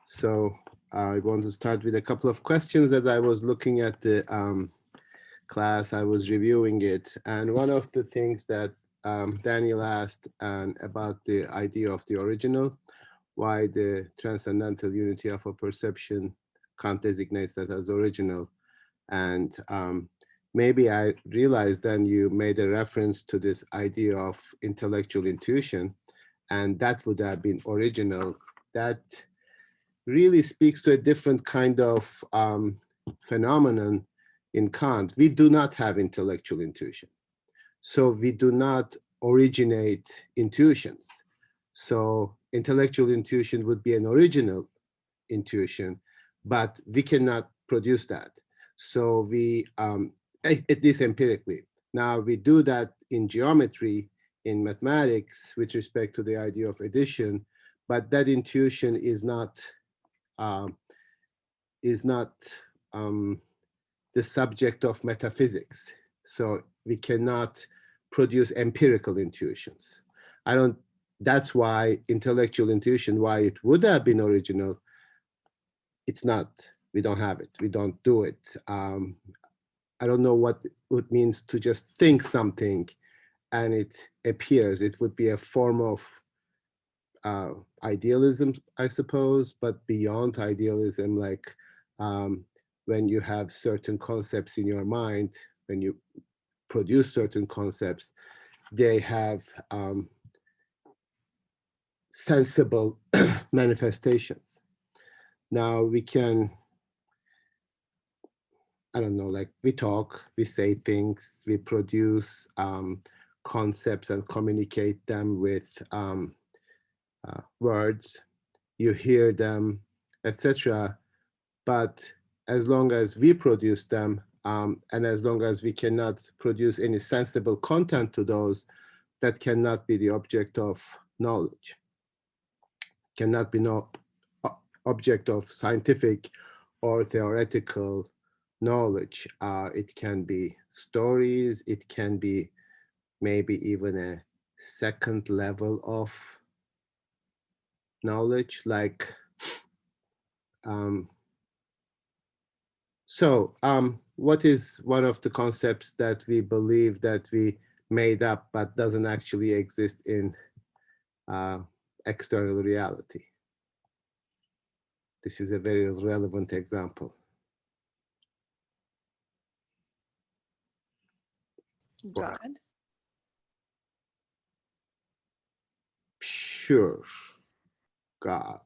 So I want to start with a couple of questions that I was looking at the class, I was reviewing it. And one of the things that Daniel asked about the idea of the original, why the transcendental unity of a perception Kant designates that as original. And maybe I realized then you made a reference to this idea of intellectual intuition, and that would have been original. That really speaks to a different kind of phenomenon in Kant. We do not have intellectual intuition. So we do not originate intuitions. So intellectual intuition would be an original intuition, but we cannot produce that. So we, at least empirically. Now we do that in geometry, in mathematics, with respect to the idea of addition, but that intuition is not um, is not the subject of metaphysics. So we cannot produce empirical intuitions. I don't, that's why intellectual intuition, why it would have been original, it's not, we don't have it, we don't do it. I don't know what it means to just think something and it appears. It would be a form of idealism, I suppose, but beyond idealism, like when you have certain concepts in your mind, when you produce certain concepts, they have sensible manifestations. Now we can, I don't know, like we talk, we say things, we produce concepts and communicate them with words, you hear them, etc. But as long as we produce them, and as long as we cannot produce any sensible content to those, that cannot be the object of knowledge, cannot be no object of scientific or theoretical knowledge. It can be stories, it can be maybe even a second level of knowledge, like what is one of the concepts that we believe that we made up but doesn't actually exist in external reality? This is a very relevant example. God. Sure. God.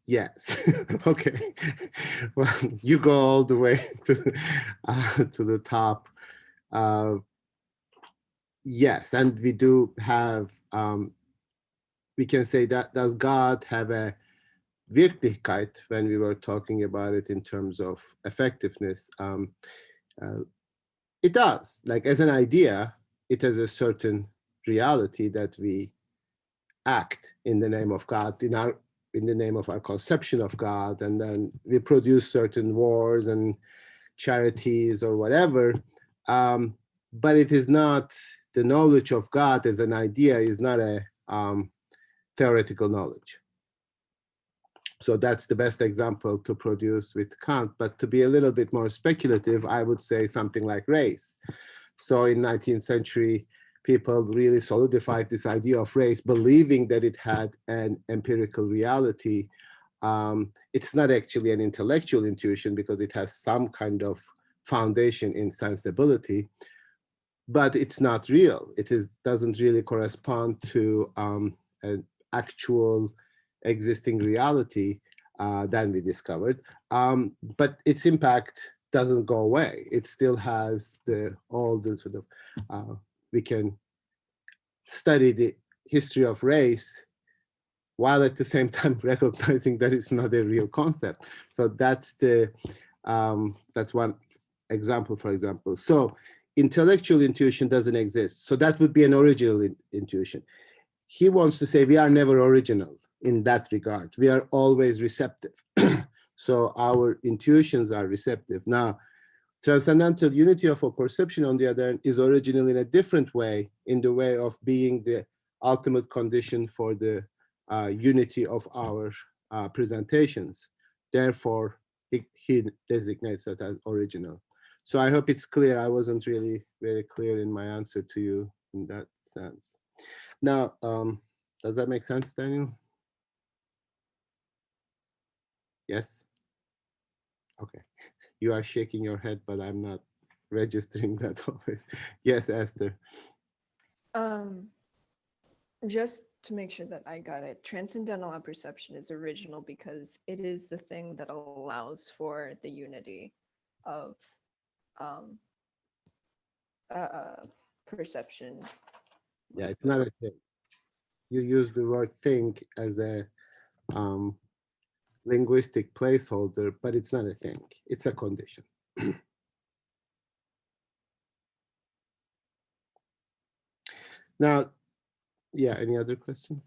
Yes. Okay. Well, you go all the way to the top. Yes, and we do have. We can say that, does God have a Wirklichkeit when we were talking about it in terms of effectiveness? It does. Like as an idea, it has a certain reality that we act in the name of God, in the name of our conception of God, and then we produce certain wars and charities or whatever. But it is not, the knowledge of God as an idea is not a theoretical knowledge. So that's the best example to produce with Kant. But to be a little bit more speculative, I would say something like race. So in 19th century, people really solidified this idea of race, believing that it had an empirical reality. It's not actually an intellectual intuition because it has some kind of foundation in sensibility, but it's not real. It doesn't really correspond to an actual existing reality than we discovered. But its impact doesn't go away. It still has all the sort of, we can study the history of race while at the same time recognizing that it's not a real concept. So that's one example, for example. So intellectual intuition doesn't exist. So that would be an original intuition. He wants to say we are never original in that regard. We are always receptive. So our intuitions are receptive. Now, transcendental unity of a perception, on the other hand, is original in a different way, in the way of being the ultimate condition for the unity of our presentations. Therefore, he designates that as original. So I hope it's clear. I wasn't really very clear in my answer to you in that sense. Now, does that make sense, Daniel? Yes? Okay. You are shaking your head, but I'm not registering that always. Yes, Esther. Um, just to make sure that I got it, transcendental apperception is original because it is the thing that allows for the unity of um, uh, perception. What Yeah, is it's the not word? a thing. You use the word think as a um, linguistic placeholder, but it's not a thing. It's a condition. Now, yeah, any other questions?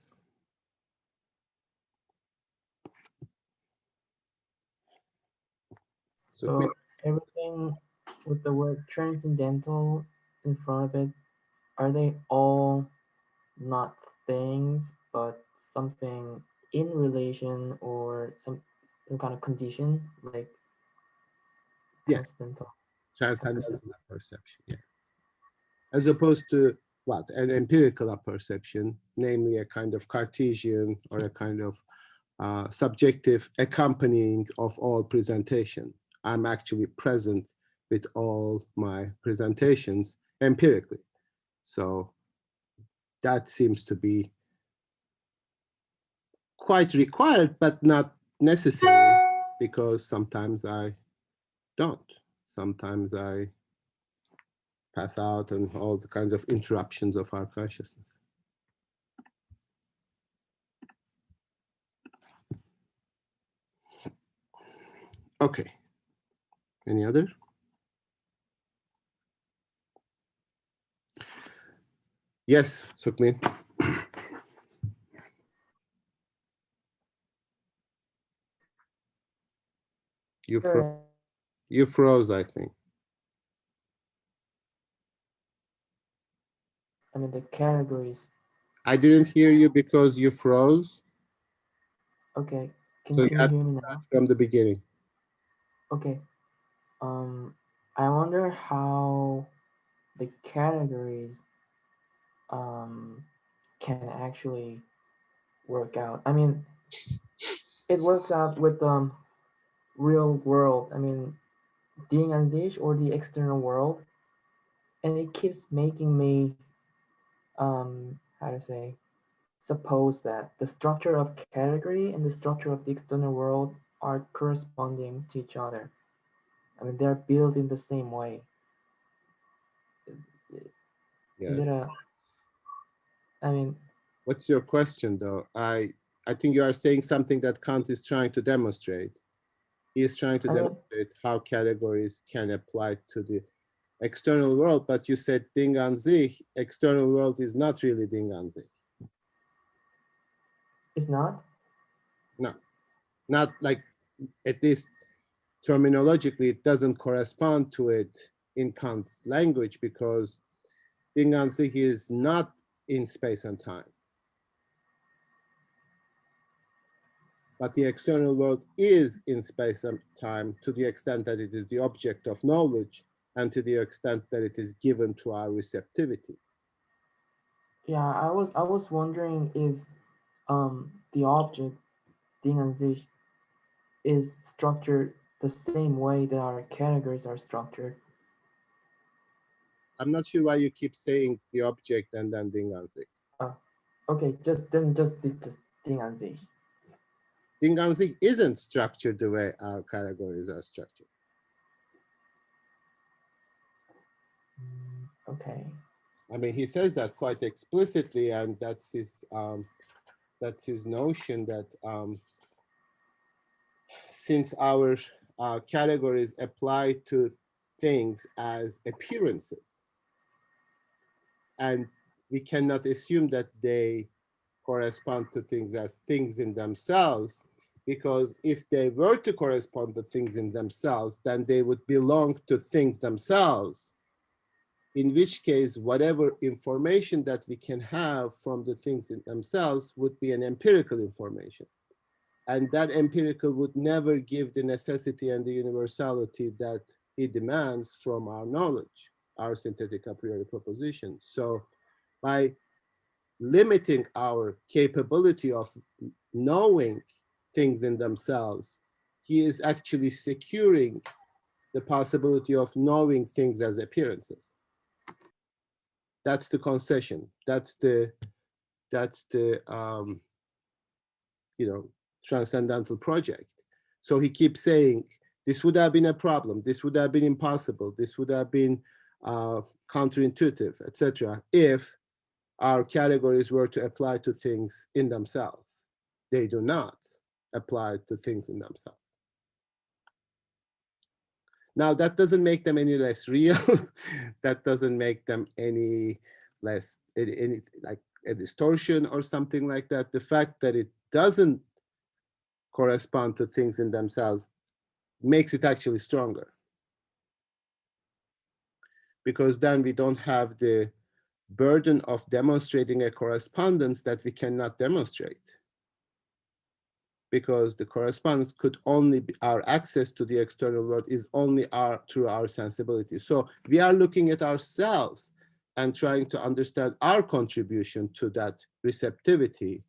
So, So everything with the word transcendental in front of it, are they all not things, but something in relation or some kind of condition, like yeah, transcendental transcendental perception? perception. Yeah, as opposed to what an empirical perception, namely a kind of Cartesian or a kind of subjective accompanying of all presentation. I'm actually present with all my presentations empirically. So that seems to be quite required, but not necessary because sometimes I don't. Sometimes I pass out and all the kinds of interruptions of our consciousness. Okay. Any other? Yes, Sukmin. You fro- Sure. you froze, I think. I mean the categories. I didn't hear you because you froze. Okay. So you Can you have to hear me start now? from the beginning. Okay. Um, I wonder how the categories um can actually work out. I mean, it works out with real world. I mean, Ding an sich or the external world, and it keeps making me how to say suppose that the structure of category and the structure of the external world are corresponding to each other. I mean, they're built in the same way. Is Yeah. it a? I mean, What's your question, though? I think you are saying something that Kant is trying to demonstrate. He is trying to I mean, demonstrate how categories can apply to the external world, but you said Ding an sich. External world is not really Ding an sich. it's not. No, not like, at least terminologically, it doesn't correspond to it in Kant's language because Ding an sich is not in space and time. But the external world is in space and time to the extent that it is the object of knowledge and to the extent that it is given to our receptivity. Yeah, I was wondering if the object Ding an sich is structured the same way that our categories are structured. I'm not sure why you keep saying the object and then Dinganzi. Oh, okay, just Ding an sich. Dinganzi isn't structured the way our categories are structured. Okay. I mean, he says that quite explicitly, and that's his notion that since our categories apply to things as appearances, and we cannot assume that they correspond to things as things in themselves, because if they were to correspond to things in themselves, then they would belong to things themselves, in which case whatever information that we can have from the things in themselves would be an empirical information. And that empirical would never give the necessity and the universality that it demands from our knowledge, our synthetic a priori proposition. So by limiting our capability of knowing things in themselves, he is actually securing the possibility of knowing things as appearances. That's the concession. That's the transcendental project. So he keeps saying, this would have been a problem, this would have been impossible, this would have been counterintuitive, etc., if our categories were to apply to things in themselves. They do not apply to things in themselves. Now, that doesn't make them any less real. That doesn't make them any less, any like a distortion or something like that. The fact that it doesn't correspond to things in themselves makes it actually stronger, because then we don't have the burden of demonstrating a correspondence that we cannot demonstrate, because the correspondence could only be, our access to the external world is only through our sensibility. So we are looking at ourselves and trying to understand our contribution to that receptivity,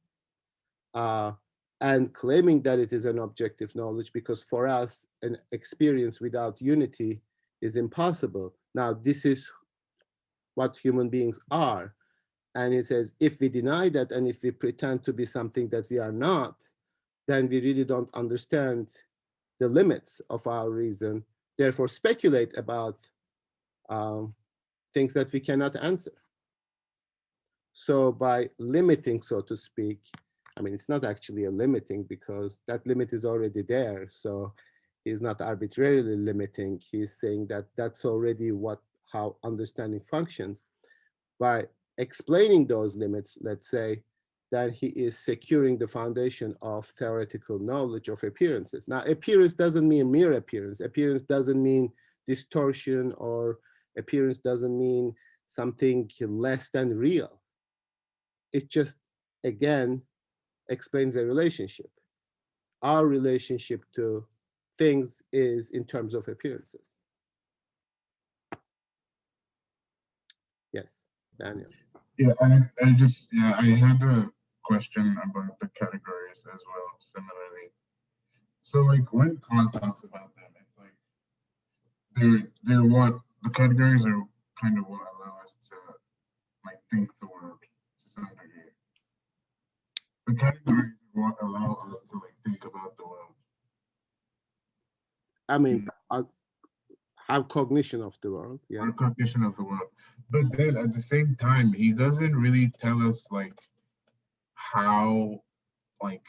and claiming that it is an objective knowledge, because for us, an experience without unity is impossible. Now, this is what human beings are. And it says, if we deny that and if we pretend to be something that we are not, then we really don't understand the limits of our reason, therefore speculate about things that we cannot answer. So by limiting, so to speak, I mean, it's not actually a limiting, because that limit is already there. So he's not arbitrarily limiting. He's saying that that's already how understanding functions. By explaining those limits, let's say, that he is securing the foundation of theoretical knowledge of appearances. Now, appearance doesn't mean mere appearance. Appearance doesn't mean distortion, or appearance doesn't mean something less than real. It just, again, explains a relationship. Our relationship to things is in terms of appearances. Yes, Daniel. Yeah, I had a question about the categories as well, similarly. So like when Kant talks about them, it's like they're what the categories are kind of what allow us to like think the world to some degree. The categories are what allow us to like think about the world. I mean, have cognition of the world. Yeah. Our cognition of the world. But then at the same time, he doesn't really tell us like how like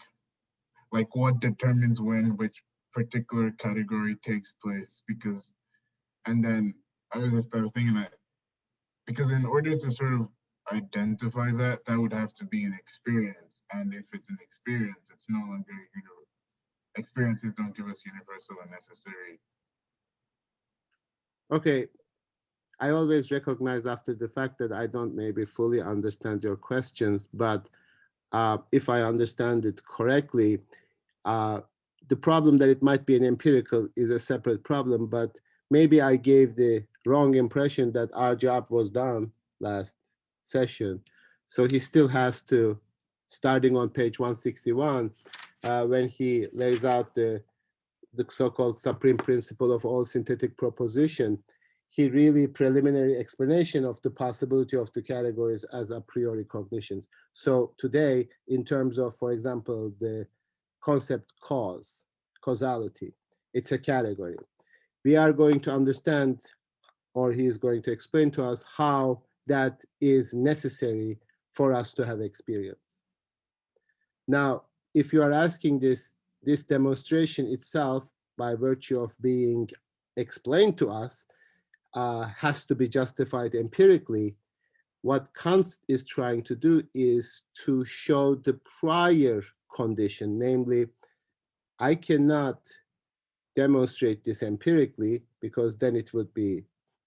what determines when which particular category takes place, because and then I was just started thinking that because in order to sort of identify that, that would have to be an experience, and if it's an experience, it's no longer experiences don't give us universal and necessary. Okay, I always recognize after the fact that I don't maybe fully understand your questions, but if I understand it correctly, the problem that it might be an empirical is a separate problem, but maybe I gave the wrong impression that our job was done last session. So he still has to, starting on page 161, when he lays out the so-called supreme principle of all synthetic proposition, he really preliminary explanation of the possibility of the categories as a priori cognitions. So today, in terms of, for example, the concept causality, it's a category. We are going to understand, or he is going to explain to us how that is necessary for us to have experience. Now, if you are asking this demonstration itself, by virtue of being explained to us, has to be justified empirically, what Kant is trying to do is to show the prior condition, namely, I cannot demonstrate this empirically because then it would be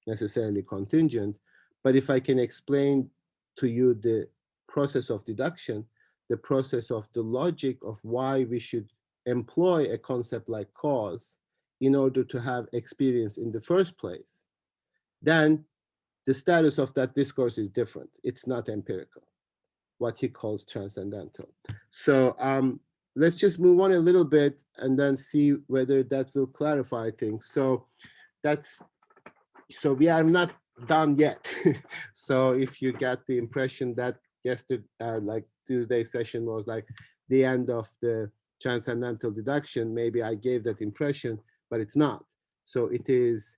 necessarily contingent. But if I can explain to you the process of deduction, the process of the logic of why we should employ a concept like cause in order to have experience in the first place, then the status of that discourse is different. It's not empirical, what he calls transcendental. So let's just move on a little bit and then see whether that will clarify things. So we are not done yet. So if you get the impression that yesterday, like Tuesday's session was like the end of the transcendental deduction, maybe I gave that impression, but it's not. So it is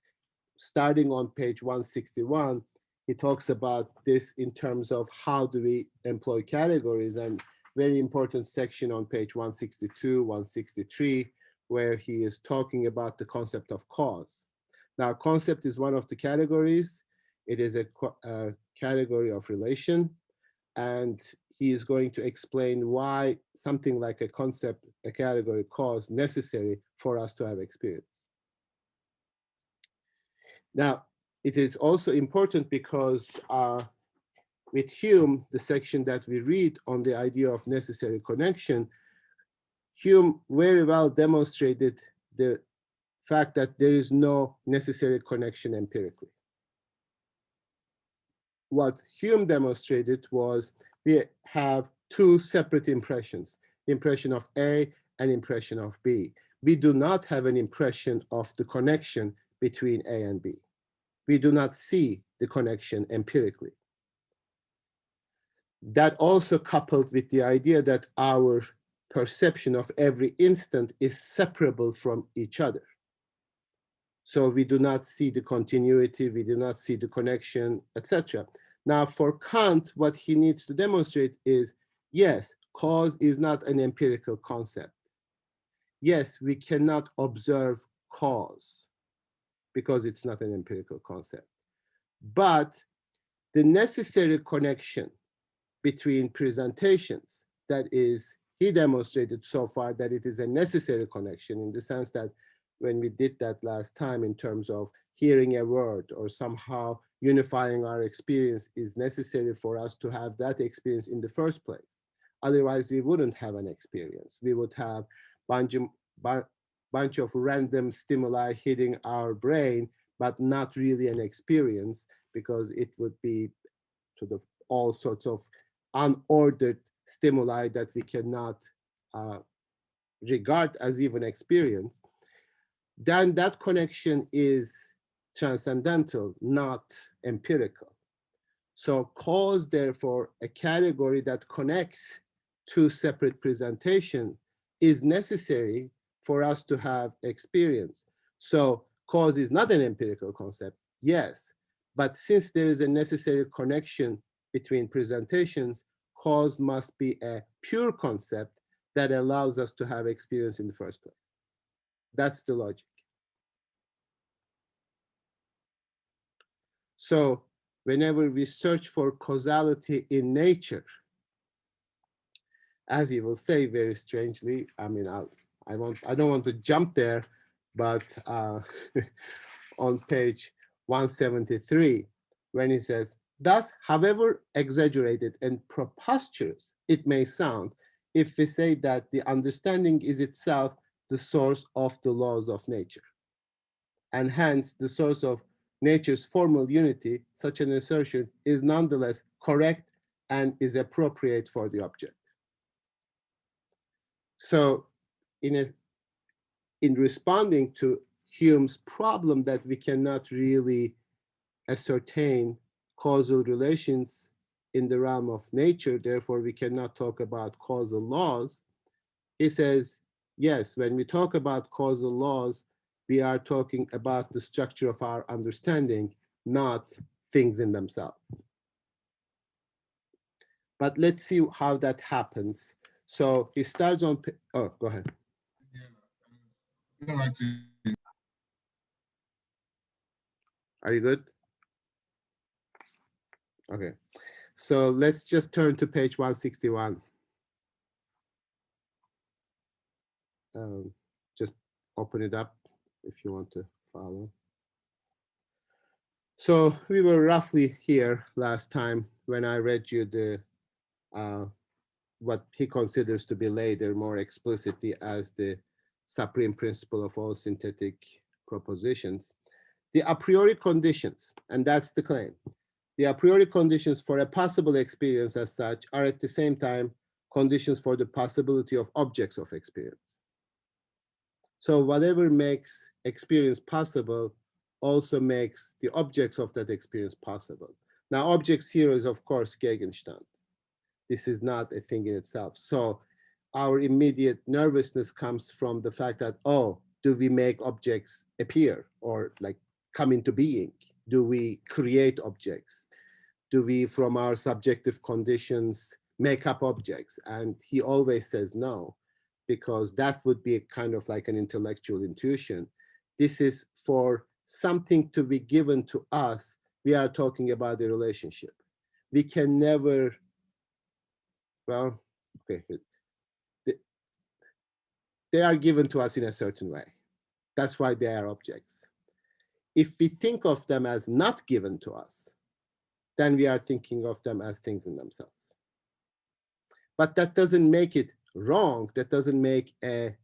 starting on page 161, he talks about this in terms of how do we employ categories, and very important section on page 162, 163, where he is talking about the concept of cause. Now, concept is one of the categories. It is a category of relation, and he is going to explain why something like a concept, a category, cause necessary for us to have experience. Now, it is also important because with Hume, the section that we read on the idea of necessary connection, Hume very well demonstrated the fact that there is no necessary connection empirically. What Hume demonstrated was we have two separate impressions, impression of A and impression of B. We do not have an impression of the connection between A and B. We do not see the connection empirically. That also coupled with the idea that our perception of every instant is separable from each other. So we do not see the continuity, we do not see the connection, etc. Now for Kant, what he needs to demonstrate is, yes, cause is not an empirical concept. Yes, we cannot observe cause because it's not an empirical concept. But the necessary connection between presentations, that is, he demonstrated so far that it is a necessary connection in the sense that when we did that last time in terms of hearing a word or somehow unifying our experience is necessary for us to have that experience in the first place. Otherwise, we wouldn't have an experience. We would have bunch of random stimuli hitting our brain, but not really an experience because it would be sort of all sorts of unordered stimuli that we cannot regard as even experience. Then that connection is transcendental, not empirical. So cause, therefore, a category that connects two separate presentations is necessary for us to have experience. So cause is not an empirical concept, yes, but since there is a necessary connection between presentations, cause must be a pure concept that allows us to have experience in the first place. That's the logic. So whenever we search for causality in nature, as he will say very strangely, I mean, I don't want to jump there, but on page 173, when he says, thus, however exaggerated and preposterous it may sound, if we say that the understanding is itself the source of the laws of nature, and hence the source of nature's formal unity, such an assertion is nonetheless correct and is appropriate for the object. So in responding to Hume's problem that we cannot really ascertain causal relations in the realm of nature, therefore we cannot talk about causal laws, he says, yes, when we talk about causal laws, we are talking about the structure of our understanding, not things in themselves. But let's see how that happens. So he starts on, oh, go ahead. No, actually. Are you good? Okay, so let's just turn to page 161. Just open it up if you want to follow. So we were roughly here last time when I read you the what he considers to be later more explicitly as the supreme principle of all synthetic propositions, the a priori conditions, and that's the claim. The a priori conditions for a possible experience as such are at the same time conditions for the possibility of objects of experience. So whatever makes experience possible also makes the objects of that experience possible. Now, objects here is, of course, Gegenstand. This is not a thing in itself. So our immediate nervousness comes from the fact that, oh, do we make objects appear or like come into being? Do we create objects? Do we, from our subjective conditions, make up objects? And he always says no, because that would be a kind of like an intellectual intuition. This is for something to be given to us. We are talking about a relationship. We can never, well, okay, they are given to us in a certain way. That's why they are objects. If we think of them as not given to us, then we are thinking of them as things in themselves. But that doesn't make it wrong. That doesn't make a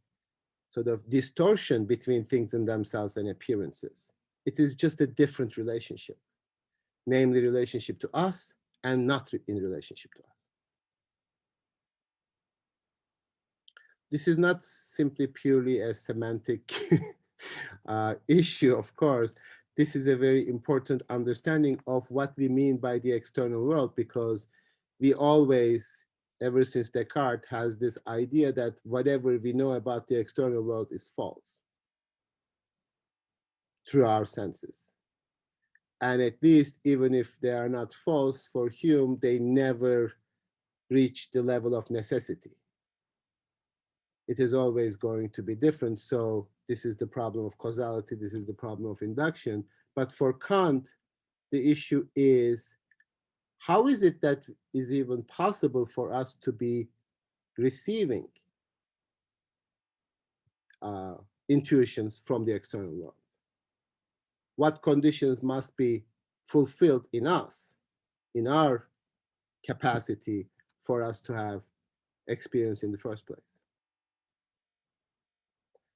sort of distortion between things in themselves and appearances. It is just a different relationship, namely relationship to us and not in relationship to us. This is not simply purely a semantic issue, of course. This is a very important understanding of what we mean by the external world, because we always, ever since Descartes, has this idea that whatever we know about the external world is false through our senses. And at least, even if they are not false for Hume, they never reach the level of necessity. It is always going to be different. So this is the problem of causality. This is the problem of induction. But for Kant, the issue is, how is it that is even possible for us to be receiving intuitions from the external world? What conditions must be fulfilled in us, in our capacity for us to have experience in the first place?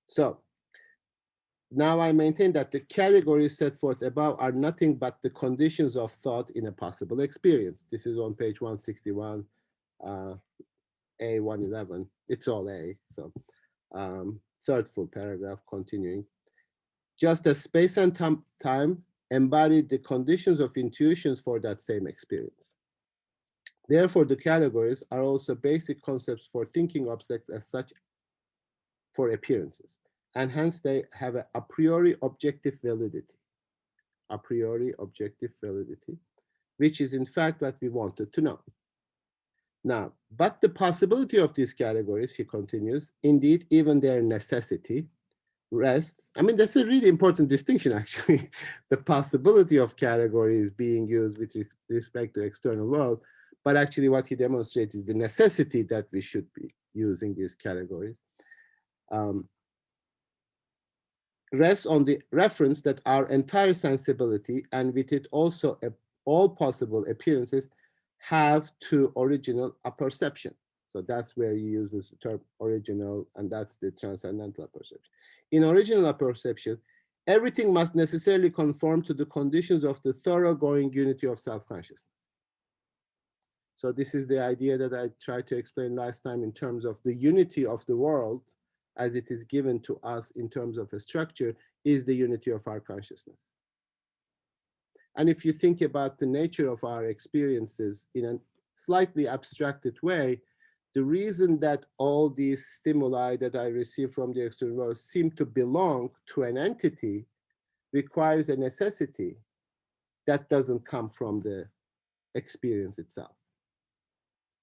So now I maintain that the categories set forth above are nothing but the conditions of thought in a possible experience. This is on page 161, A111. It's all A. So third full paragraph, continuing. Just as space and time embody the conditions of intuitions for that same experience. Therefore, the categories are also basic concepts for thinking objects as such for appearances, and hence they have a priori objective validity. A priori objective validity, which is in fact what we wanted to know. Now, but the possibility of these categories, he continues, indeed even their necessity, rests. I mean, that's a really important distinction, actually. The possibility of categories being used with respect to external world, but actually what he demonstrates is the necessity that we should be using these categories. Rests on the reference that our entire sensibility, and with it also all possible appearances, have to original apperception. So that's where he uses the term original, and that's the transcendental apperception. In original apperception, everything must necessarily conform to the conditions of the thoroughgoing unity of self-consciousness. So this is the idea that I tried to explain last time in terms of the unity of the world as it is given to us in terms of a structure is the unity of our consciousness. And if you think about the nature of our experiences in a slightly abstracted way, the reason that all these stimuli that I receive from the external world seem to belong to an entity requires a necessity that doesn't come from the experience itself.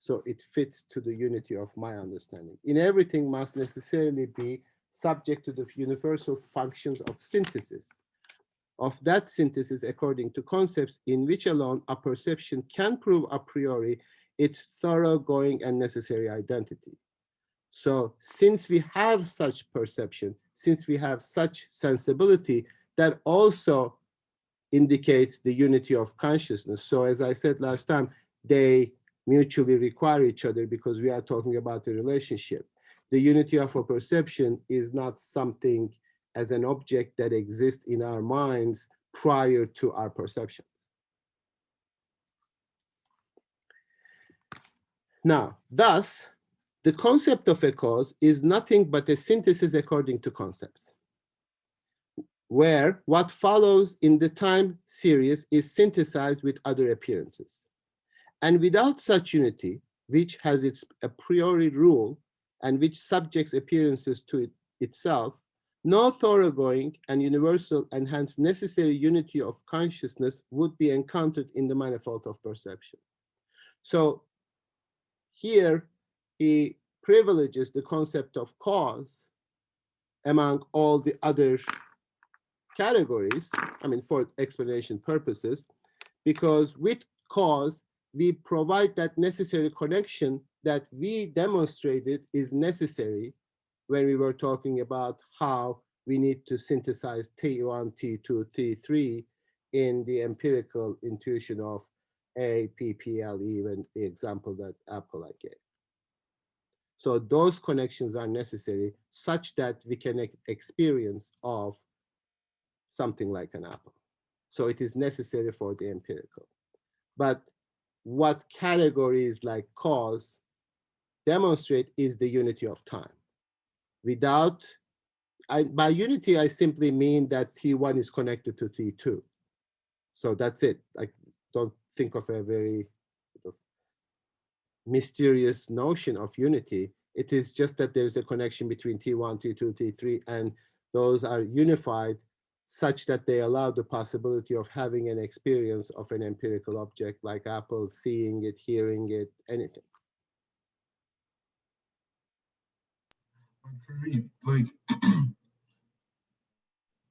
So it fits to the unity of my understanding. In everything must necessarily be subject to the universal functions of synthesis. Of that synthesis according to concepts in which alone a perception can prove a priori its thoroughgoing and necessary identity. So since we have such perception, since we have such sensibility, that also indicates the unity of consciousness. So as I said last time, they mutually require each other because we are talking about a relationship. The unity of a perception is not something as an object that exists in our minds prior to our perceptions. Now, thus, the concept of a cause is nothing but a synthesis according to concepts, where what follows in the time series is synthesized with other appearances. And without such unity, which has its a priori rule and which subjects appearances to itself, no thoroughgoing and universal and hence necessary unity of consciousness would be encountered in the manifold of perception. So here he privileges the concept of cause among all the other categories, I mean, for explanation purposes, because with cause, we provide that necessary connection that we demonstrated is necessary when we were talking about how we need to synthesize T1, T2, T3 in the empirical intuition of A, P, P, L, even the example that Apple I gave. So those connections are necessary such that we can experience of something like an apple. So it is necessary for the empirical. But what categories like cause demonstrate is the unity of time. Without, by unity, I simply mean that T1 is connected to T2. So that's it. I don't think of a very sort of mysterious notion of unity. It is just that there's a connection between T1, T2, T3, and those are unified such that they allow the possibility of having an experience of an empirical object like Apple, seeing it, hearing it, anything. For me, like,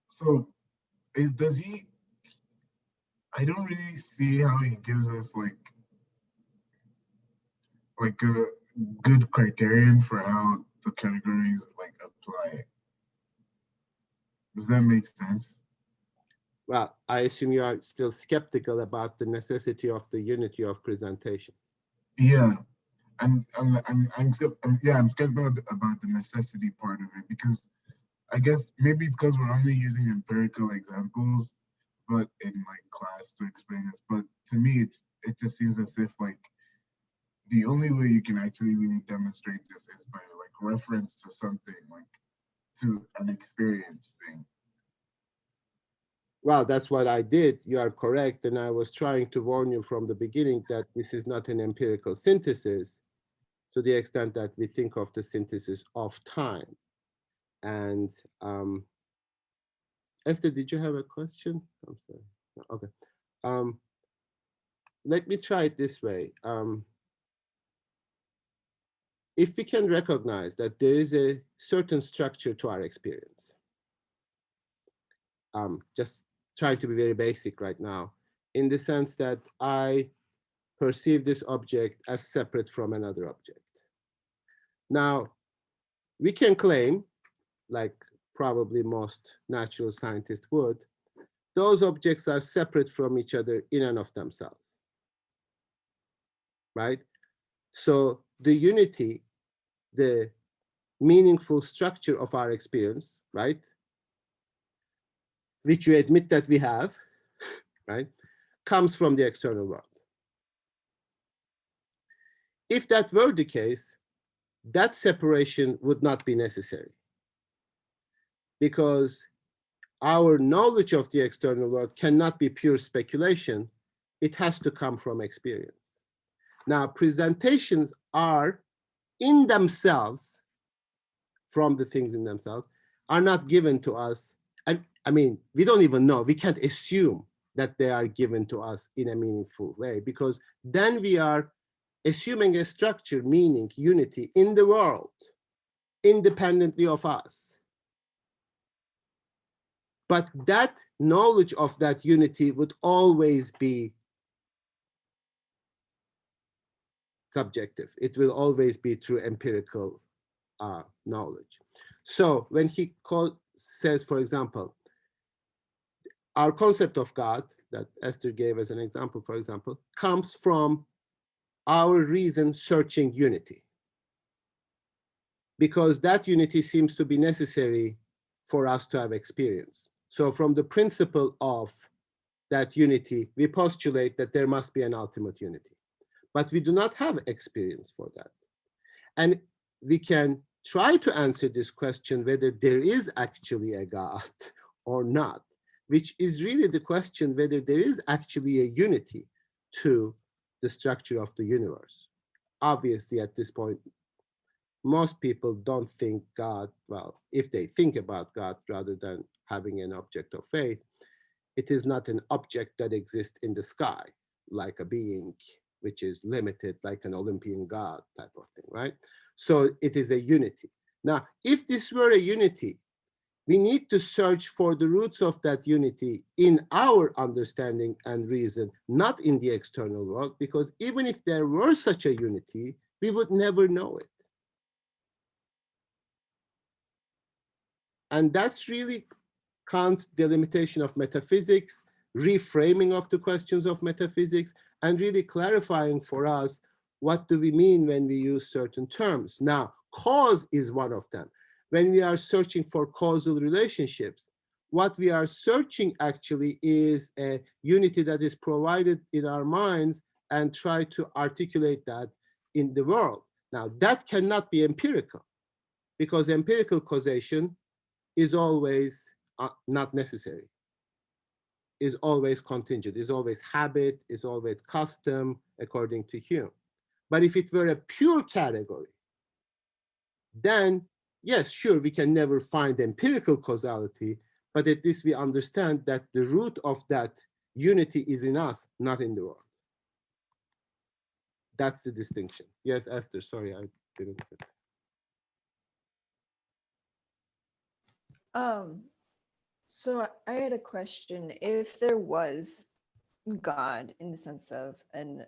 so does he? I don't really see how he gives us like a good criterion for how the categories like apply. Does that make sense? Well, I assume you are still skeptical about the necessity of the unity of presentation. Yeah, I'm skeptical about the necessity part of it because I guess maybe it's because we're only using empirical examples, but in like class to explain this. But to me, it just seems as if like the only way you can actually really demonstrate this is by like reference to something, like to an experience thing. Well, that's what I did. You are correct. And I was trying to warn you from the beginning that this is not an empirical synthesis to the extent that we think of the synthesis of time. And Esther, did you have a question? I'm sorry. Okay. Let me try it this way. If we can recognize that there is a certain structure to our experience, just trying to be very basic right now, in the sense that I perceive this object as separate from another object. Now, we can claim, like probably most natural scientists would, those objects are separate from each other in and of themselves, right? So the unity, the meaningful structure of our experience, right, which you admit that we have, right, comes from the external world. If that were the case, that separation would not be necessary because our knowledge of the external world cannot be pure speculation. It has to come from experience. Now, presentations are in themselves, from the things in themselves, are not given to us. And I mean, we don't even know. We can't assume that they are given to us in a meaningful way because then we are assuming a structure, meaning, unity in the world, independently of us. But that knowledge of that unity would always be subjective. It will always be through empirical knowledge. So when he says, for example, our concept of God that Esther gave as an example, for example, comes from our reason searching unity, because that unity seems to be necessary for us to have experience. So from the principle of that unity, we postulate that there must be an ultimate unity, but we do not have experience for that. And we can try to answer this question whether there is actually a God or not, which is really the question whether there is actually a unity to the structure of the universe. Obviously, at this point, most people don't think God, well, if they think about God rather than having an object of faith, it is not an object that exists in the sky, like a being which is limited, like an Olympian god type of thing, right? So it is a unity. Now, if this were a unity, we need to search for the roots of that unity in our understanding and reason, not in the external world, because even if there were such a unity, we would never know it. And that's really Kant's delimitation of metaphysics, reframing of the questions of metaphysics, and really clarifying for us what do we mean when we use certain terms. Now, cause is one of them. When we are searching for causal relationships, what we are searching actually is a unity that is provided in our minds and try to articulate that in the world. Now, that cannot be empirical, because empirical causation is always not necessary, is always contingent, is always habit, is always custom, according to Hume. But if it were a pure category, then yes, sure, we can never find empirical causality, but at least we understand that the root of that unity is in us, not in the world. That's the distinction. Yes, Esther, sorry, I didn't. So I had a question. If there was God in the sense of an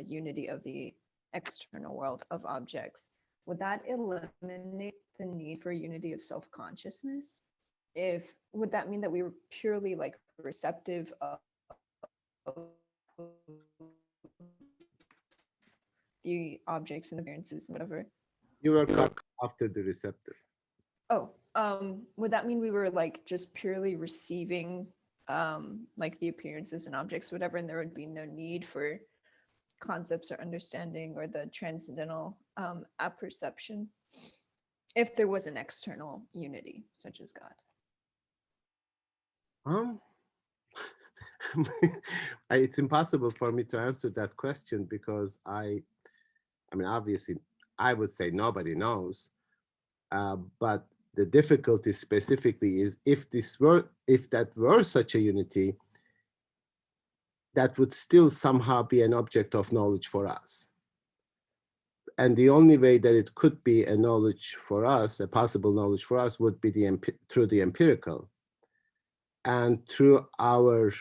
unity of the external world of objects, would that eliminate the need for unity of self-consciousness? Would that mean that we were purely like receptive of the objects and appearances and whatever? You were cut after the receptor. Oh, would that mean we were like just purely receiving like the appearances and objects, whatever, and there would be no need for concepts or understanding or the transcendental apperception if there was an external unity such as God? It's impossible for me to answer that question because I mean, obviously, I would say nobody knows, but the difficulty specifically is if that were such a unity, that would still somehow be an object of knowledge for us. And the only way that it could be a knowledge for us, a possible knowledge for us, would be through the empirical. And through our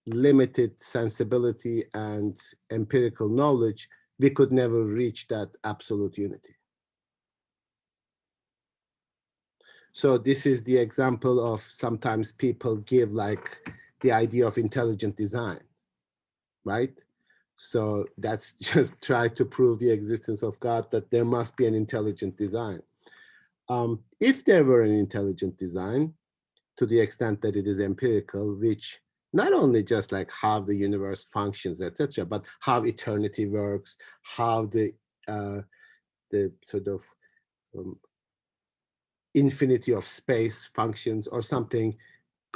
limited sensibility and empirical knowledge, we could never reach that absolute unity. So this is the example of sometimes people give like the idea of intelligent design, right? So that's just try to prove the existence of God, that there must be an intelligent design. If there were an intelligent design, to the extent that it is empirical, which not only just like how the universe functions, etc., but how eternity works, how the sort of infinity of space functions or something,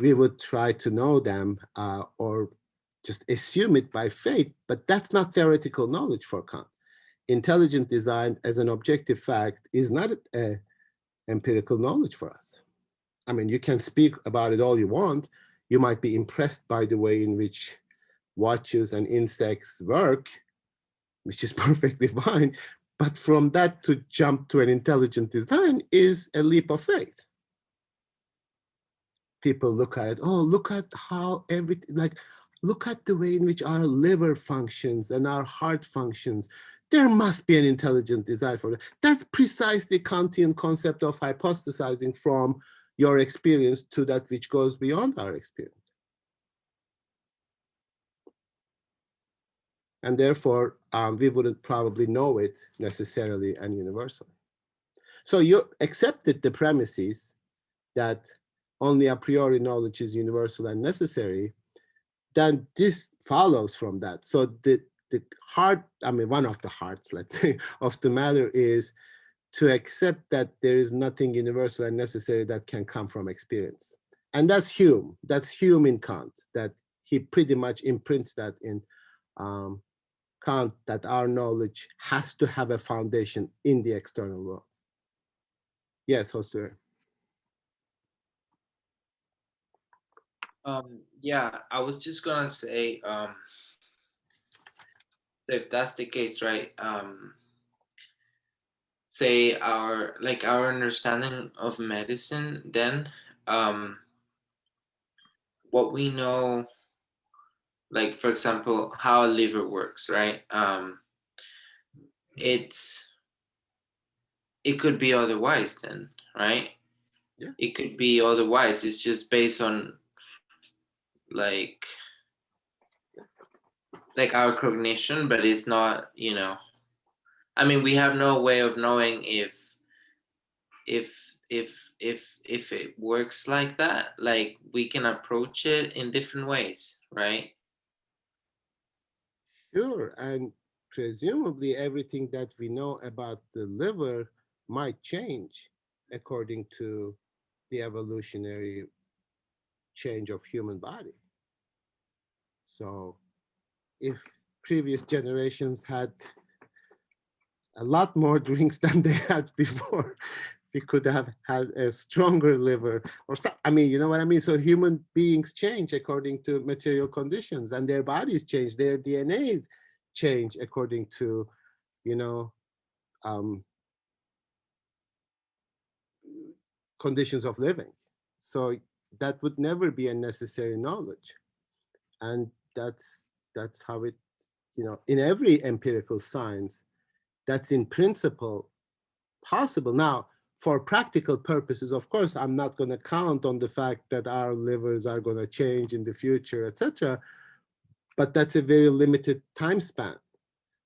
we would try to know them or just assume it by faith, but that's not theoretical knowledge for Kant. Intelligent design as an objective fact is not empirical knowledge for us. I mean, you can speak about it all you want. You might be impressed by the way in which watches and insects work, which is perfectly fine. But from that to jump to an intelligent design is a leap of faith. People look at it, oh, look at how everything, like, look at the way in which our liver functions and our heart functions. There must be an intelligent design for that. That's precisely Kantian concept of hypostasizing from your experience to that which goes beyond our experience. And therefore, we wouldn't probably know it necessarily and universally. So you accepted the premises that only a priori knowledge is universal and necessary, then this follows from that. So the heart, I mean, one of the hearts, let's say, of the matter is to accept that there is nothing universal and necessary that can come from experience. And that's Hume. That's Hume in Kant, that he pretty much imprints that in Kant, that our knowledge has to have a foundation in the external world. Yes, Josue. Yeah, I was just gonna say, if that's the case, right? Say our understanding of medicine, then what we know, like for example, how a liver works, right? It's it could be otherwise then, right? Yeah. It could be otherwise. It's just based on like our cognition, but it's not, I mean, we have no way of knowing if it works like that. Like we can approach it in different ways, right? Sure, and presumably everything that we know about the liver might change according to the evolutionary change of human body. So if previous generations had a lot more drinks than they had before, we could have had a stronger liver or stuff. I mean, you know what I mean? So human beings change according to material conditions, and their bodies change, their DNA change according to, you know, um, conditions of living. So that would never be a necessary knowledge. And that's how it, in every empirical science, that's in principle possible. Now, for practical purposes, of course, I'm not going to count on the fact that our livers are going to change in the future, etc. But that's a very limited time span.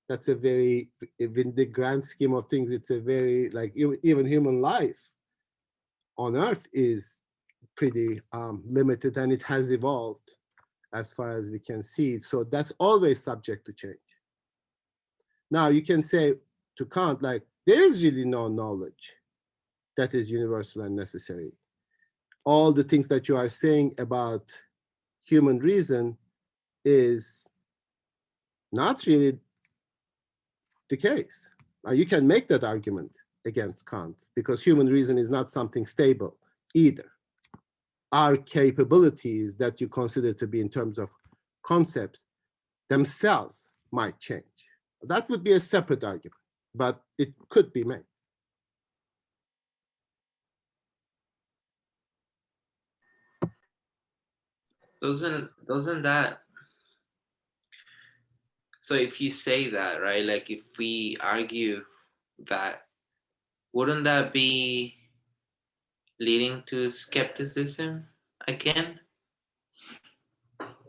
That's a very, in the grand scheme of things, it's a very, like, even human life on Earth is pretty limited, and it has evolved as far as we can see. So that's always subject to change. Now, you can say to Kant, like, there is really no knowledge that is universal and necessary. All the things that you are saying about human reason is not really the case. You can make that argument against Kant because human reason is not something stable either. Our capabilities that you consider to be in terms of concepts themselves might change. That would be a separate argument, but it could be made. Doesn't that, so if you say that, right, like if we argue that, wouldn't that be leading to skepticism again?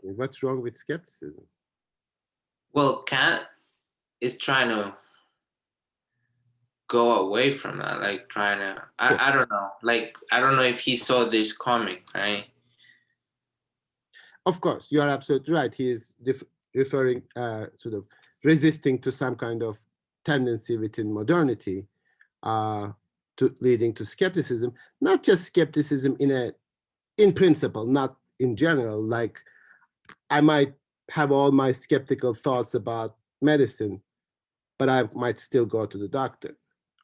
What's wrong with skepticism? Well, Kant is trying to go away from that, like trying to, Yeah. I don't know, like I don't know if he saw this coming, right? Of course, you are absolutely right. He is referring, sort of resisting to some kind of tendency within modernity, to leading to skepticism. Not just skepticism in principle, not in general. Like, I might have all my skeptical thoughts about medicine, but I might still go to the doctor,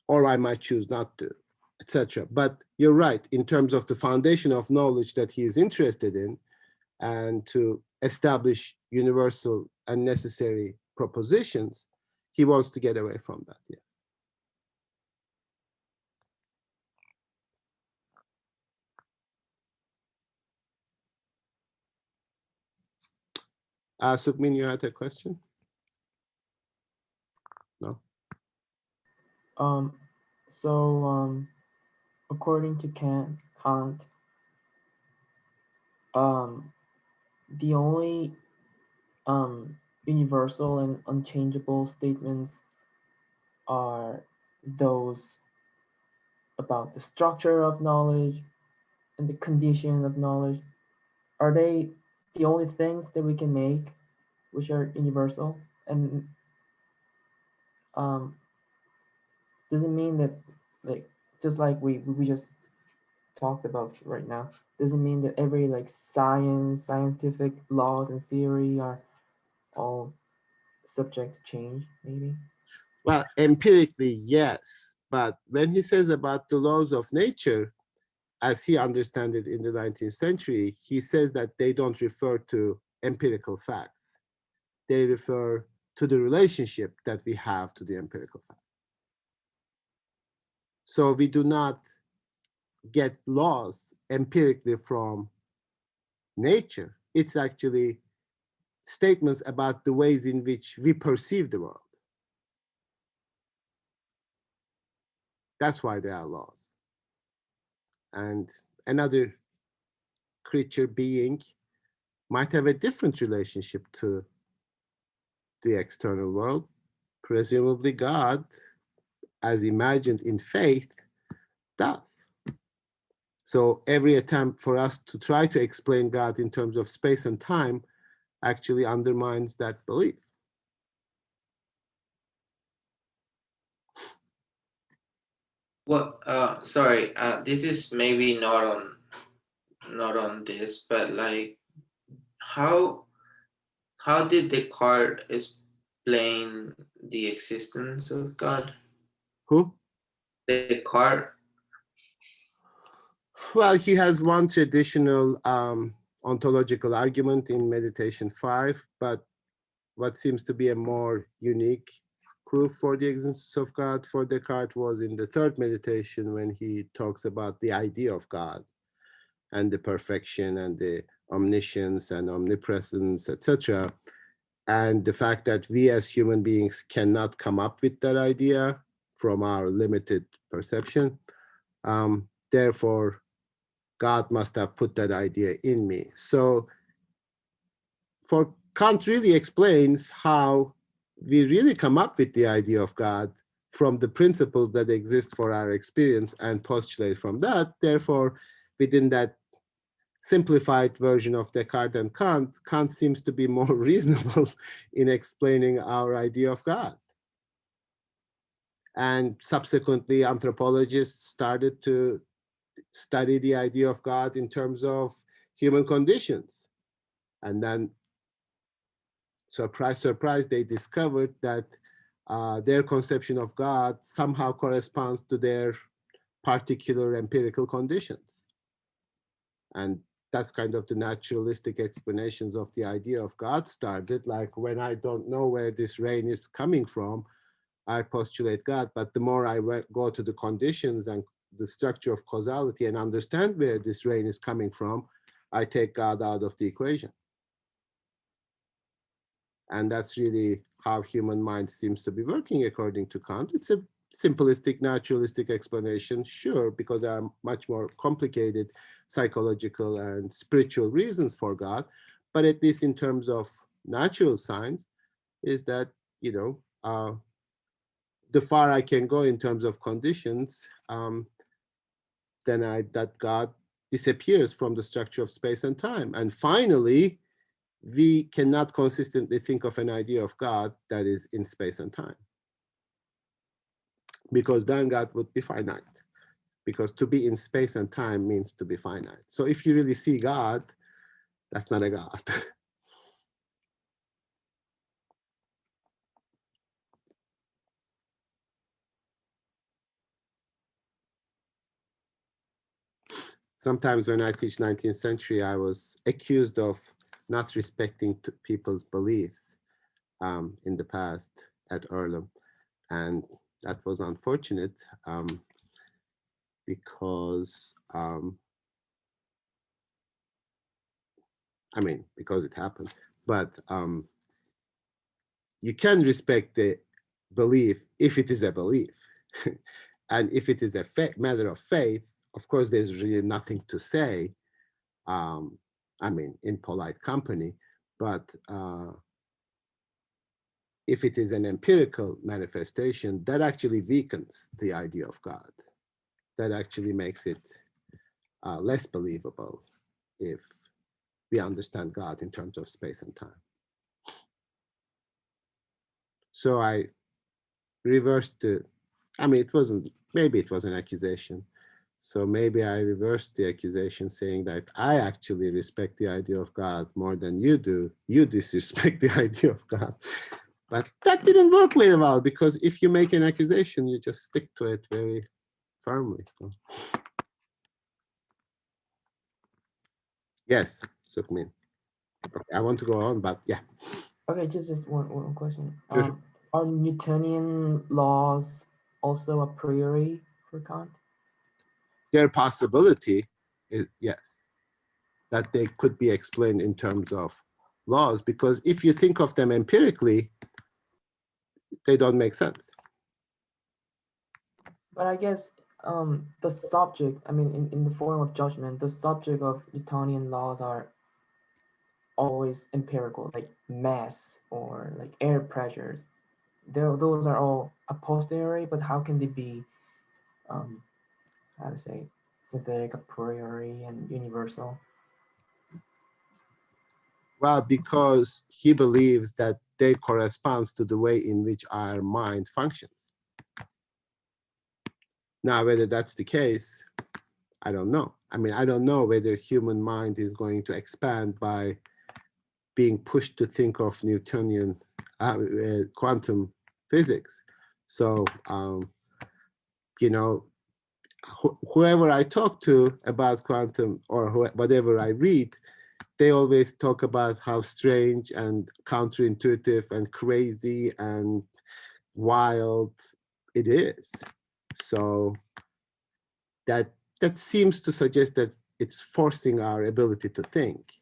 or I might choose not to, etc. But you're right, in terms of the foundation of knowledge that he is interested in, and to establish universal and necessary propositions, he wants to get away from that. Yes. Sukmin, you had a question? No. Um, so according to Kant, um, the only universal and unchangeable statements are those about the structure of knowledge and the condition of knowledge? Are they the only things that we can make which are universal? And um, doesn't mean that, like, just like we just talked about right now, doesn't mean that every like scientific laws and theory are all subject to change, maybe? Well, empirically, yes. But when he says about the laws of nature, as he understood it in the 19th century, he says that they don't refer to empirical facts. They refer to the relationship that we have to the empirical fact. So we do not get laws empirically from nature. It's actually statements about the ways in which we perceive the world. That's why they are laws. And another creature being might have a different relationship to the external world. Presumably, God, as imagined in faith, does. So every attempt for us to try to explain God in terms of space and time actually undermines that belief. What? Sorry. This is maybe not on this, but like, how did Descartes explain the existence of God? Who? Descartes. Well, he has one traditional ontological argument in Meditation 5, but what seems to be a more unique proof for the existence of God for Descartes was in the third meditation when he talks about the idea of God and the perfection and the omniscience and omnipresence, etc. And the fact that we as human beings cannot come up with that idea from our limited perception. Therefore, God must have put that idea in me. So for Kant really explains how we really come up with the idea of God from the principles that exist for our experience and postulate from that. Therefore, within that simplified version of Descartes and Kant, Kant seems to be more reasonable in explaining our idea of God. And subsequently, anthropologists started to study the idea of God in terms of human conditions. And then, surprise, surprise, they discovered that their conception of God somehow corresponds to their particular empirical conditions. And that's kind of the naturalistic explanations of the idea of God started. Like, when I don't know where this rain is coming from, I postulate God. But the more I go to the conditions and the structure of causality and understand where this rain is coming from, I take God out of the equation. And that's really how human mind seems to be working according to Kant. It's a simplistic, naturalistic explanation, sure, because there are much more complicated psychological and spiritual reasons for God. But at least in terms of natural science, is that, the far I can go in terms of conditions, then that God disappears from the structure of space and time. And finally, we cannot consistently think of an idea of God that is in space and time, because then God would be finite, because to be in space and time means to be finite. So if you really see God, that's not a God. Sometimes when I teach 19th century, I was accused of not respecting people's beliefs in the past at Earlham. And that was unfortunate because, because it happened. But you can respect the belief if it is a belief. And if it is a matter of faith, of course, there's really nothing to say, in polite company. But if it is an empirical manifestation, that actually weakens the idea of God. That actually makes it less believable if we understand God in terms of space and time. So I reversed the, I mean, it wasn't, maybe it was an accusation. So maybe I reversed the accusation saying that I actually respect the idea of God more than you do. You disrespect the idea of God. But that didn't work very well, because if you make an accusation, you just stick to it very firmly. So. Yes, Sukhmin. Okay, I want to go on, but yeah. Okay, just one question. Sure. Are Newtonian laws also a priori for Kant? Their possibility is, yes, that they could be explained in terms of laws, because if you think of them empirically, they don't make sense. But I guess the subject, I mean, in the form of judgment, the subject of Newtonian laws are always empirical, like mass or like air pressures. Those are all a posteriori, but how can they be, how to say, synthetic a priori and universal? Well, because he believes that they corresponds to the way in which our mind functions. Now, whether that's the case, I don't know. I mean, I don't know whether human mind is going to expand by being pushed to think of Newtonian quantum physics. So, you know, whoever I talk to about quantum, or whatever I read, they always talk about how strange and counterintuitive and crazy and wild it is. So that seems to suggest that it's forcing our ability to think.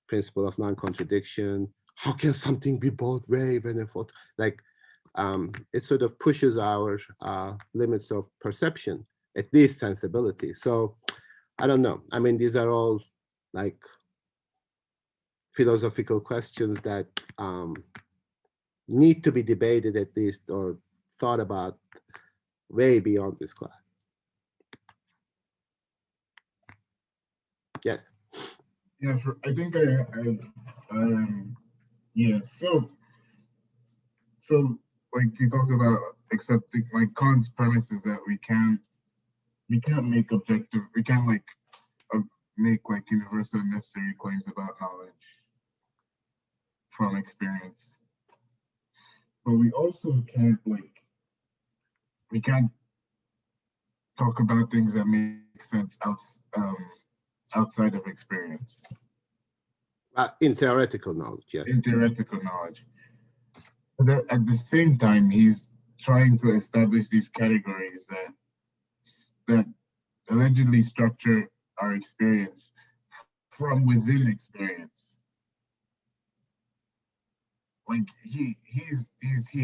Principle of non-contradiction. How can something be both wave and a photon? Like, it sort of pushes our limits of perception, at least sensibility. So I don't know. I mean, these are all like philosophical questions that need to be debated, at least, or thought about way beyond this class. Yes. Yeah, I think yeah. So like you talked about accepting, like Kant's premise is that we can't make objective, we can't like make like universal and necessary claims about knowledge from experience, but we also can't like, we can't talk about things that make sense outside of experience. In theoretical knowledge, yes. In theoretical knowledge. But at the same time, he's trying to establish these categories that allegedly structure our experience from within experience. Like he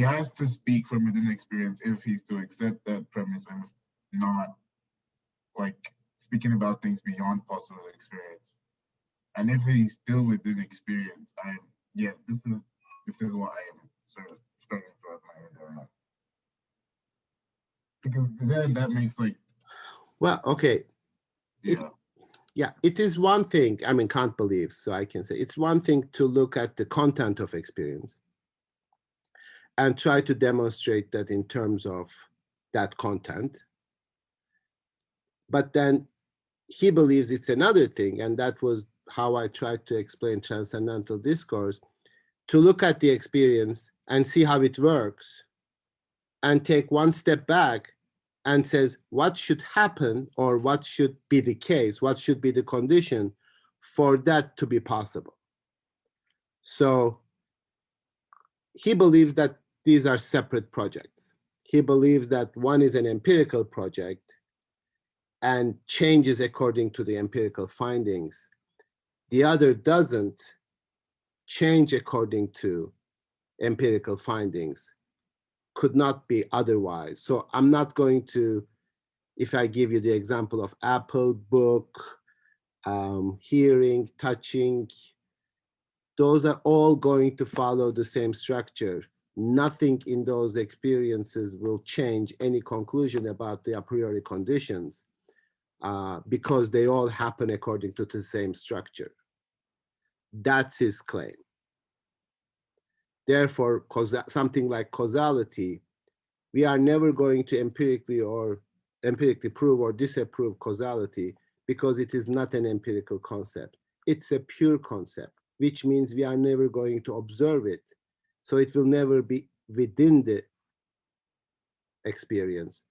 has to speak from within experience if he's to accept that premise of not like speaking about things beyond possible experience. And if he's still within experience, this is what I am sort of struggling to wrap my head around. Because then that makes like, well, okay. yeah. It is one thing, I mean, Kant believes, so I can say it's one thing to look at the content of experience and try to demonstrate that in terms of that content. But then he believes it's another thing, and that was how I tried to explain transcendental discourse, to look at the experience and see how it works and take one step back and says what should happen, or what should be the case, what should be the condition for that to be possible. So he believes that these are separate projects. He believes that one is an empirical project and changes according to the empirical findings. The other doesn't change according to empirical findings, could not be otherwise. So I'm not going to, if I give you the example of Apple, book, hearing, touching, those are all going to follow the same structure. nothing in those experiences will change any conclusion about the a priori conditions because they all happen according to the same structure. That's his claim. Therefore, something like causality, we are never going to empirically prove or disapprove causality because it is not an empirical concept. It's a pure concept, which means we are never going to observe it. So it will never be within the experience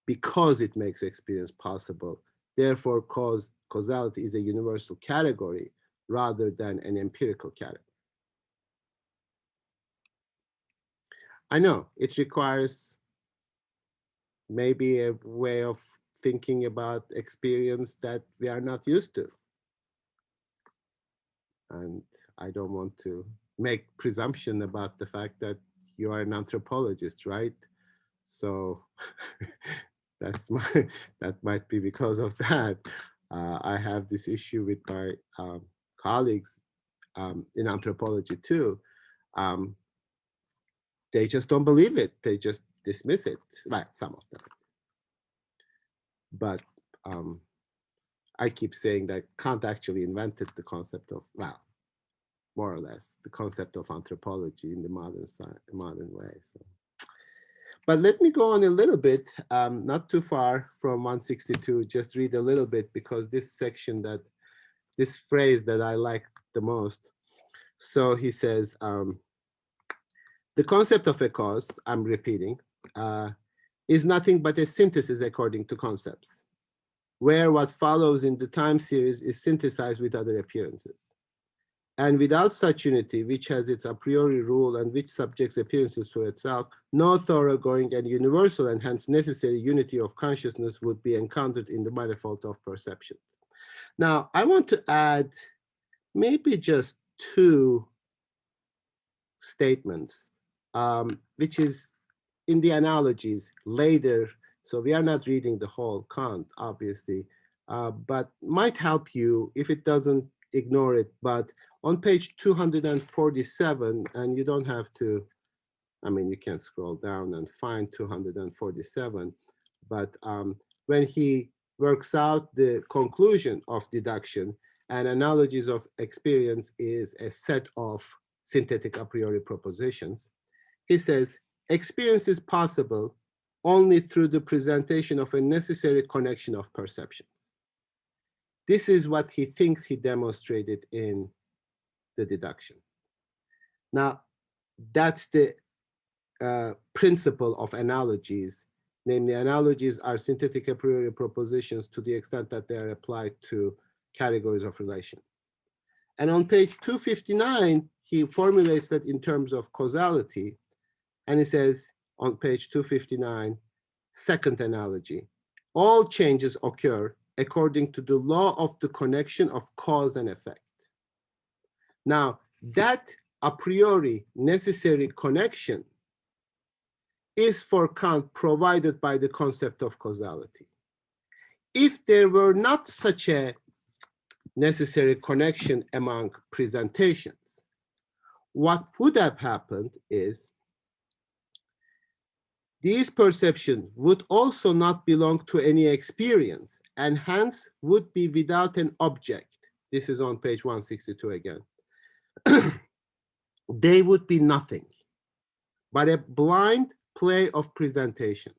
because it makes experience possible. Therefore, causality is a universal category rather than an empirical category. I know it requires maybe a way of thinking about experience that we are not used to. And I don't want to make presumption about the fact that you are an anthropologist, right? So that might be because of that. I have this issue with my colleagues in anthropology too. They just don't believe it. They just dismiss it, right? Some of them. But I keep saying that Kant actually invented the concept of, well, more or less, the concept of anthropology in the modern way. So. But let me go on a little bit, not too far from 162, just read a little bit because this section this phrase that I like the most. So he says, the concept of a cause, I'm repeating, is nothing but a synthesis according to concepts, where what follows in the time series is synthesized with other appearances. And without such unity, which has its a priori rule and which subjects appearances to itself, no thoroughgoing and universal and hence necessary unity of consciousness would be encountered in the manifold of perception. Now, I want to add maybe just two statements, which is in the analogies later. So we are not reading the whole Kant, obviously, but might help you if it doesn't ignore it. But on page 247, and you don't have to, I mean, you can scroll down and find 247, but when he works out the conclusion of deduction, and analogies of experience is a set of synthetic a priori propositions, he says, experience is possible only through the presentation of a necessary connection of perception. This is what he thinks he demonstrated in the deduction. Now, that's the principle of analogies. Namely, analogies are synthetic a priori propositions to the extent that they are applied to categories of relation. And on page 259, he formulates that in terms of causality. And he says on page 259, second analogy, all changes occur according to the law of the connection of cause and effect. Now, that a priori necessary connection is for Kant provided by the concept of causality. If there were not such a necessary connection among presentations, what would have happened is these perceptions would also not belong to any experience and hence would be without an object. This is on page 162 again. They would be nothing but a blind play of presentation,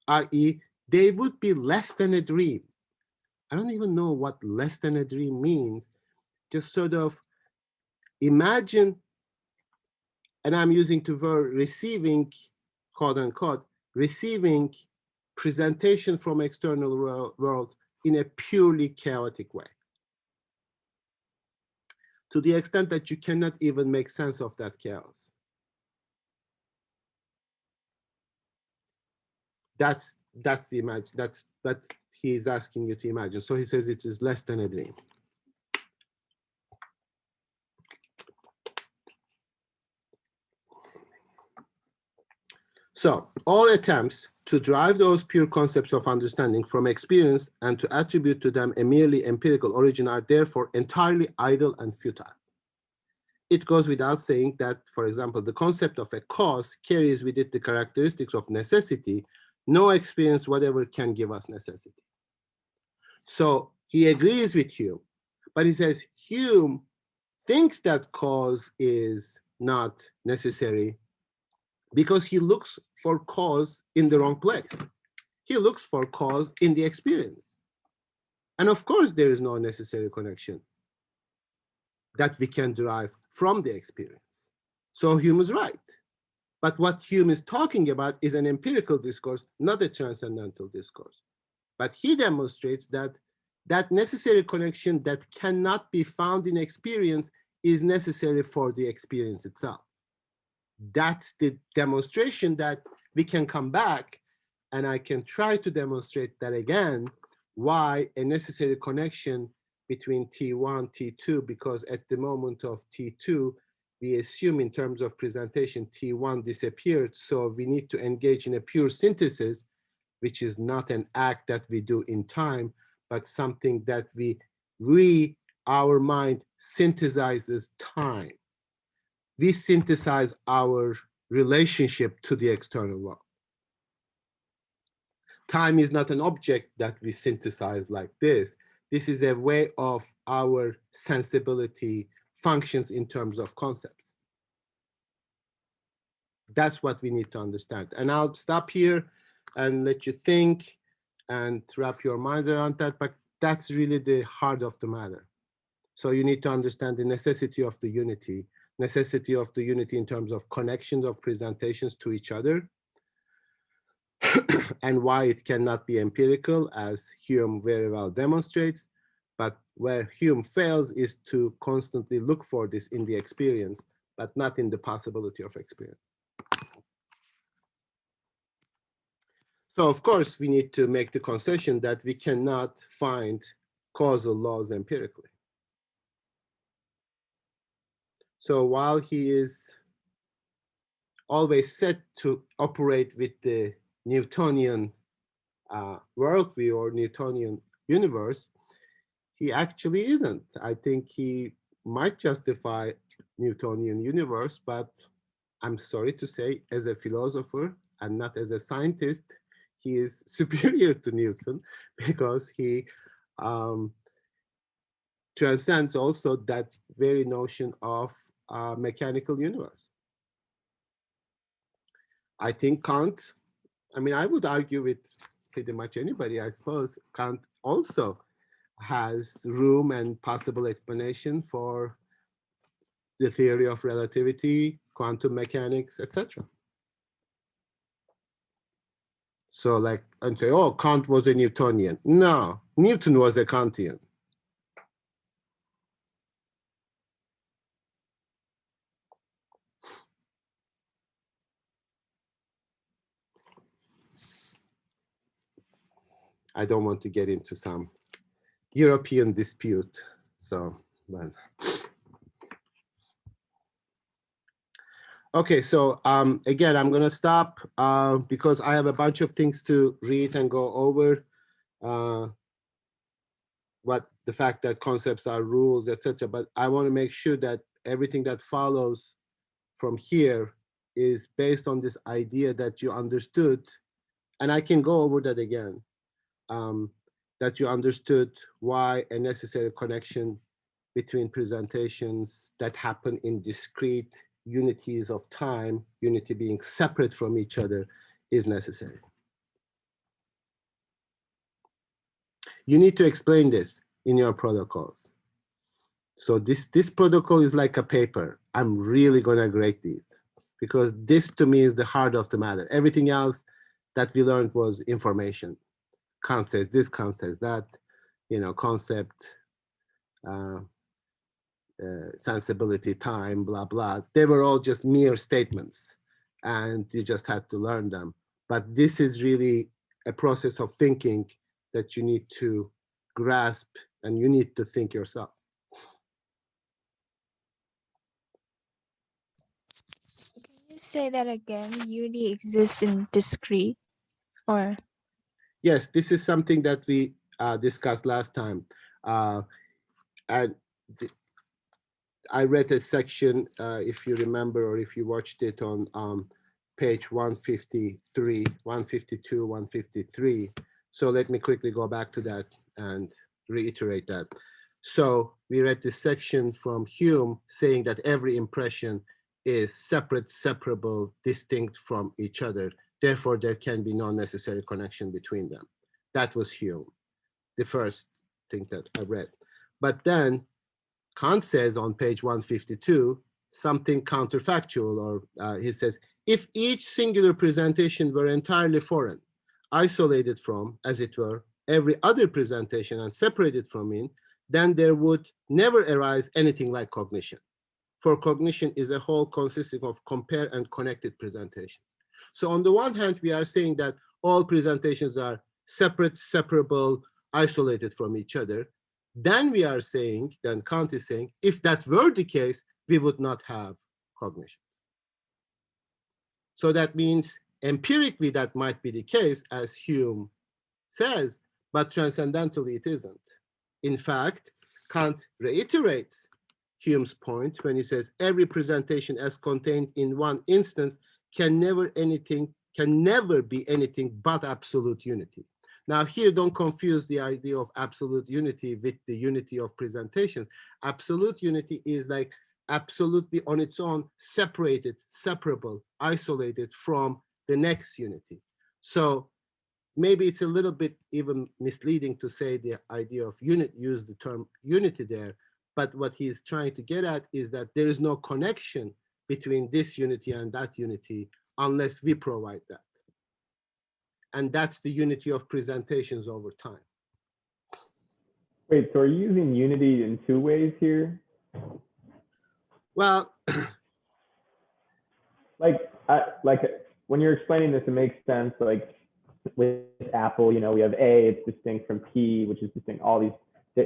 i.e., they would be less than a dream. I don't even know what less than a dream means. Just sort of imagine, and I'm using the verb receiving, quote unquote, receiving presentation from external world in a purely chaotic way. To the extent that you cannot even make sense of that chaos. That's the imagine. That's he's asking you to imagine. So he says it is less than a dream. So all attempts to drive those pure concepts of understanding from experience and to attribute to them a merely empirical origin are therefore entirely idle and futile. it goes without saying that, for example, the concept of a cause carries with it the characteristics of necessity. No experience whatever can give us necessity. So he agrees with Hume, but he says Hume thinks that cause is not necessary because he looks for cause in the wrong place. He looks for cause in the experience. And of course, there is no necessary connection that we can derive from the experience. So Hume is right. But what Hume is talking about is an empirical discourse, not a transcendental discourse. But he demonstrates that that necessary connection that cannot be found in experience is necessary for the experience itself. That's the demonstration that we can come back, and I can try to demonstrate that again, why a necessary connection between T1, T2, because at the moment of T2, we assume in terms of presentation, T1 disappeared, so we need to engage in a pure synthesis, which is not an act that we do in time, but something that our mind synthesizes time. We synthesize our relationship to the external world. Time is not an object that we synthesize like this. This is a way of our sensibility functions in terms of concepts. That's what we need to understand. And I'll stop here and let you think and wrap your mind around that, but that's really the heart of the matter. So you need to understand the necessity of the unity in terms of connections of presentations to each other, and why it cannot be empirical, as Hume very well demonstrates. But where Hume fails is to constantly look for this in the experience, but not in the possibility of experience. So of course, we need to make the concession that we cannot find causal laws empirically. So while he is always set to operate with the Newtonian worldview or Newtonian universe, he actually isn't. I think he might justify Newtonian universe, but I'm sorry to say, as a philosopher and not as a scientist, he is superior to Newton because he transcends also that very notion of mechanical universe. I think Kant, I mean, I would argue with pretty much anybody, I suppose. Kant also has room and possible explanation for the theory of relativity, quantum mechanics, etc. So like, and say, oh, Kant was a Newtonian. No, Newton was a Kantian. I don't want to get into some European dispute. So, well. Okay, so again, I'm going to stop because I have a bunch of things to read and go over. What the fact that concepts are rules, etc. But I want to make sure that everything that follows from here is based on this idea that you understood, and I can go over that again, that you understood why a necessary connection between presentations that happen in discrete unities of time, unity being separate from each other, is necessary. You need to explain this in your protocols. So this protocol is like a paper. I'm really gonna grade these because this to me is the heart of the matter. Everything else that we learned was information. Kant says this, Kant says that, you know, concept, sensibility, time, blah, blah. They were all just mere statements and you just had to learn them. But this is really a process of thinking that you need to grasp and you need to think yourself. Can you say that again? Unity exists in discrete, or? Yes, this is something that we discussed last time. And I read a section, if you remember, or if you watched it on page 153, 152, 153. So let me quickly go back to that and reiterate that. So we read this section from Hume saying that every impression is separate, separable, distinct from each other. Therefore, there can be no necessary connection between them. That was Hume, the first thing that I read. But then Kant says on page 152 something counterfactual, or he says, if each singular presentation were entirely foreign, isolated from, as it were, every other presentation and separated from it, then there would never arise anything like cognition. For cognition is a whole consisting of compare and connected presentations. So on the one hand, we are saying that all presentations are separate, separable, isolated from each other. Then we are saying, then Kant is saying, if that were the case, we would not have cognition. So that means empirically that might be the case, as Hume says, but transcendentally it isn't. In fact, Kant reiterates Hume's point when he says every presentation as contained in one instance can never be anything but absolute unity. Now here, don't confuse the idea of absolute unity with the unity of presentations. Absolute unity is like absolutely on its own, separated, separable, isolated from the next unity. So maybe it's a little bit even misleading to say the idea of unit, use the term unity there, but what he's trying to get at is that there is no connection between this unity and that unity unless we provide that. And that's the unity of presentations over time. Wait, so are you using unity in two ways here? Well, like when you're explaining this, it makes sense. Like with Apple, you know, we have A, it's distinct from P, which is distinct, all these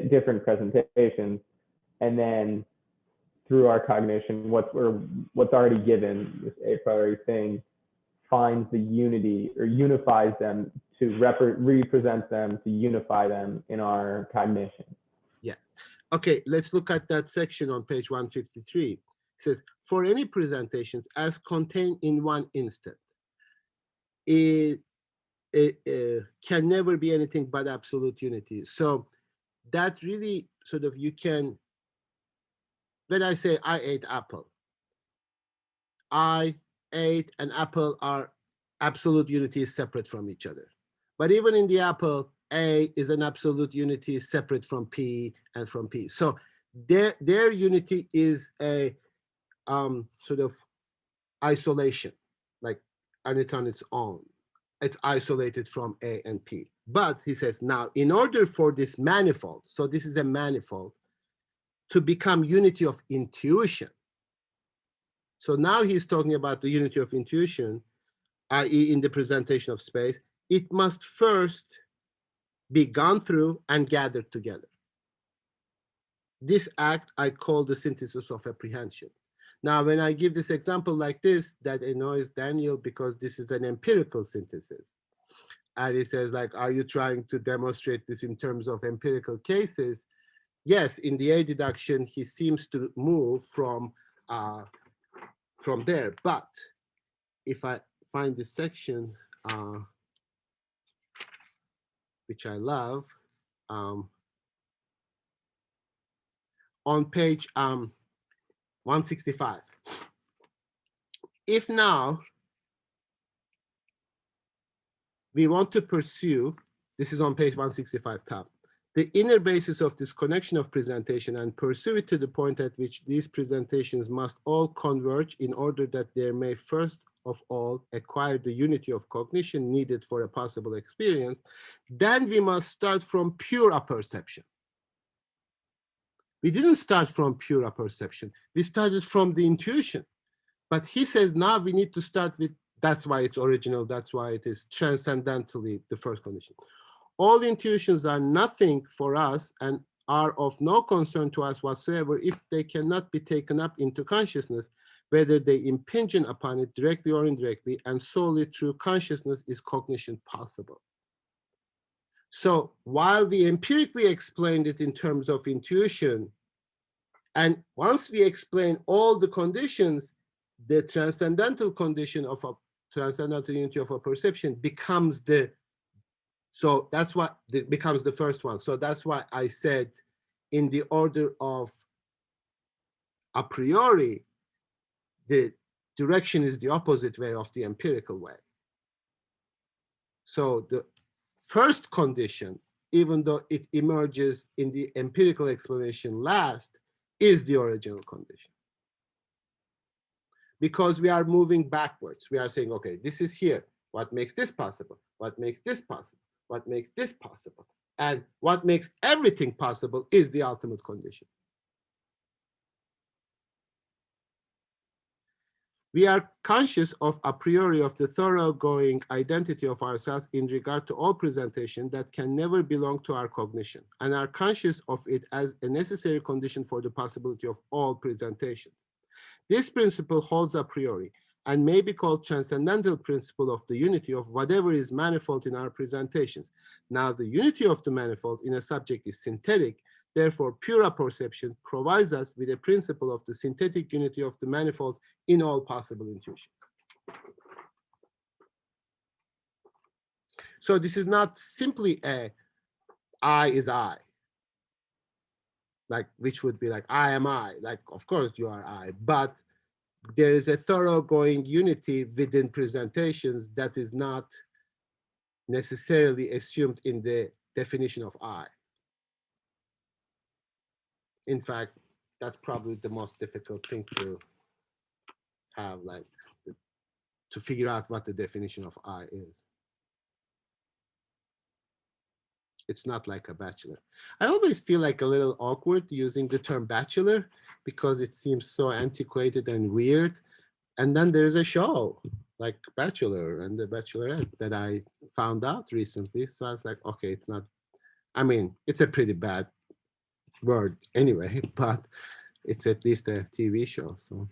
different presentations. And then through our cognition, what's already given, this a priori thing, finds the unity or unifies them to represent them, to unify them in our cognition. Yeah. Okay, let's look at that section on page 153. It says, for any presentations as contained in one instant, it can never be anything but absolute unity. So that really sort of, you can, when I say I ate apple, I ate and apple are absolute unity separate from each other. But even in the apple, A is an absolute unity separate from P and from P. So their unity is a sort of isolation, like, and it's on its own. It's isolated from A and P. But he says, now, in order for this manifold, so this is a manifold, to become unity of intuition. So now he's talking about the unity of intuition, i.e. in the presentation of space, it must first be gone through and gathered together. This act I call the synthesis of apprehension. Now, when I give this example like this, that annoys Daniel because this is an empirical synthesis. And he says, like, are you trying to demonstrate this in terms of empirical cases? Yes, in the A deduction, he seems to move from there. But if I find this section, which I love, on page 165. If now we want to pursue, this is on page 165 tab, the inner basis of this connection of presentation and pursue it to the point at which these presentations must all converge in order that they may first of all acquire the unity of cognition needed for a possible experience, then we must start from pure apperception. We didn't start from pure apperception. We started from the intuition. But he says now we need to start with, that's why it's original, that's why it is transcendentally the first condition. All intuitions are nothing for us and are of no concern to us whatsoever if they cannot be taken up into consciousness, whether they impinge upon it directly or indirectly, and solely through consciousness is cognition possible. So while we empirically explained it in terms of intuition, And once we explain all the conditions, the transcendental condition of a transcendental unity of a perception becomes the, so that's what becomes the first one. So that's why I said in the order of a priori, the direction is the opposite way of the empirical way. So the first condition, even though it emerges in the empirical explanation last, is the original condition. Because we are moving backwards. We are saying, okay, this is here. What makes this possible? What makes this possible? What makes this possible? And what makes everything possible is the ultimate condition. We are conscious of a priori of the thoroughgoing identity of ourselves in regard to all presentation that can never belong to our cognition, and are conscious of it as a necessary condition for the possibility of all presentation. This principle holds a priori and may be called transcendental principle of the unity of whatever is manifold in our presentations. Now, the unity of the manifold in a subject is synthetic. Therefore, pure perception provides us with a principle of the synthetic unity of the manifold in all possible intuitions. So this is not simply a I is I, like, which would be like I am I, like, of course you are I, but there is a thoroughgoing unity within presentations that is not necessarily assumed in the definition of I. In fact, that's probably the most difficult thing to have, like, to figure out what the definition of I is. It's not like a bachelor. I always feel like a little awkward using the term bachelor because it seems so antiquated and weird. And then there's a show like Bachelor and The Bachelorette that I found out recently. So I was like, okay, it's not, I mean, it's a pretty bad word anyway, but it's at least a TV show. So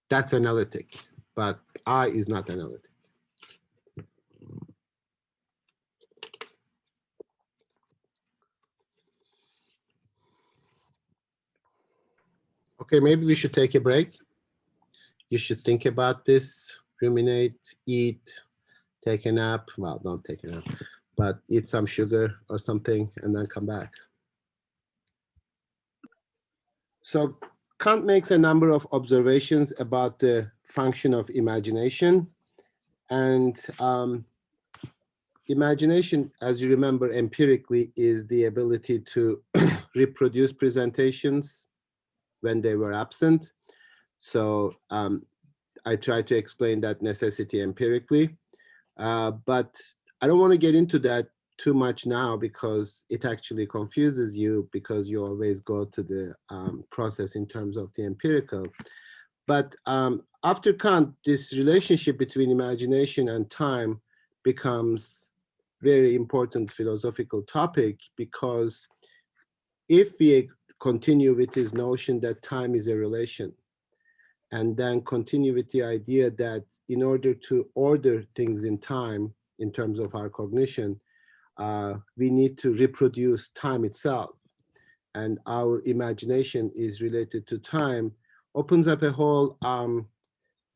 that's analytic, but I is not analytic. Okay, maybe we should take a break. You should think about this, ruminate, eat, take a nap. Well, don't take a nap, but eat some sugar or something and then come back. So Kant makes a number of observations about the function of imagination. And imagination, as you remember empirically, is the ability to reproduce presentations when they were absent. So I try to explain that necessity empirically, but I don't want to get into that too much now because it actually confuses you because you always go to the process in terms of the empirical. But after Kant, this relationship between imagination and time becomes very important philosophical topic, because if we continue with his notion that time is a relation, and then continue with the idea that in order to order things in time, in terms of our cognition, we need to reproduce time itself, and our imagination is related to time, opens up a whole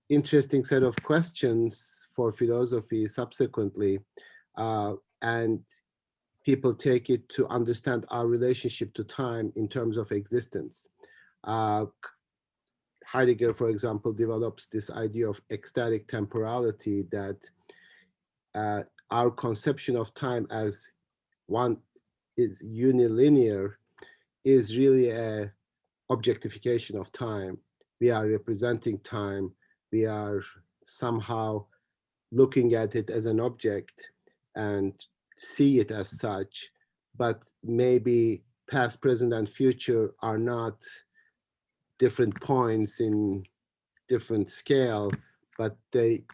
interesting set of questions for philosophy subsequently. And people take it to understand our relationship to time in terms of existence. Heidegger, for example, develops this idea of ecstatic temporality, that our conception of time as one is unilinear is really a objectification of time. We are representing time. We are somehow looking at it as an object and see it as such, but maybe past, present, and future are not different points in different scale, but they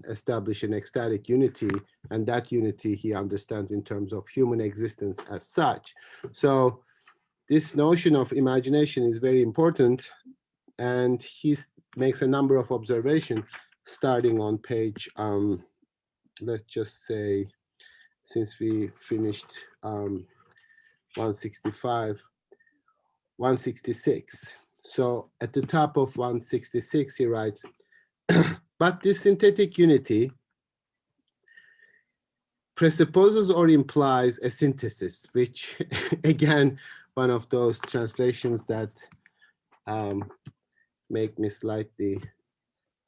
establish an ecstatic unity, and that unity he understands in terms of human existence as such. So this notion of imagination is very important, and he makes a number of observations starting on page, let's just say, since we finished 165, 166. So at the top of 166, he writes, but this synthetic unity presupposes or implies a synthesis, which again, one of those translations that make me slightly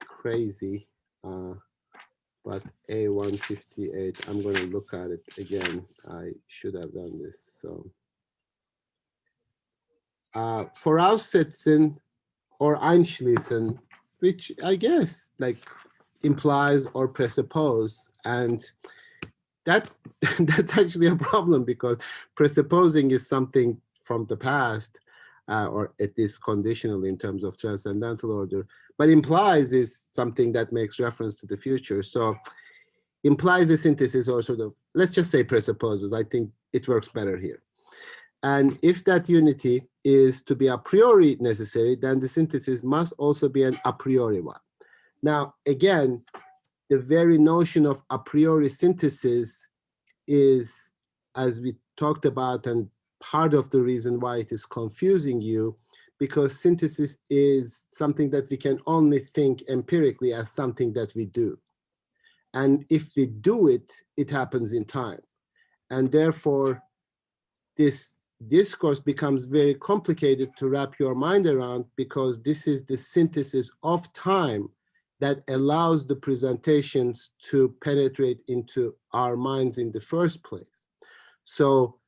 crazy. But A158, I'm going to look at it again. I should have done this. So Voraussetzen or Einschließen, which I guess like implies or presuppose, and that that's actually a problem, because presupposing is something from the past, or at least conditional in terms of transcendental order, but implies is something that makes reference to the future. So implies a synthesis, or sort of, let's just say presupposes. I think it works better here. And if that unity is to be a priori necessary, then the synthesis must also be an a priori one. Now, again, the very notion of a priori synthesis is, as we talked about, and part of the reason why it is confusing you, because synthesis is something that we can only think empirically as something that we do. And if we do it, it happens in time. And therefore, this discourse becomes very complicated to wrap your mind around, because this is the synthesis of time that allows the presentations to penetrate into our minds in the first place. So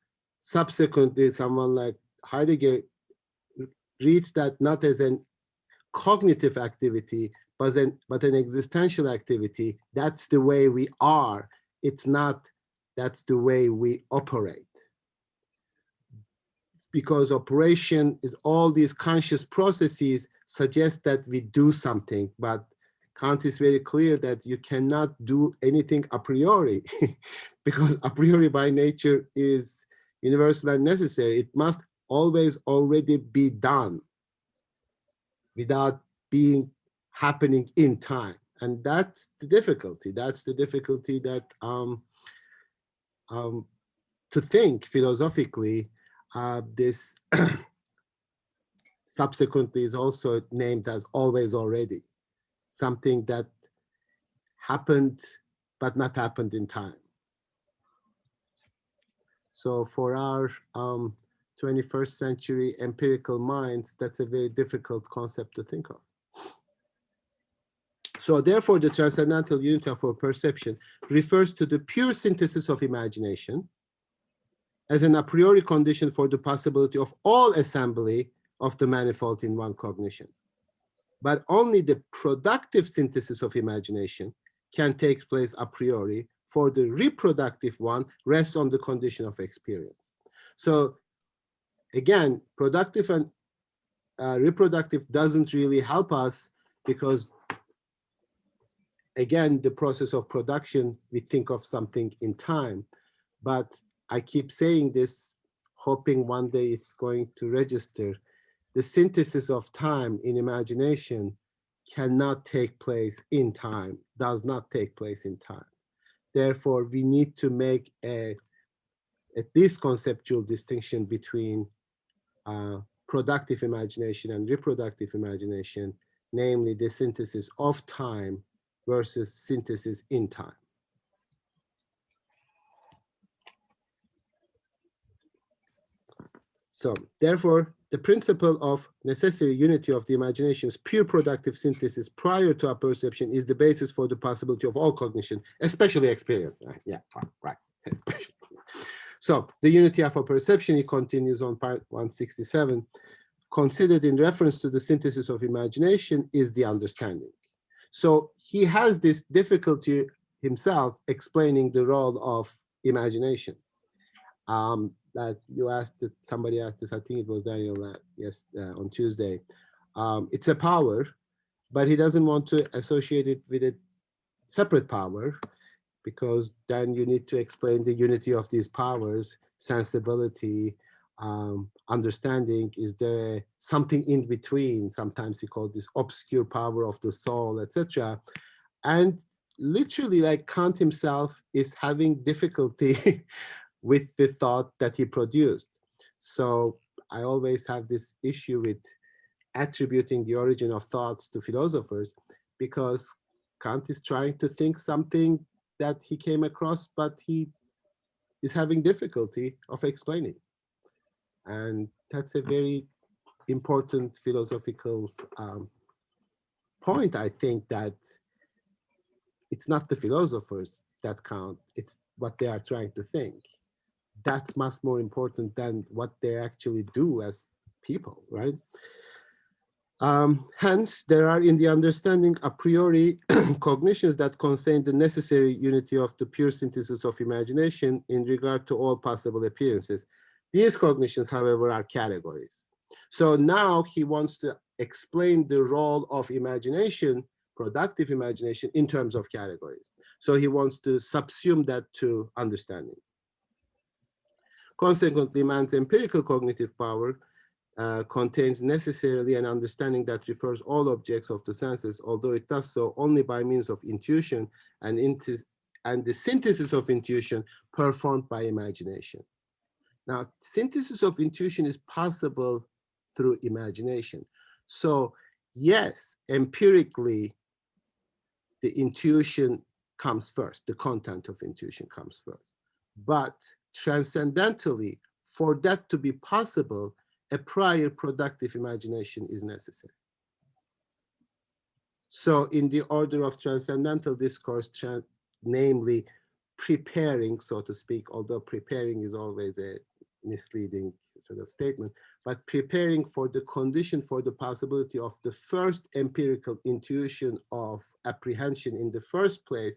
subsequently, someone like Heidegger reads that not as an cognitive activity, but an existential activity. That's the way we are. It's not, that's the way we operate. Because operation is all these conscious processes suggest that we do something, but Kant is very clear that you cannot do anything a priori, because a priori by nature is universal and necessary. It must always already be done without being happening in time. And that's the difficulty. That's the difficulty that to think philosophically, this subsequently is also named as always already, something that happened but not happened in time. So for our 21st century empirical mind, that's a very difficult concept to think of. So therefore, the transcendental unity of our perception refers to the pure synthesis of imagination as an a priori condition for the possibility of all assembly of the manifold in one cognition. But only the productive synthesis of imagination can take place a priori, for the reproductive one rests on the condition of experience. So again, productive and reproductive doesn't really help us, because again, the process of production, we think of something in time, but I keep saying this, hoping one day it's going to register. The synthesis of time in imagination cannot take place in time, does not take place in time. Therefore, we need to make at least conceptual distinction between productive imagination and reproductive imagination, namely the synthesis of time versus synthesis in time. So therefore, the principle of necessary unity of the imagination's pure productive synthesis prior to our perception is the basis for the possibility of all cognition, especially experience. Yeah, right, especially. So the unity of our perception, he continues on part 167, considered in reference to the synthesis of imagination is the understanding. So he has this difficulty himself explaining the role of imagination. That you asked, somebody asked this, I think it was Daniel, yes, on Tuesday. It's a power, but he doesn't want to associate it with a separate power, because then you need to explain the unity of these powers, sensibility, understanding. Is there something in between? Sometimes he called this obscure power of the soul, etc. And literally, like Kant himself is having difficulty with the thought that he produced. So I always have this issue with attributing the origin of thoughts to philosophers, because Kant is trying to think something that he came across, but he is having difficulty of explaining. And that's a very important philosophical point, I think, that it's not the philosophers that count, it's what they are trying to think. That's much more important than what they actually do as people, right? Hence, there are in the understanding a priori cognitions that contain the necessary unity of the pure synthesis of imagination in regard to all possible appearances. These cognitions, however, are categories. So now he wants to explain the role of imagination, productive imagination, in terms of categories. So he wants to subsume that to understanding. Consequently, man's empirical cognitive power contains necessarily an understanding that refers all objects of the senses, although it does so only by means of intuition and the synthesis of intuition performed by imagination. Now, synthesis of intuition is possible through imagination. So yes, empirically, the intuition comes first, the content of intuition comes first. But transcendentally, for that to be possible, a prior productive imagination is necessary. So in the order of transcendental discourse, namely preparing, so to speak, although preparing is always a misleading sort of statement, but preparing for the condition for the possibility of the first empirical intuition of apprehension in the first place,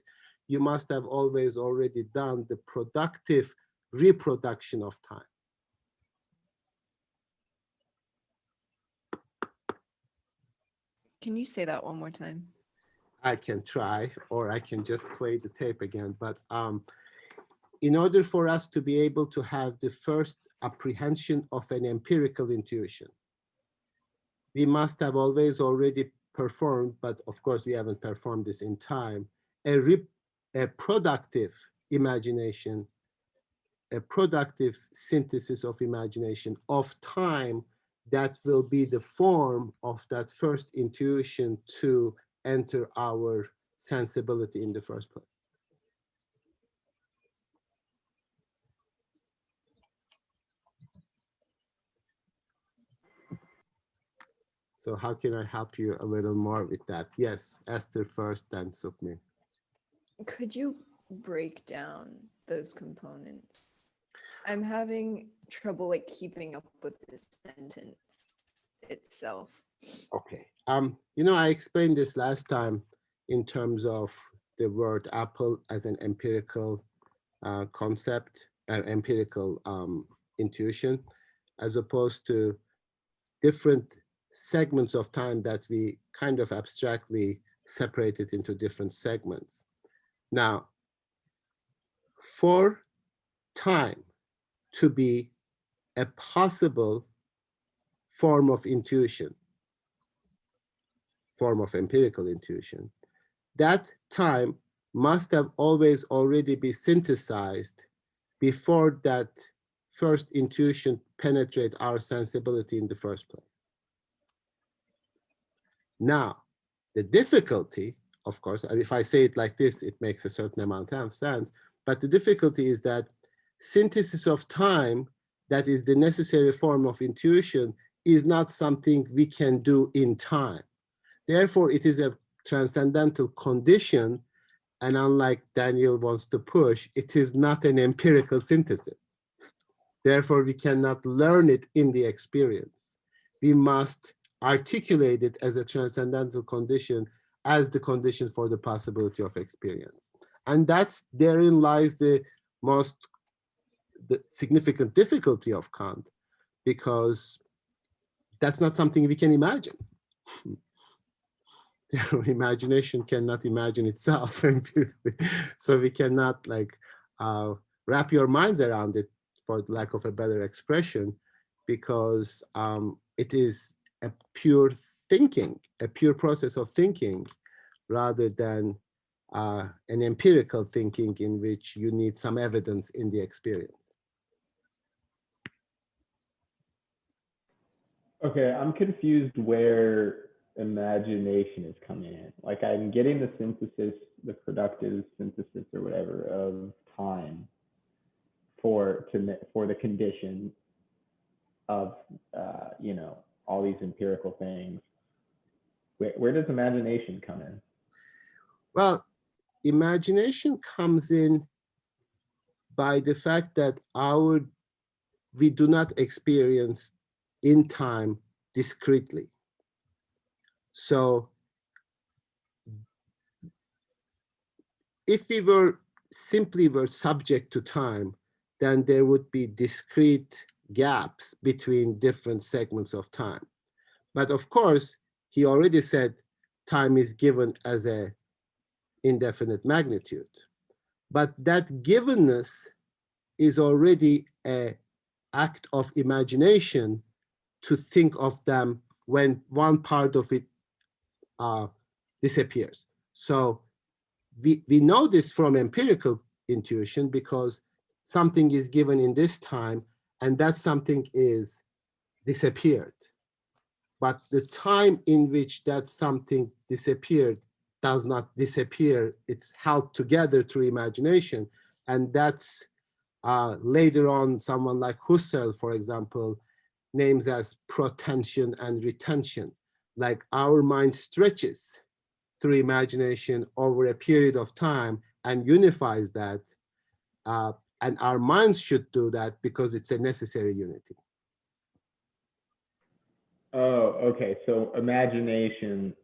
you must have always already done the productive reproduction of time. Can you say that one more time? I can try, or I can just play the tape again. But in order for us to be able to have the first apprehension of an empirical intuition, we must have always already performed, but of course we haven't performed this in time, a productive imagination, a productive synthesis of imagination of time that will be the form of that first intuition to enter our sensibility in the first place. So how can I help you a little more with that? Yes, Esther first, then Sukmi. Could you break down those components? I'm having trouble like keeping up with this sentence itself. Okay. You know, I explained this last time in terms of the word apple as an empirical concept, an empirical intuition, as opposed to different segments of time that we kind of abstractly separated into different segments. Now, for time to be a possible form of intuition, form of empirical intuition, that time must have always already been synthesized before that first intuition penetrate our sensibility in the first place. Now, the difficulty, of course, and if I say it like this, it makes a certain amount of sense, but the difficulty is that synthesis of time, that is the necessary form of intuition, is not something we can do in time. Therefore, it is a transcendental condition, and unlike Daniel wants to push, it is not an empirical synthesis. Therefore, we cannot learn it in the experience. We must articulate it as a transcendental condition, as the condition for the possibility of experience. And therein lies the significant difficulty of Kant, because that's not something we can imagine. Imagination cannot imagine itself. So we cannot wrap your minds around it, for lack of a better expression, because it is a pure thinking, a pure process of thinking, rather than an empirical thinking in which you need some evidence in the experience. Okay, I'm confused where imagination is coming in. Like I'm getting the synthesis, the productive synthesis or whatever of time for the condition of you know, all these empirical things. Where does imagination come in? Well, imagination comes in by the fact that we do not experience in time discretely. So if we were subject to time, then there would be discrete gaps between different segments of time. But of course, he already said time is given as a indefinite magnitude. But that givenness is already an act of imagination to think of them when one part of it disappears. So we know this from empirical intuition because something is given in this time and that something is disappeared. But the time in which that something disappeared does not disappear. It's held together through imagination. And that's later on, someone like Husserl, for example, names as protension and retention. Like our mind stretches through imagination over a period of time and unifies that. And our minds should do that because it's a necessary unity. Oh, okay. So imagination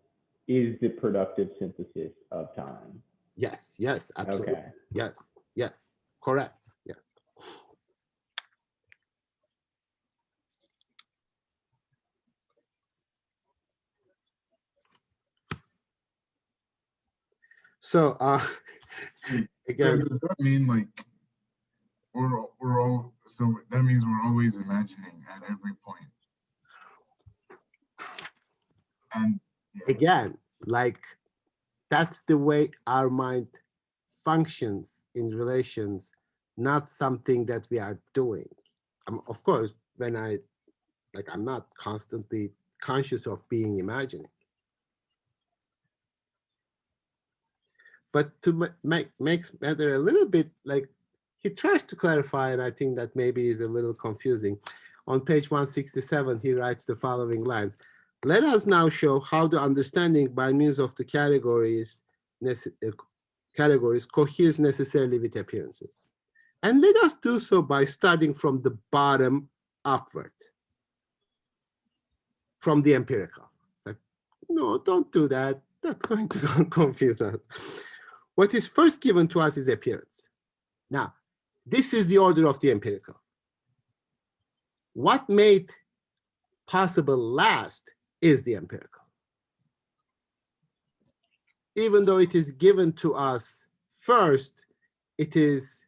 is the productive synthesis of time. Yes, yes, absolutely. Okay. Yes, yes, correct. Yeah. So again, does that mean like we're all, so that means we're always imagining at every point? And again, like that's the way our mind functions in relations, not something that we are doing. Of course, when I'm not constantly conscious of being imagining. But to makes matter a little bit, like he tries to clarify, and I think that maybe is a little confusing. On page 167, he writes the following lines. Let us now show how the understanding by means of the categories coheres necessarily with appearances. And let us do so by starting from the bottom upward, from the empirical. Like, no, don't do that. That's going to confuse us. What is first given to us is appearance. Now, this is the order of the empirical. What made possible last is the empirical. Even though it is given to us first, it is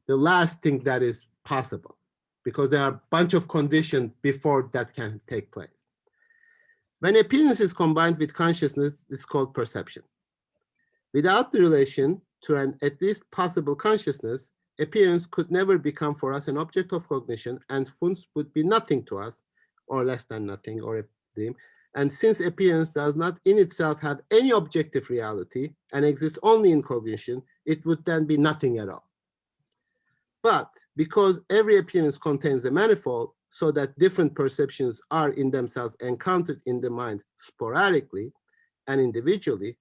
the last thing that is possible because there are a bunch of conditions before that can take place. When appearance is combined with consciousness, it's called perception. Without the relation to an at least possible consciousness, appearance could never become for us an object of cognition, and Funds would be nothing to us, or less than nothing, or a dream. And since appearance does not in itself have any objective reality and exists only in cognition, it would then be nothing at all. But because every appearance contains a manifold, so that different perceptions are in themselves encountered in the mind sporadically and individually,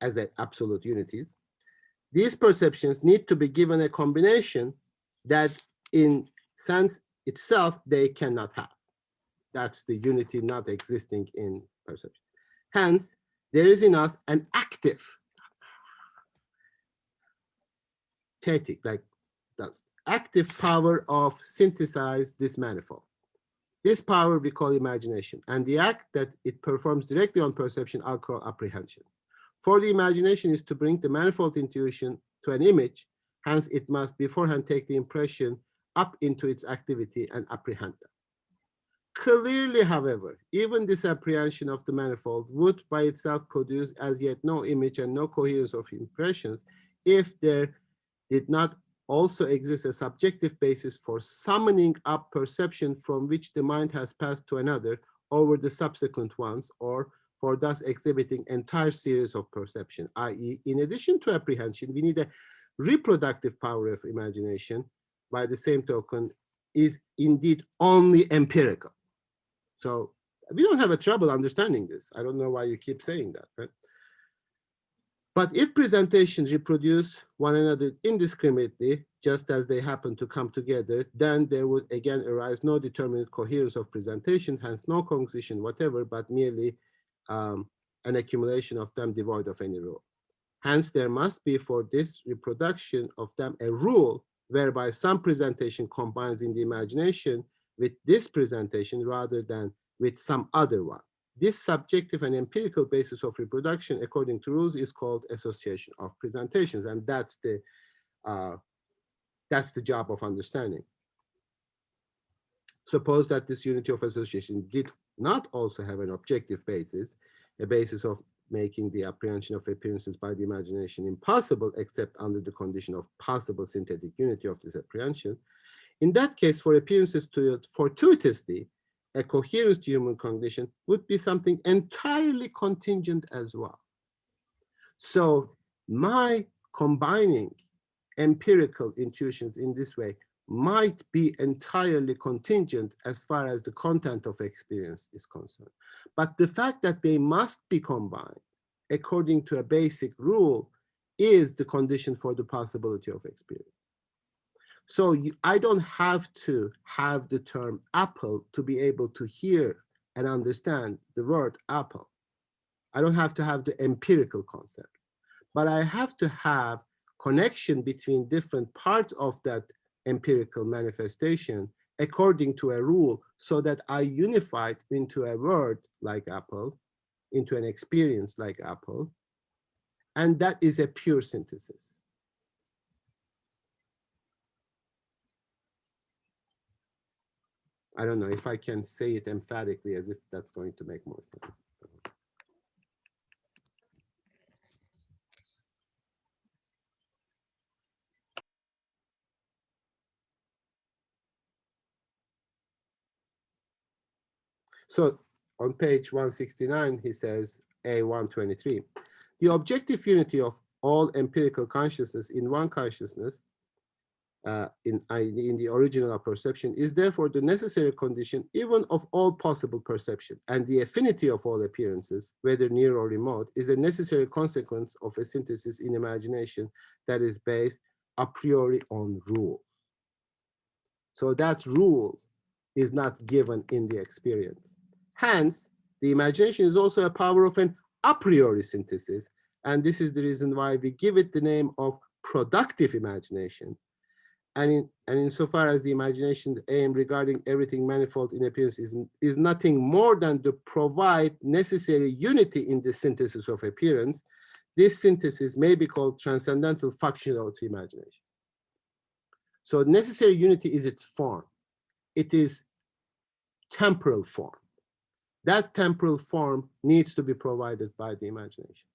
as the absolute unities, these perceptions need to be given a combination that in sense itself they cannot have. That's the unity not existing in perception. Hence, there is in us an active, like does active power of synthesize this manifold. This power we call imagination, and the act that it performs directly on perception I'll call apprehension. For the imagination is to bring the manifold intuition to an image, hence it must beforehand take the impression up into its activity and apprehend them. Clearly, however, even this apprehension of the manifold would by itself produce as yet no image and no coherence of impressions if there did not also exists a subjective basis for summoning up perception from which the mind has passed to another over the subsequent ones, or for thus exhibiting entire series of perception, i.e., in addition to apprehension, we need a reproductive power of imagination, by the same token, is indeed only empirical. So we don't have a trouble understanding this. I don't know why you keep saying that, right? But if presentations reproduce one another indiscriminately, just as they happen to come together, then there would again arise no determinate coherence of presentation, hence no cognition whatever, but merely an accumulation of them devoid of any rule. Hence, there must be for this reproduction of them a rule whereby some presentation combines in the imagination with this presentation rather than with some other one. This subjective and empirical basis of reproduction, according to rules, is called association of presentations, and that's the job of understanding. Suppose that this unity of association did not also have an objective basis, a basis of making the apprehension of appearances by the imagination impossible except under the condition of possible synthetic unity of this apprehension. In that case, for appearances to fortuitously, a coherence to human cognition would be something entirely contingent as well. So my combining empirical intuitions in this way might be entirely contingent as far as the content of experience is concerned. But the fact that they must be combined according to a basic rule is the condition for the possibility of experience. So I don't have to have the term apple to be able to hear and understand the word apple. I don't have to have the empirical concept, but I have to have connection between different parts of that empirical manifestation according to a rule, so that I unify it into a word like apple, into an experience like apple, and that is a pure synthesis. I don't know if I can say it emphatically as if that's going to make more sense. So on page 169, he says, A123, the objective unity of all empirical consciousness in one consciousness in the original of perception is therefore the necessary condition even of all possible perception, and the affinity of all appearances, whether near or remote, is a necessary consequence of a synthesis in imagination that is based a priori on rule. So that rule is not given in the experience. Hence, the imagination is also a power of an a priori synthesis, and this is the reason why we give it the name of productive imagination. And insofar as the imagination's aim regarding everything manifold in appearance is nothing more than to provide necessary unity in the synthesis of appearance, this synthesis may be called transcendental functionality imagination. So necessary unity is its form. It is temporal form. That temporal form needs to be provided by the imagination.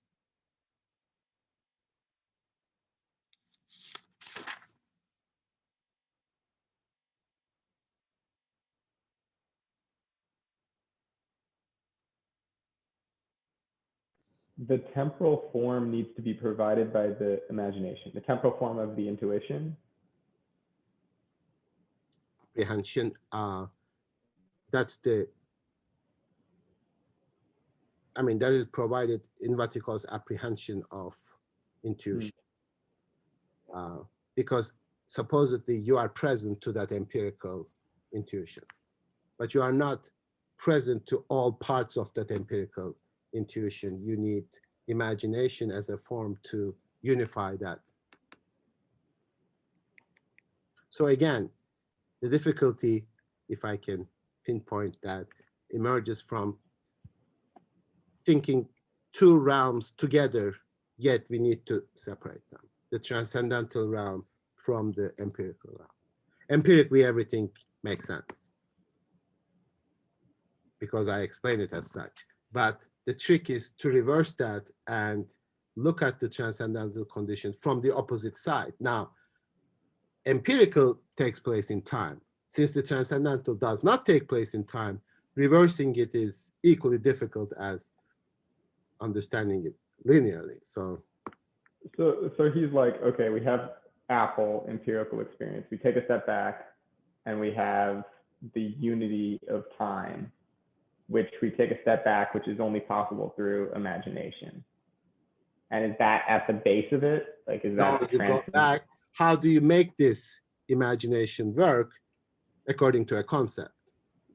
The temporal form needs to be provided by the imagination, the temporal form of the intuition. Apprehension, that's the, I mean, that is provided in what he calls apprehension of intuition. Because supposedly you are present to that empirical intuition, but you are not present to all parts of that empirical intuition. You need imagination as a form to unify that. So again, the difficulty, if I can pinpoint that, emerges from thinking two realms together, yet we need to separate them. The transcendental realm from the empirical realm. Empirically, everything makes sense because I explain it as such. But the trick is to reverse that and look at the transcendental condition from the opposite side. Now, empirical takes place in time. Since the transcendental does not take place in time, reversing it is equally difficult as understanding it linearly. So he's like, okay, we have Apple empirical experience. We take a step back and we have the unity of time, which we take a step back, which is only possible through imagination. And is that at the base of it? Like, is that now you go back, how do you make this imagination work according to a concept?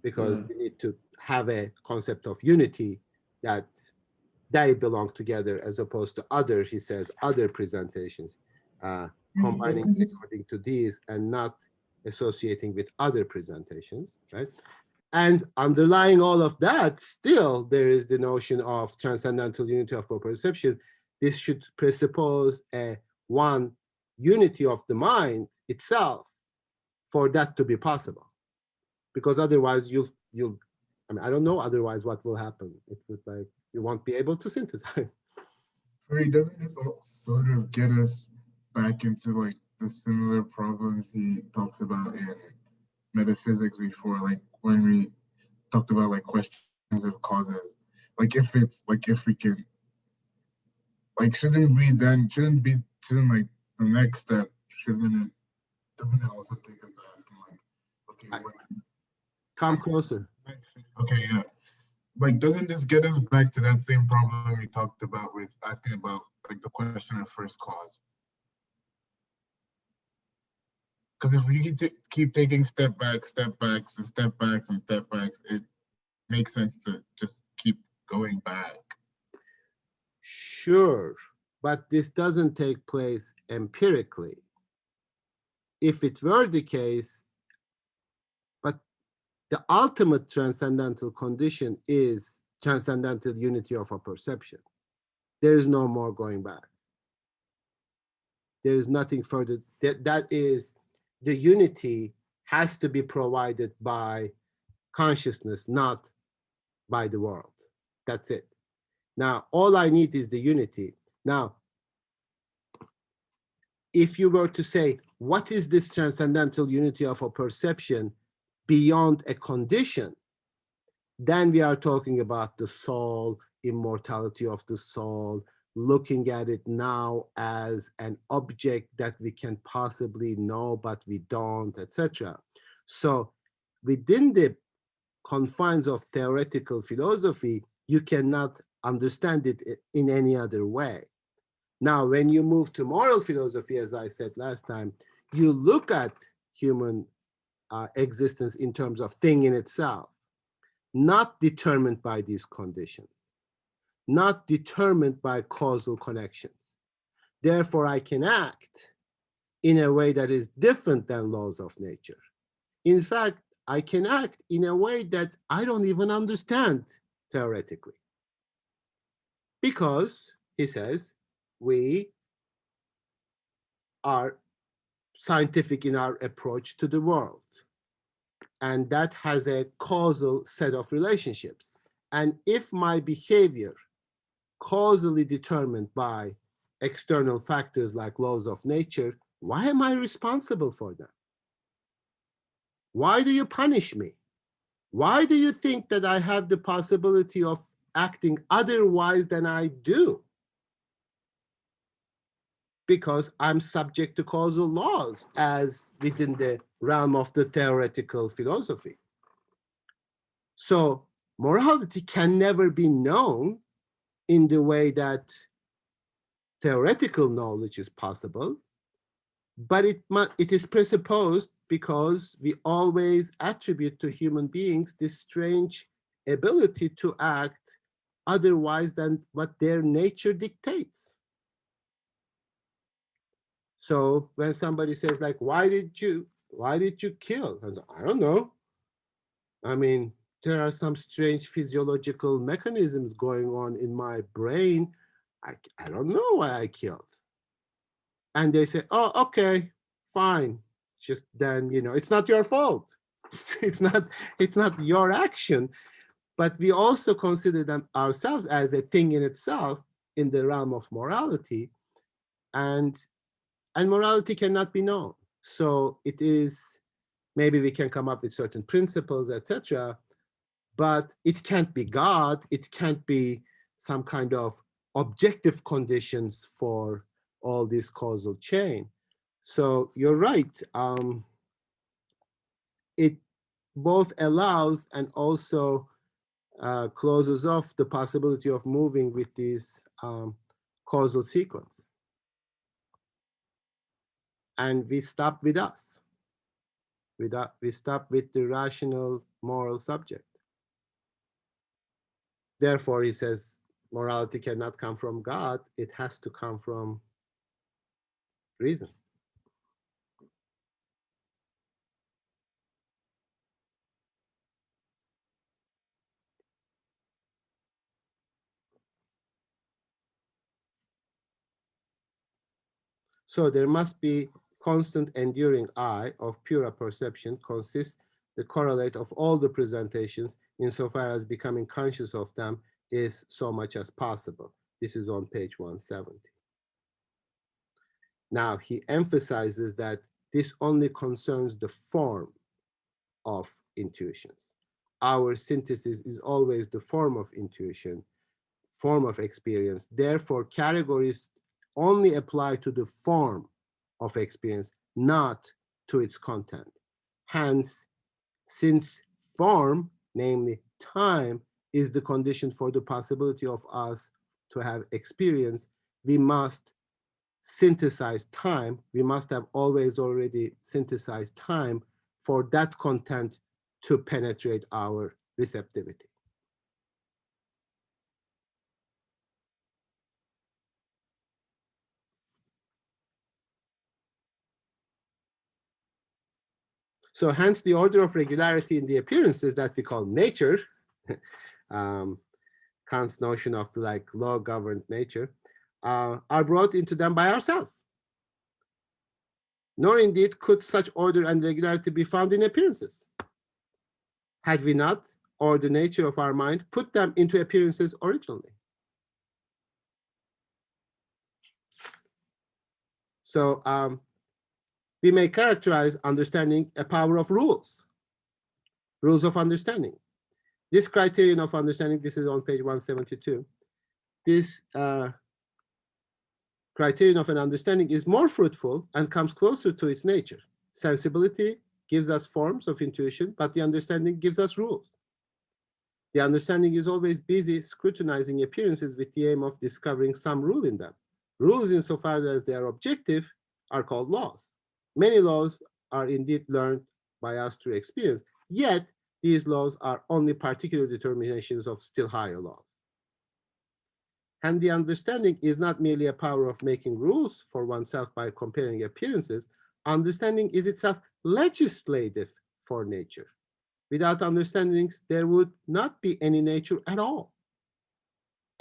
Because you need to have a concept of unity that they belong together, as opposed to other, he says, other presentations, combining according to these and not associating with other presentations, right? And underlying all of that, still there is the notion of transcendental unity of perception. This should presuppose a one unity of the mind itself for that to be possible, because otherwise you'll I mean, I don't know otherwise what will happen. It would, like, you won't be able to synthesize. He doesn't this sort of get us back into like the similar problems he talks about in metaphysics before, like when we talked about like questions of causes, like if we can, like shouldn't like the next step, doesn't it also take us to asking like, okay, come closer. Okay, yeah. Like, doesn't this get us back to that same problem we talked about with asking about like the question of first cause? Because if we keep taking step backs, it makes sense to just keep going back. Sure, but this doesn't take place empirically. If it were the case, but the ultimate transcendental condition is transcendental unity of a perception. There is no more going back. There is nothing further. That is, the unity has to be provided by consciousness, not by the world. That's it. Now, all I need is the unity. Now, if you were to say, what is this transcendental unity of a perception beyond a condition, then we are talking about the soul, immortality of the soul, looking at it now as an object that we can possibly know, but we don't, etc. So within the confines of theoretical philosophy, you cannot understand it in any other way. Now, when you move to moral philosophy, as I said last time, you look at human existence in terms of thing in itself, not determined by these conditions, not determined by causal connections. Therefore, I can act in a way that is different than laws of nature. In fact, I can act in a way that I don't even understand theoretically. Because, he says, we are scientific in our approach to the world. And that has a causal set of relationships. And if my behavior causally determined by external factors like laws of nature, why am I responsible for them? Why do you punish me? Why do you think that I have the possibility of acting otherwise than I do? Because I'm subject to causal laws as within the realm of the theoretical philosophy. So morality can never be known in the way that theoretical knowledge is possible, but it is presupposed because we always attribute to human beings this strange ability to act otherwise than what their nature dictates. So when somebody says like, why did you kill? I don't know. I mean, there are some strange physiological mechanisms going on in my brain. I don't know why I killed. And they say, oh, okay, fine. Just then, it's not your fault. it's not your action. But we also consider them ourselves as a thing in itself in the realm of morality. And morality cannot be known. So it is, maybe we can come up with certain principles, etc., but it can't be God. It can't be some kind of objective conditions for all this causal chain. So you're right. It both allows and also closes off the possibility of moving with this causal sequence. And we stop with us. We stop with the rational moral subject. Therefore, he says, morality cannot come from God. It has to come from reason. So there must be constant enduring I of pure perception consists the correlate of all the presentations insofar as becoming conscious of them is so much as possible. This is on page 170. Now he emphasizes that this only concerns the form of intuition. Our synthesis is always the form of intuition, form of experience. Therefore, categories only apply to the form of experience, not to its content. Hence, since form, namely time, is the condition for the possibility of us to have experience, we must synthesize time. We must have always already synthesized time for that content to penetrate our receptivity. So hence the order of regularity in the appearances that we call nature, Kant's notion of the like law-governed nature, are brought into them by ourselves. Nor indeed could such order and regularity be found in appearances, had we not, or the nature of our mind, put them into appearances originally. So we may characterize understanding a power of rules of understanding. This criterion of understanding, this is on page 172, this criterion of an understanding is more fruitful and comes closer to its nature. Sensibility gives us forms of intuition, but the understanding gives us rules. The understanding is always busy scrutinizing appearances with the aim of discovering some rule in them. Rules, insofar as they are objective, are called laws. Many laws are indeed learned by us through experience, yet these laws are only particular determinations of still higher laws. And the understanding is not merely a power of making rules for oneself by comparing appearances. Understanding is itself legislative for nature. Without understandings, there would not be any nature at all,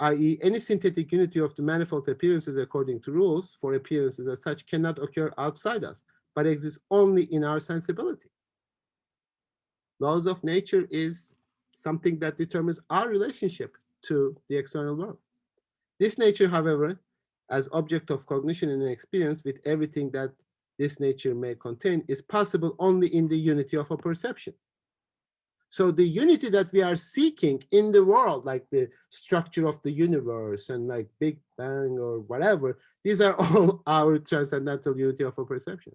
i.e., any synthetic unity of the manifold appearances according to rules for appearances as such cannot occur outside us, but exists only in our sensibility. Laws of nature is something that determines our relationship to the external world. This nature, however, as object of cognition and experience with everything that this nature may contain, is possible only in the unity of a perception. So the unity that we are seeking in the world, like the structure of the universe and like Big Bang or whatever, these are all our transcendental unity of a perception.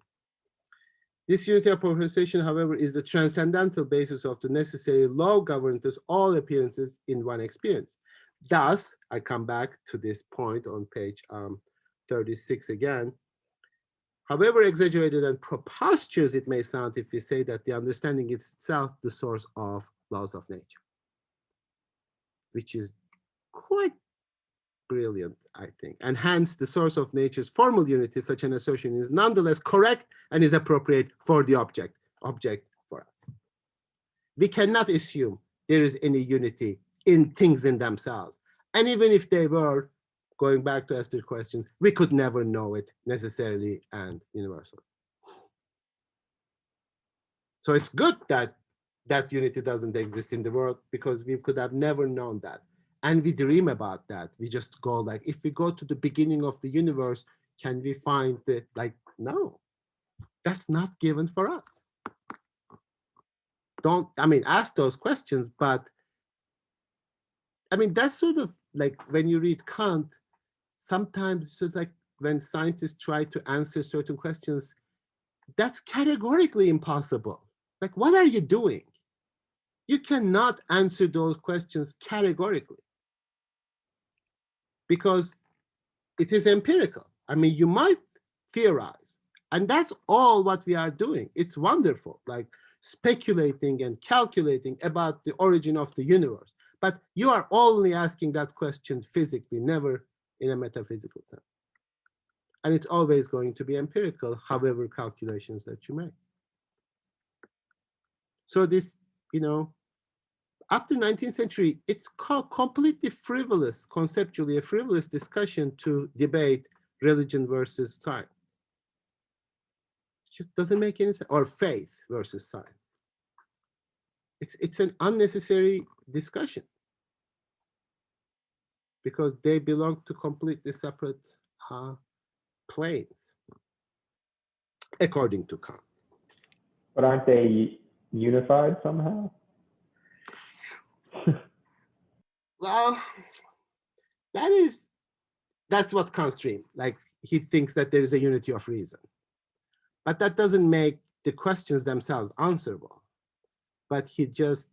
This unity of perception, however, is the transcendental basis of the necessary law governing all appearances in one experience. Thus, I come back to this point on page 36 again. However exaggerated and preposterous it may sound if we say that the understanding is itself the source of laws of nature, which is quite brilliant, I think. And hence, the source of nature's formal unity, such an assertion is nonetheless correct and is appropriate for the object for us. We cannot assume there is any unity in things in themselves. And even if they were, going back to Esther's questions, we could never know it necessarily and universally. So it's good that that unity doesn't exist in the world, because we could have never known that. And we dream about that. We just go like, if we go to the beginning of the universe, can we find the, like, no. That's not given for us. Ask those questions, but that's sort of like when you read Kant, sometimes it's like when scientists try to answer certain questions, that's categorically impossible. Like, what are you doing? You cannot answer those questions categorically because it is empirical. You might theorize, and that's all what we are doing. It's wonderful, like speculating and calculating about the origin of the universe. But you are only asking that question physically, never in a metaphysical sense. And it's always going to be empirical, however calculations that you make. So this, after 19th century, it's completely frivolous, conceptually a frivolous discussion to debate religion versus science. It just doesn't make any sense, or faith versus science. It's an unnecessary discussion because they belong to completely separate planes, according to Kant. But aren't they unified somehow? Well, that's what Kant's dream. Like, he thinks that there is a unity of reason, but that doesn't make the questions themselves answerable. But he does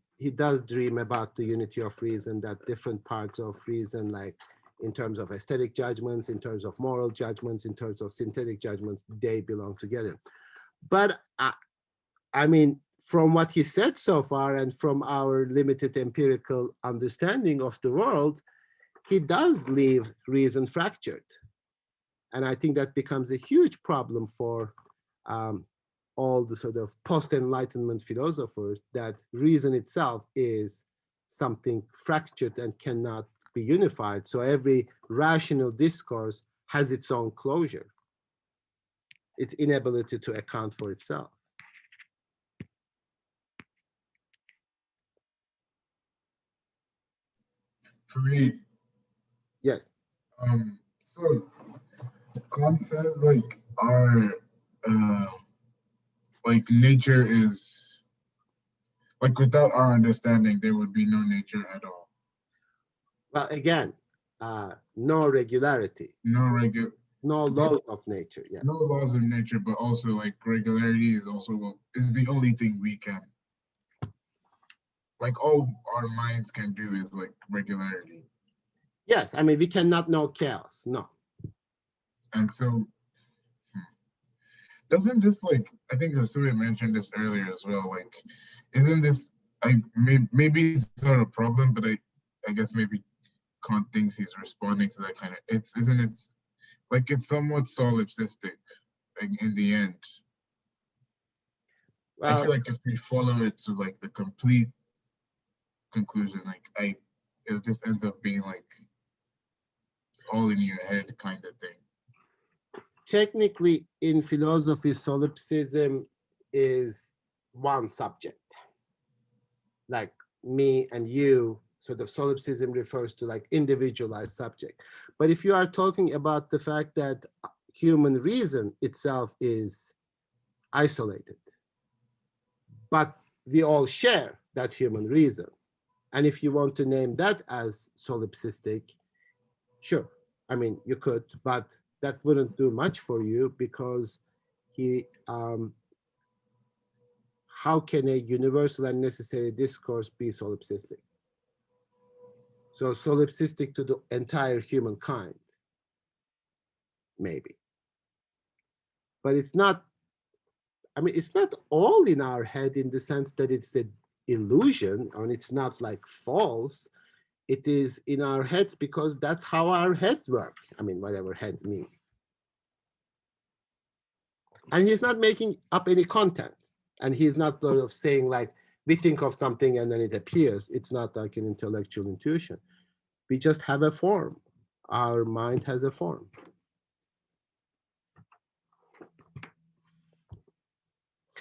dream about the unity of reason, that different parts of reason, like in terms of aesthetic judgments, in terms of moral judgments, in terms of synthetic judgments, they belong together. But from what he said so far and from our limited empirical understanding of the world, he does leave reason fractured. And I think that becomes a huge problem for all the sort of post-Enlightenment philosophers, that reason itself is something fractured and cannot be unified. So every rational discourse has its own closure, its inability to account for itself. For me, yes. So Kant says like our like nature is like, without our understanding, there would be no nature at all. Well, again, no regularity. No laws of nature. Yeah. No laws of nature, but also like regularity is the only thing we can. Like, all our minds can do is like regularity. Yes, we cannot know chaos. No. And so, doesn't this, like, I think Hasuya mentioned this earlier as well. Like, isn't this, maybe it's not a problem, but I guess maybe Kant thinks he's responding to that kind of. It's somewhat solipsistic, like, in the end. Well, I feel like if we follow it to like the complete conclusion, like it just ends up being like all in your head kind of thing. Technically, in philosophy, solipsism is one subject. Like me and you, sort of solipsism refers to like individualized subject. But if you are talking about the fact that human reason itself is isolated, but we all share that human reason. And if you want to name that as solipsistic, sure. You could, but that wouldn't do much for you, because how can a universal and necessary discourse be solipsistic? So solipsistic to the entire humankind, maybe. But it's not, it's not all in our head in the sense that it's an illusion, and it's not like false. It is in our heads because that's how our heads work. Whatever heads mean. And he's not making up any content. And he's not sort of saying like, we think of something and then it appears. It's not like an intellectual intuition. We just have a form. Our mind has a form.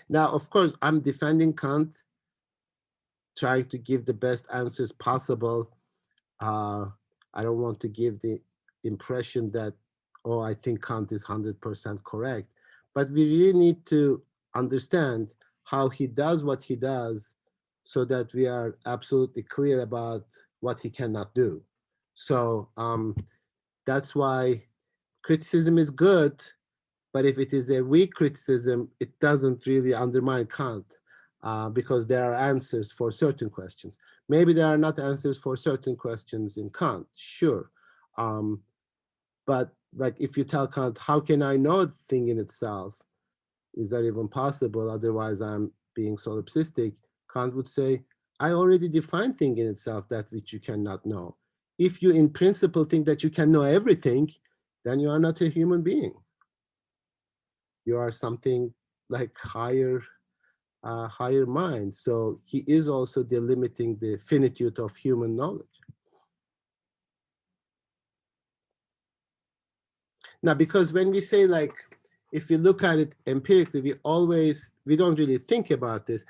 Now, of course, I'm defending Kant, trying to give the best answers possible. I don't want to give the impression that, I think Kant is 100% correct. but we really need to understand how he does what he does so that we are absolutely clear about what he cannot do. So that's why criticism is good, but if it is a weak criticism, it doesn't really undermine Kant because there are answers for certain questions. Maybe there are not answers for certain questions in Kant, sure. But like if you tell Kant, how can I know the thing in itself? Is that even possible? Otherwise, I'm being solipsistic. Kant would say, I already defined thing in itself, that which you cannot know. If you in principle think that you can know everything, then you are not a human being. You are something like higher mind. So he is also delimiting the finitude of human knowledge. Now, because when we say like, if we look at it empirically, we don't really think about this.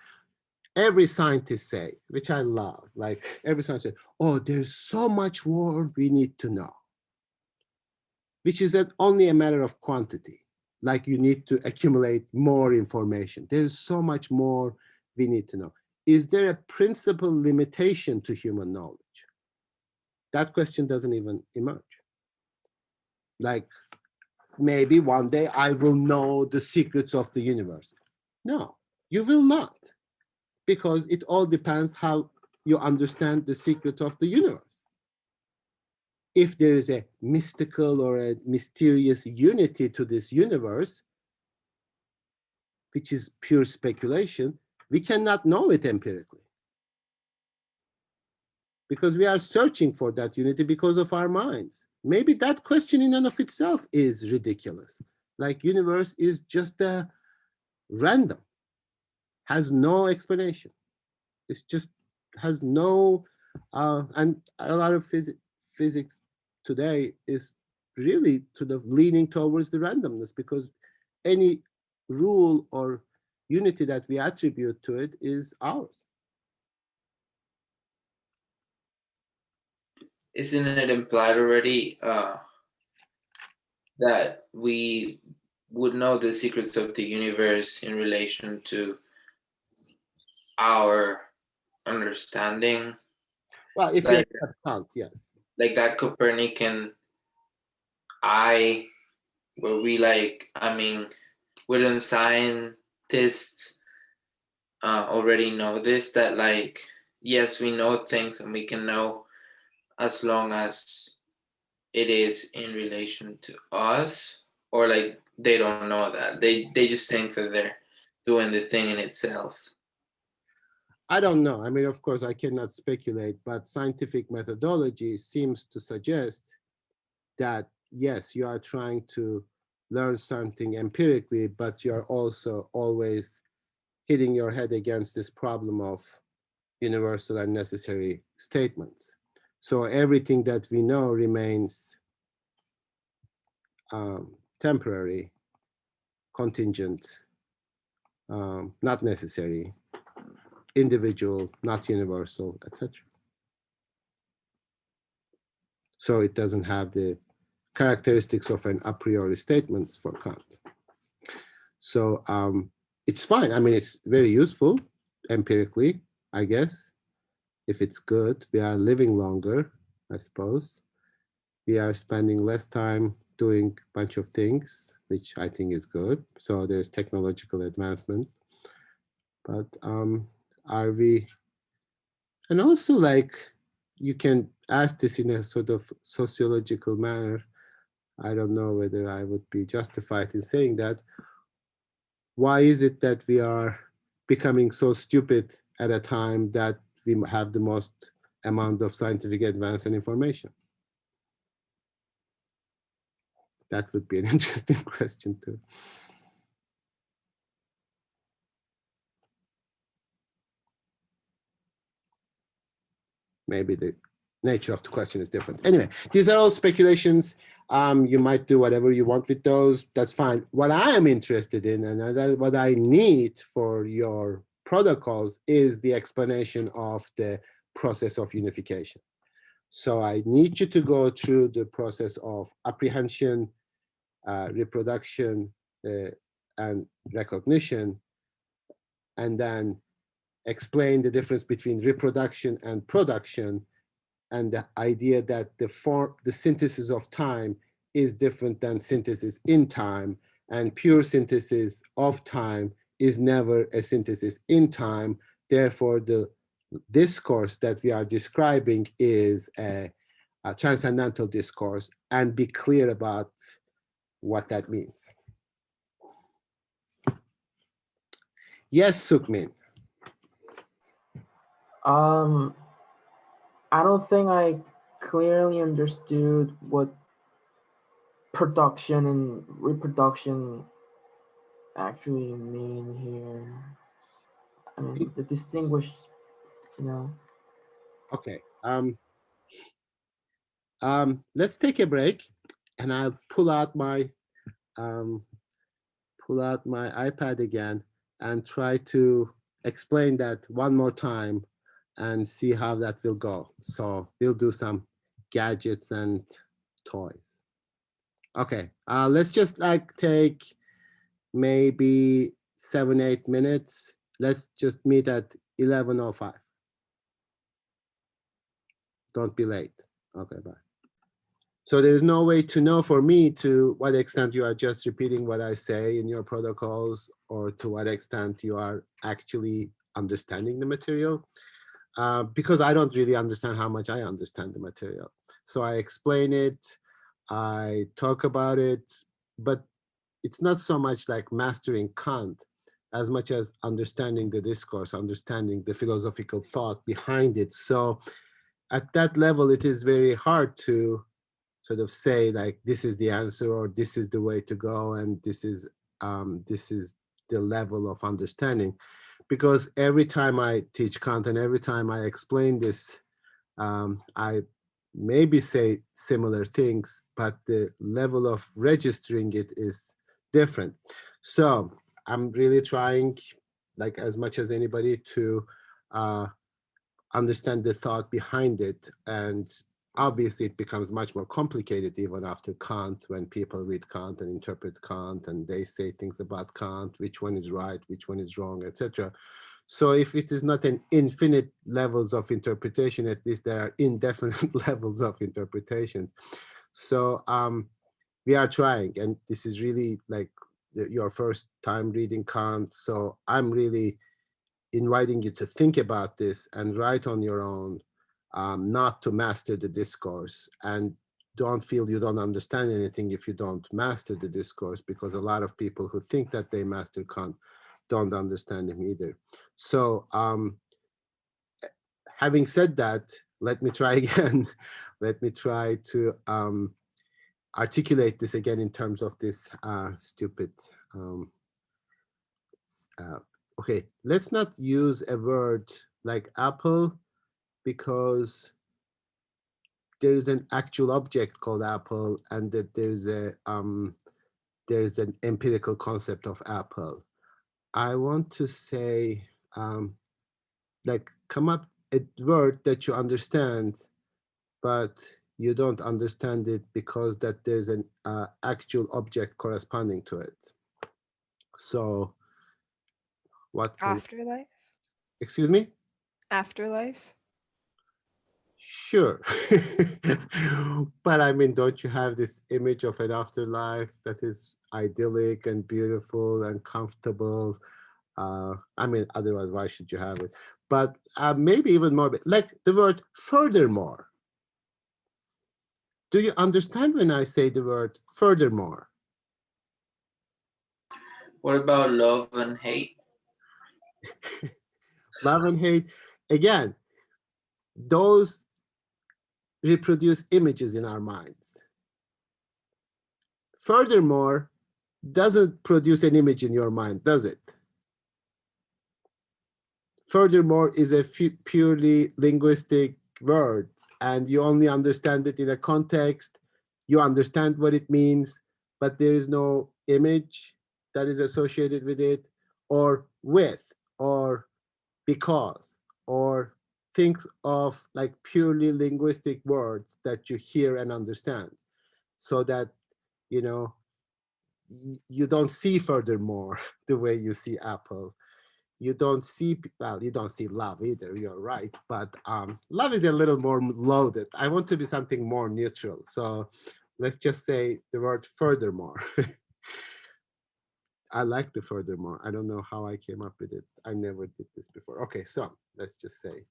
Every scientist say, which I love, like every scientist say, oh, there's so much more we need to know, which is that only a matter of quantity. Like you need to accumulate more information. There's so much more we need to know. Is there a principal limitation to human knowledge? That question doesn't even emerge. Like maybe one day I will know the secrets of the universe. No, you will not, because it all depends how you understand the secrets of the universe. If there is a mystical or a mysterious unity to this universe, which is pure speculation, we cannot know it empirically. Because we are searching for that unity because of our minds. Maybe that question in and of itself is ridiculous. Like universe is just a random, has no explanation. It's just has no, and a lot of physics today is really sort of leaning towards the randomness, because any rule or unity that we attribute to it is ours. Isn't it implied already that we would know the secrets of the universe in relation to our understanding? Well, if like, you accept Kant, yes. Like that Copernican eye, where we like, I mean, wouldn't scientists already know this, that like, yes, we know things and we can know as long as it is in relation to us, or like they don't know that. They just think that they're doing the thing in itself. I don't know. I mean, of course, I cannot speculate, but scientific methodology seems to suggest that, yes, you are trying to learn something empirically, but you're also always hitting your head against this problem of universal and necessary statements. So everything that we know remains temporary, contingent, not necessary, individual, not universal, etc. So it doesn't have the characteristics of an a priori statements for Kant. So it's fine. I mean, it's very useful empirically, I guess. If it's good, we are living longer, I suppose. We are spending less time doing a bunch of things, which I think is good. So there's technological advancement. But are we, and also like, you can ask this in a sort of sociological manner. I don't know whether I would be justified in saying that. Why is it that we are becoming so stupid at a time that we have the most amount of scientific advance and information? That would be an interesting question too. Maybe the nature of the question is different. Anyway, these are all speculations. You might do whatever you want with those. That's fine. What I am interested in, and what I need for your protocols, is the explanation of the process of unification. So I need you to go through the process of apprehension, reproduction, and recognition, and then explain the difference between reproduction and production, and the idea that the synthesis of time is different than synthesis in time, and pure synthesis of time is never a synthesis in time. Therefore, the discourse that we are describing is a transcendental discourse, and be clear about what that means. Yes, Sukmin. I don't think I clearly understood what production and reproduction actually mean here. I mean, the distinguish, you know. Okay. Let's take a break, and I'll pull out my iPad again and try to explain that one more time and see how that will go. So we'll do some gadgets and toys. Okay, let's just like take maybe 7-8 minutes. Let's just meet at 11:05. Don't be late. Okay, bye. So there is no way to know for me to what extent you are just repeating what I say in your protocols, or to what extent you are actually understanding the material, because I don't really understand how much I understand the material. So I explain it, I talk about it, but it's not so much like mastering Kant as much as understanding the discourse, understanding the philosophical thought behind it. So at that level, it is very hard to sort of say like this is the answer, or this is the way to go, and this is the level of understanding, because every time I teach Kant and every time I explain this, I maybe say similar things, but the level of registering it is different. So I'm really trying, like as much as anybody, to understand the thought behind it. And obviously it becomes much more complicated even after Kant, when people read Kant and interpret Kant and they say things about Kant, which one is right, which one is wrong, etc. So if it is not an infinite levels of interpretation, at least there are indefinite levels of interpretations. So we are trying, and this is really like your first time reading Kant. So I'm really inviting you to think about this and write on your own, not to master the discourse, and don't feel you don't understand anything if you don't master the discourse, because a lot of people who think that they master Kant don't understand him either. So having said that, let me try again. Let me try to articulate this again in terms of this stupid okay, let's not use a word like apple, because there is an actual object called apple, and that there's an empirical concept of apple. I want to say, like, come up a word that you understand, but you don't understand it because that there's an actual object corresponding to it. So what can, Afterlife? excuse me? Afterlife? Sure. But I mean, don't you have this image of an afterlife that is idyllic and beautiful and comfortable? I mean, otherwise, why should you have it? But maybe even more, like the word furthermore. Do you understand when I say the word furthermore? What about love and hate? Love and hate, again, those reproduce images in our minds. Furthermore doesn't produce an image in your mind, does it? Furthermore is a purely linguistic word, and you only understand it in a context. You understand what it means, but there is no image that is associated with it, or with, or because, or things of like purely linguistic words that you hear and understand. So that, you know, you don't see furthermore the way you see apple. You don't see, well, you don't see love either, you're right, but love is a little more loaded. I want to be something more neutral, so let's just say the word furthermore. I like the furthermore. I don't know how I came up with it. I never did this before. Okay, so let's just say,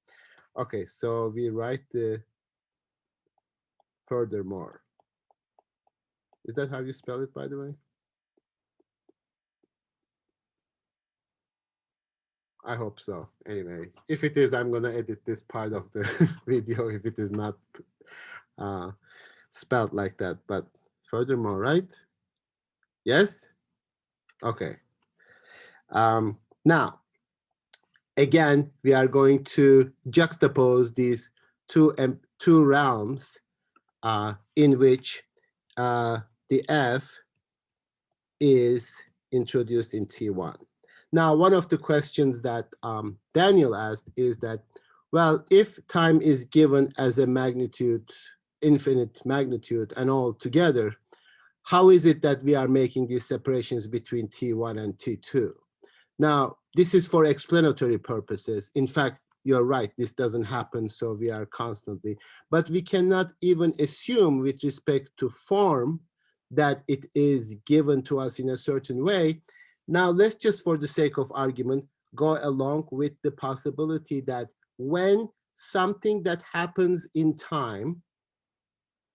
okay, so we write the furthermore. Is that how you spell it, by the way? I hope so. Anyway, if it is, I'm gonna edit this part of the video if it is not spelled like that. But furthermore, right? Yes? Okay. Now, again, we are going to juxtapose these two realms in which the F is introduced in T1. Now, one of the questions that Daniel asked is that, well, if time is given as a magnitude, infinite magnitude, and all together, how is it that we are making these separations between T1 and T2? Now, this is for explanatory purposes. In fact, you're right, this doesn't happen, so we are constantly, but we cannot even assume with respect to form that it is given to us in a certain way. Now, let's just, for the sake of argument, go along with the possibility that when something that happens in time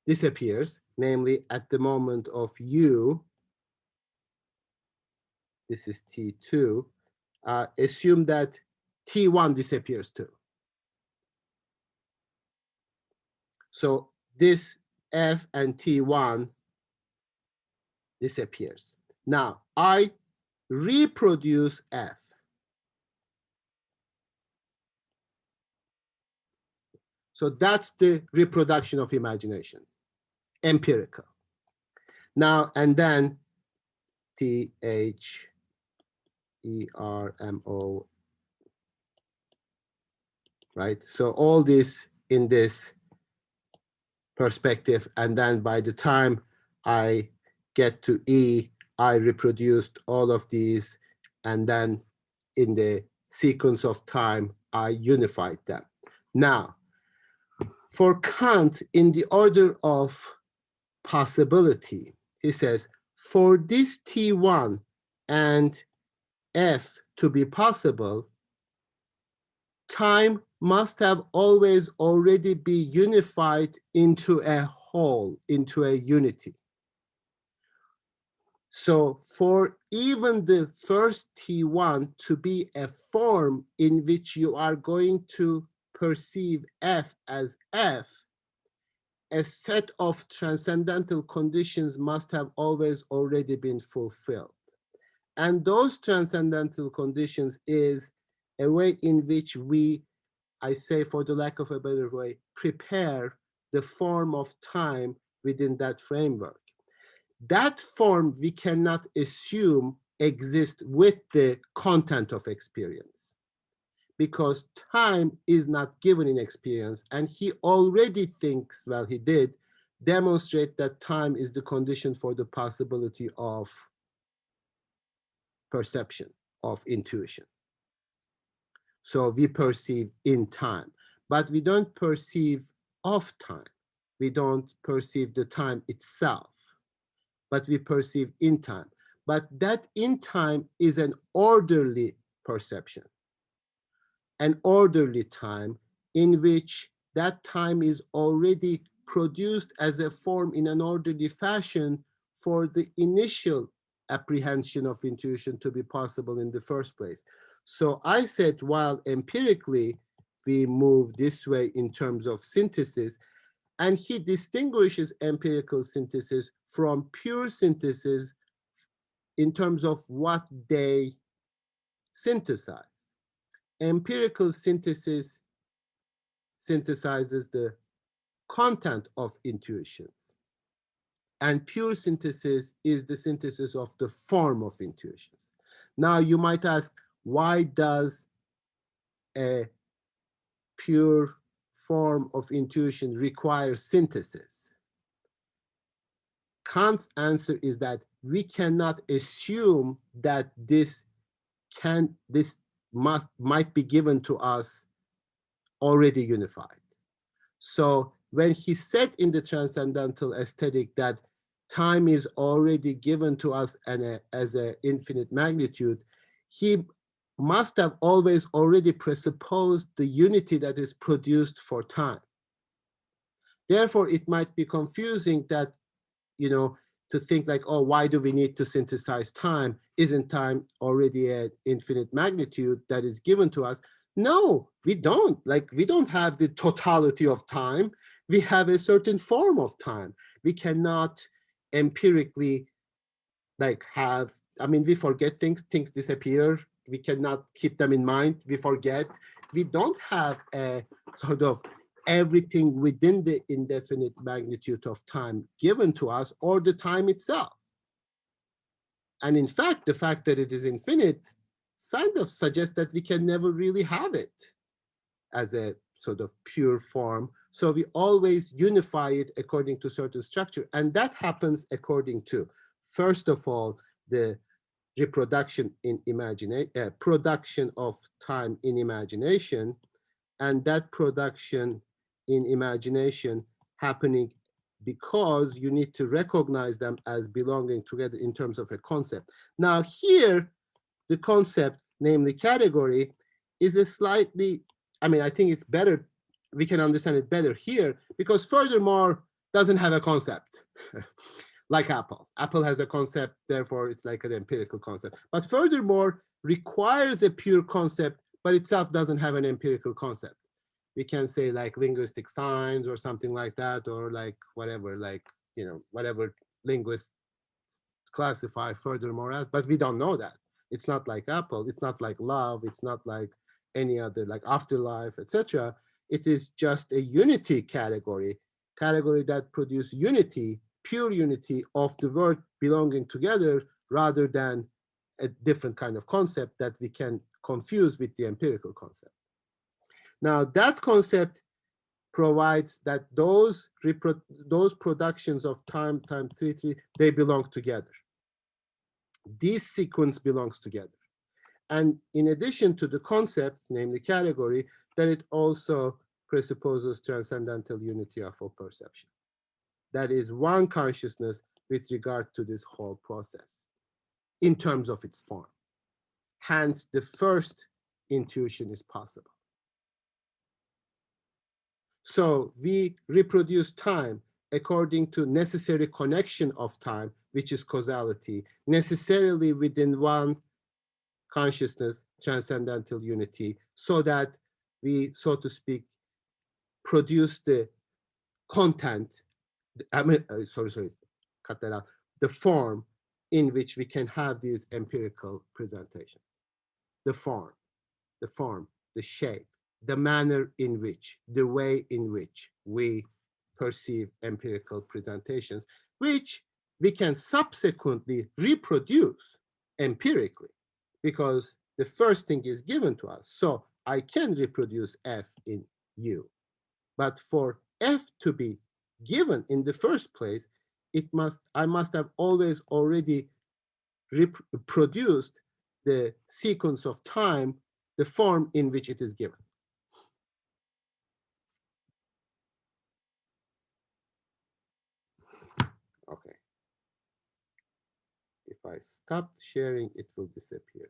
disappears, namely at the moment of U, this is T2, assume that T1 disappears too. So this F and T1 disappears. Now, I reproduce F. So that's the reproduction of imagination, empirical. Now, and then THERMO, right? So all this in this perspective, and then by the time I get to E, I reproduced all of these, and then in the sequence of time, I unified them. Now, for Kant, in the order of possibility, he says, for this T1 and F to be possible, time must have always already be unified into a whole, into a unity. So for even the first T1 to be a form in which you are going to perceive F as F, a set of transcendental conditions must have always already been fulfilled. And those transcendental conditions is a way in which we, I say for the lack of a better way, prepare the form of time within that framework. That form we cannot assume exists with the content of experience, because time is not given in experience, and he already thinks, well, he did demonstrate that time is the condition for the possibility of perception, of intuition. So we perceive in time, but we don't perceive of time. We don't perceive the time itself, but we perceive in time. But that in time is an orderly perception, an orderly time in which that time is already produced as a form in an orderly fashion for the initial apprehension of intuition to be possible in the first place. So I said, while empirically we move this way in terms of synthesis, and he distinguishes empirical synthesis from pure synthesis in terms of what they synthesize. Empirical synthesis synthesizes the content of intuitions, and pure synthesis is the synthesis of the form of intuitions. Now you might ask, why does a pure form of intuition require synthesis? Kant's answer is that we cannot assume that this might be given to us already unified. So when he said in the transcendental aesthetic that time is already given to us as an infinite magnitude, he must have always already presupposed the unity that is produced for time. Therefore, it might be confusing that, to think like, oh, why do we need to synthesize time? Isn't time already an infinite magnitude that is given to us? No, we don't. Like, we don't have the totality of time. We have a certain form of time. We cannot empirically we forget things disappear. We cannot keep them in mind. We forget. We don't have a sort of everything within the indefinite magnitude of time given to us, or the time itself. And in fact, the fact that it is infinite kind of suggests that we can never really have it as a sort of pure form. So we always unify it according to certain structure. And that happens according to, first of all, the reproduction in production of time in imagination, and that production in imagination happening because you need to recognize them as belonging together in terms of a concept. Now here, the concept, namely category, is a slightly, I think it's better, we can understand it better here, because furthermore doesn't have a concept. Like Apple. Apple has a concept, therefore it's like an empirical concept. But furthermore, requires a pure concept, but itself doesn't have an empirical concept. We can say like linguistic signs or something like that, or like whatever, whatever linguists classify furthermore as, but we don't know that. It's not like Apple, it's not like love, it's not like any other, like afterlife, etc. It is just a unity category that produces unity, pure unity of the word belonging together, rather than a different kind of concept that we can confuse with the empirical concept. Now that concept provides that those productions of time 3, they belong together. This sequence belongs together. And in addition to the concept, namely category, that it also presupposes transcendental unity of all perception. That is one consciousness with regard to this whole process in terms of its form. Hence, the first intuition is possible. So we reproduce time according to necessary connection of time, which is causality, necessarily within one consciousness, transcendental unity, so that we, so to speak, produce the content, cut that out, the form in which we can have these empirical presentations. The form, the shape, the manner in which, the way in which we perceive empirical presentations, which we can subsequently reproduce empirically, because the first thing is given to us. So I can reproduce F in U. But for F to be given in the first place, I must have always already reproduced the sequence of time, the form in which it is given. Okay. If I stop sharing, it will disappear.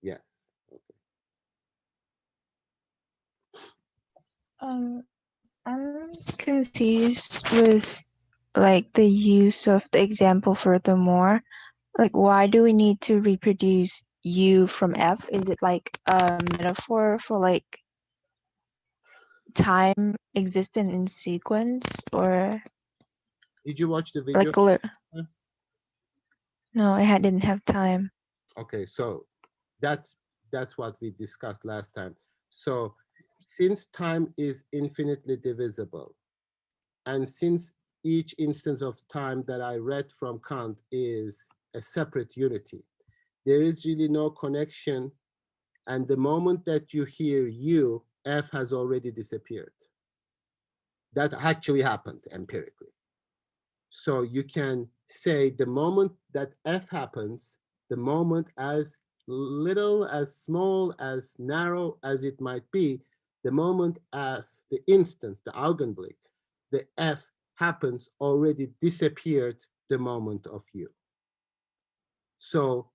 Yeah. Okay. I'm confused with like the use of the example furthermore. Like, why do we need to reproduce U from F? Is it like a metaphor for like time existent in sequence, or did you watch the video? like no, I didn't have time. Okay, so that's what we discussed last time. So since time is infinitely divisible, and since each instance of time that I read from Kant is a separate unity, there is really no connection. And the moment that you hear U, F has already disappeared. That actually happened empirically. So you can say the moment that F happens, the moment as little, as small, as narrow as it might be, the moment F, the instance, the Augenblick, the F happens already disappeared the moment of U. So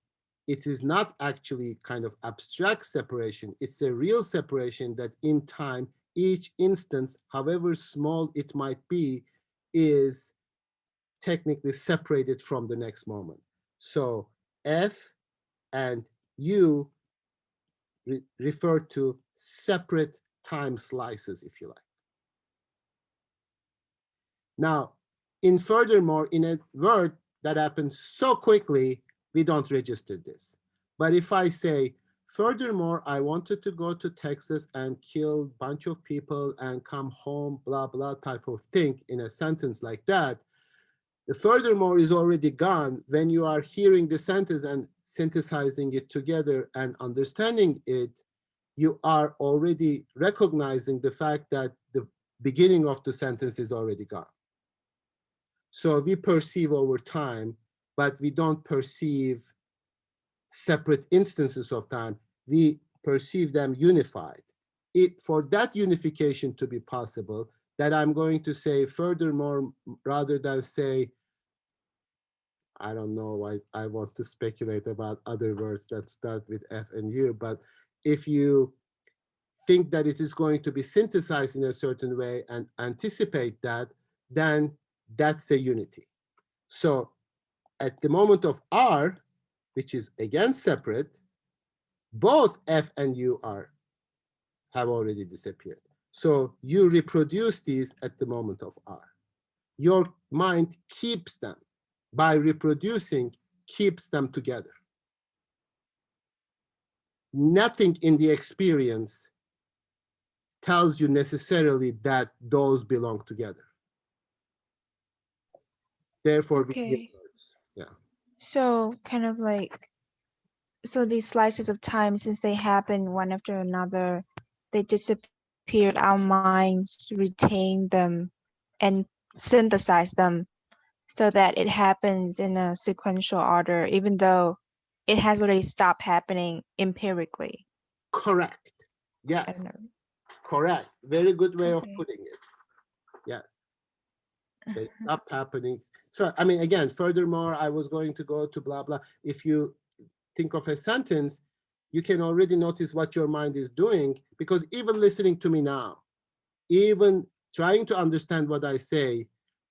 it is not actually kind of abstract separation. It's a real separation that in time, each instance, however small it might be, is technically separated from the next moment. So F and U refer to separate time slices, if you like. Now, in furthermore, in a word that happens so quickly, we don't register this. But if I say, furthermore, I wanted to go to Texas and kill a bunch of people and come home, blah, blah, type of thing in a sentence like that, the furthermore is already gone when you are hearing the sentence and synthesizing it together and understanding it. You are already recognizing the fact that the beginning of the sentence is already gone. So we perceive over time, but we don't perceive separate instances of time. We perceive them unified. For that unification to be possible, that I'm going to say furthermore, rather than say, I don't know, I want to speculate about other words that start with F and U, but if you think that it is going to be synthesized in a certain way and anticipate that, then that's a unity. So at the moment of R, which is again separate, both F and U have already disappeared. So you reproduce these at the moment of R. Your mind keeps them by reproducing, keeps them together. Nothing in the experience tells you necessarily that those belong together. Therefore, we give Okay. words. Yeah. So kind of like, so these slices of time, since they happen one after another, they disappeared, our minds retain them and synthesize them so that it happens in a sequential order, even though it has already stopped happening empirically. Correct. Yes. I don't know. Correct. Very good way of Okay. putting it. Yes. They stop happening. So, I mean, again, furthermore, I was going to go to blah, blah. If you think of a sentence, you can already notice what your mind is doing, because even listening to me now, even trying to understand what I say,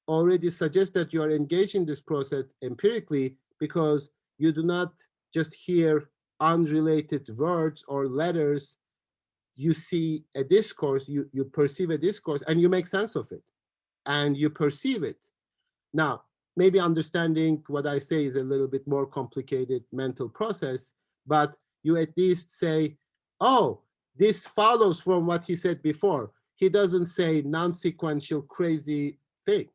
already suggests that you are engaged in this process empirically, because you do not just hear unrelated words or letters. You see a discourse, you perceive a discourse, and you make sense of it, and you perceive it. Now, maybe understanding what I say is a little bit more complicated mental process, but you at least say, oh, this follows from what he said before. He doesn't say non-sequential crazy things.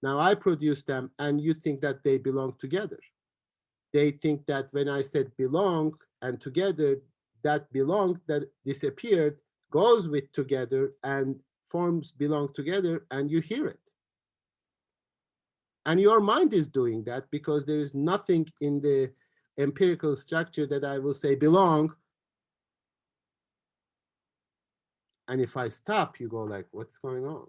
Now I produce them and you think that they belong together. They think that when I said belong and together, that belong that disappeared goes with together and forms belong together, and you hear it. And your mind is doing that because there is nothing in the empirical structure that I will say belong. And if I stop, you go like, what's going on?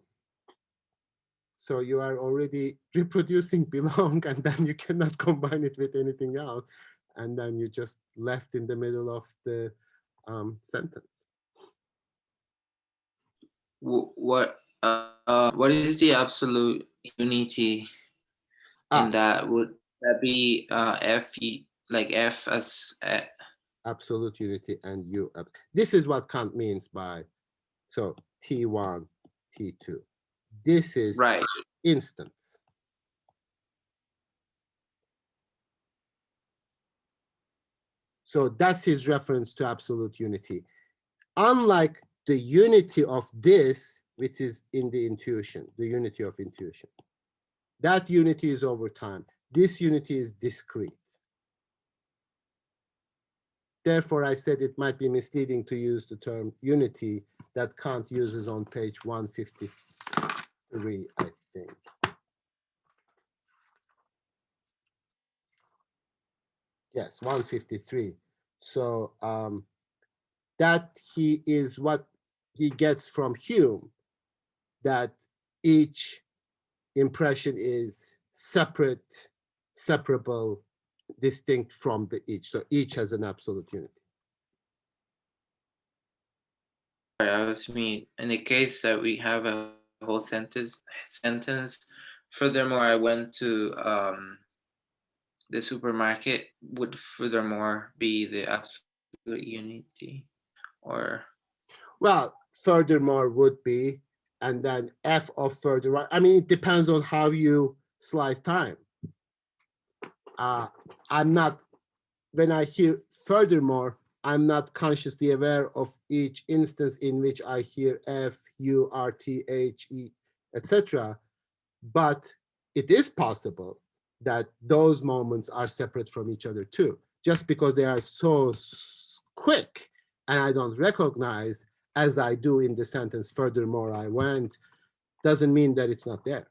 So you are already reproducing belong, and then you cannot combine it with anything else. And then you just left in the middle of the sentence. What is the absolute unity in that? Would that be F, like F as absolute unity and U. This is what Kant means by, so T1, T2. This is right? instant. So that's his reference to absolute unity. Unlike the unity of this, which is in the intuition, the unity of intuition. That unity is over time. This unity is discrete. Therefore, I said it might be misleading to use the term unity that Kant uses on page 153, I think. Yes, 153. So that he is what he gets from Hume, that each impression is separate, separable, distinct from the each. So each has an absolute unity. I was me in the case that we have a whole sentence. Furthermore, I went to the supermarket. Would furthermore be the absolute unity, or Well, furthermore would be, and then f of further. I mean, it depends on how you slice time. I'm not, when I hear furthermore, I'm not consciously aware of each instance in which I hear f, u, r, t, h, e, etc. But it is possible that those moments are separate from each other too. Just because they are so quick and I don't recognize, as I do in the sentence, furthermore I went, doesn't mean that it's not there.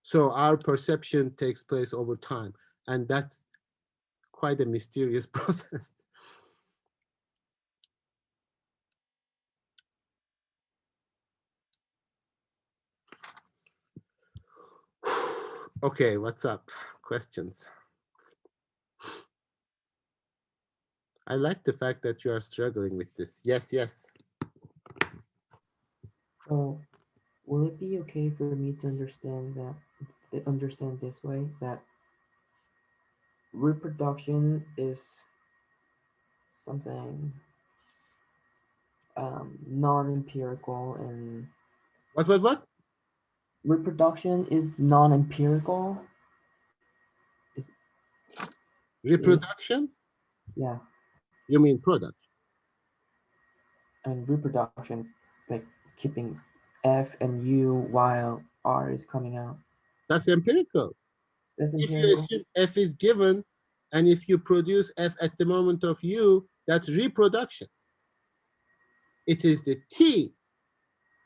So our perception takes place over time, and that's quite a mysterious process. Okay, what's up? Questions? I like the fact that you are struggling with this. Yes, yes. So, will it be okay for me to understand this way, that reproduction is something non-empirical, and What? reproduction is non-empirical? Reproduction? Yeah, You mean product? and reproduction, like keeping F and U while R is coming out. That's empirical. That's If you empirical. assume F is given, and if you produce F at the moment of U, that's reproduction. It is the T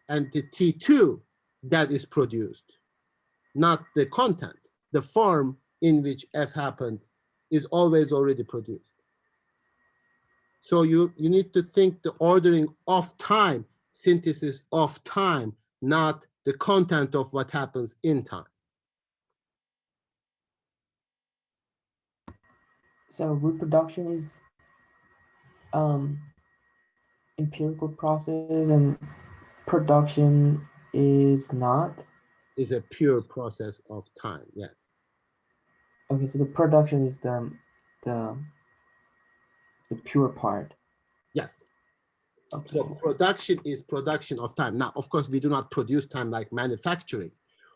and the T2 that is produced, not the content. The form in which F happened is always already produced. So you need to think the ordering of time, synthesis of time, not the content of what happens in time. So reproduction is empirical process, and production is not. Is a pure process of time, yes. Okay, so the production is the pure part. Yes. Okay. So production is production of time. Now, of course, we do not produce time like manufacturing.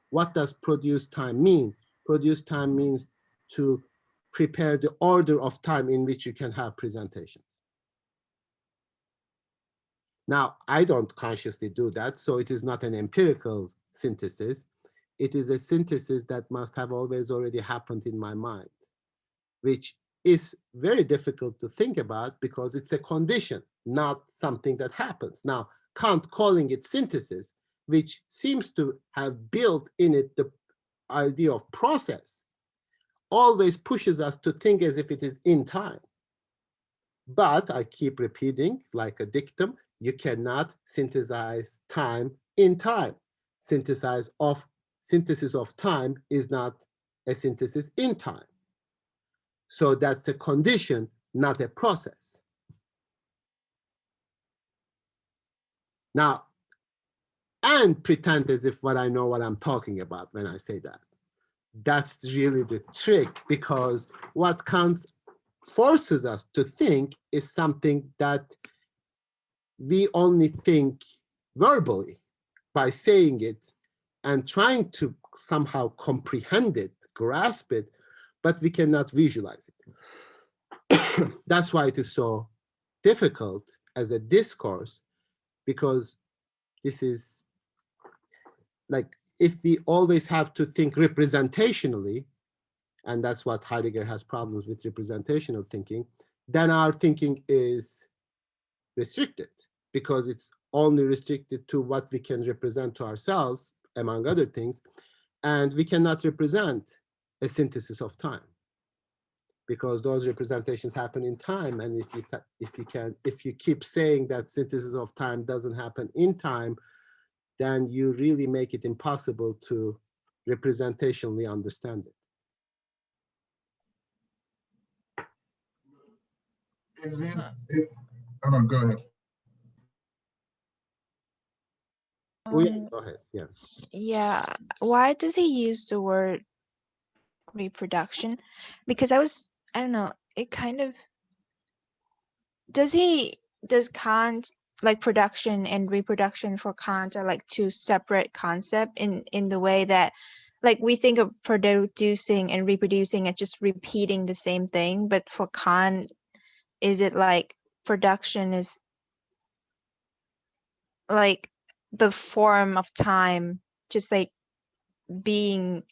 What does produce time mean? Produce time means to prepare the order of time in which you can have presentations. Now, I don't consciously do that, so it is not an empirical synthesis. It is a synthesis that must have always already happened in my mind, which is very difficult to think about because it's a condition, not something that happens. Now, Kant calling it synthesis, which seems to have built in it the idea of process, always pushes us to think as if it is in time. But I keep repeating, like a dictum, you cannot synthesize time in time. Synthesis of time is not a synthesis in time. So that's a condition, not a process. Now, and pretend as if what I know what I'm talking about when I say that. That's really the trick, because what Kant forces us to think is something that we only think verbally by saying it and trying to somehow comprehend it, grasp it, but we cannot visualize it. That's why it is so difficult as a discourse, because this is like, if we always have to think representationally, and that's what Heidegger has problems with, representational thinking, then our thinking is restricted because it's only restricted to what we can represent to ourselves, among other things, and we cannot represent a synthesis of time, because those representations happen in time. And if you keep saying that synthesis of time doesn't happen in time, then you really make it impossible to representationally understand it. Is oh no, go ahead. Go ahead. Yeah. Yeah. Why does he use the word reproduction? Because I don't know, it kind of, does Kant, like production and reproduction for Kant are like two separate concepts in the way that, like, we think of producing and reproducing as just repeating the same thing, but for Kant, is it like production is like the form of time just like being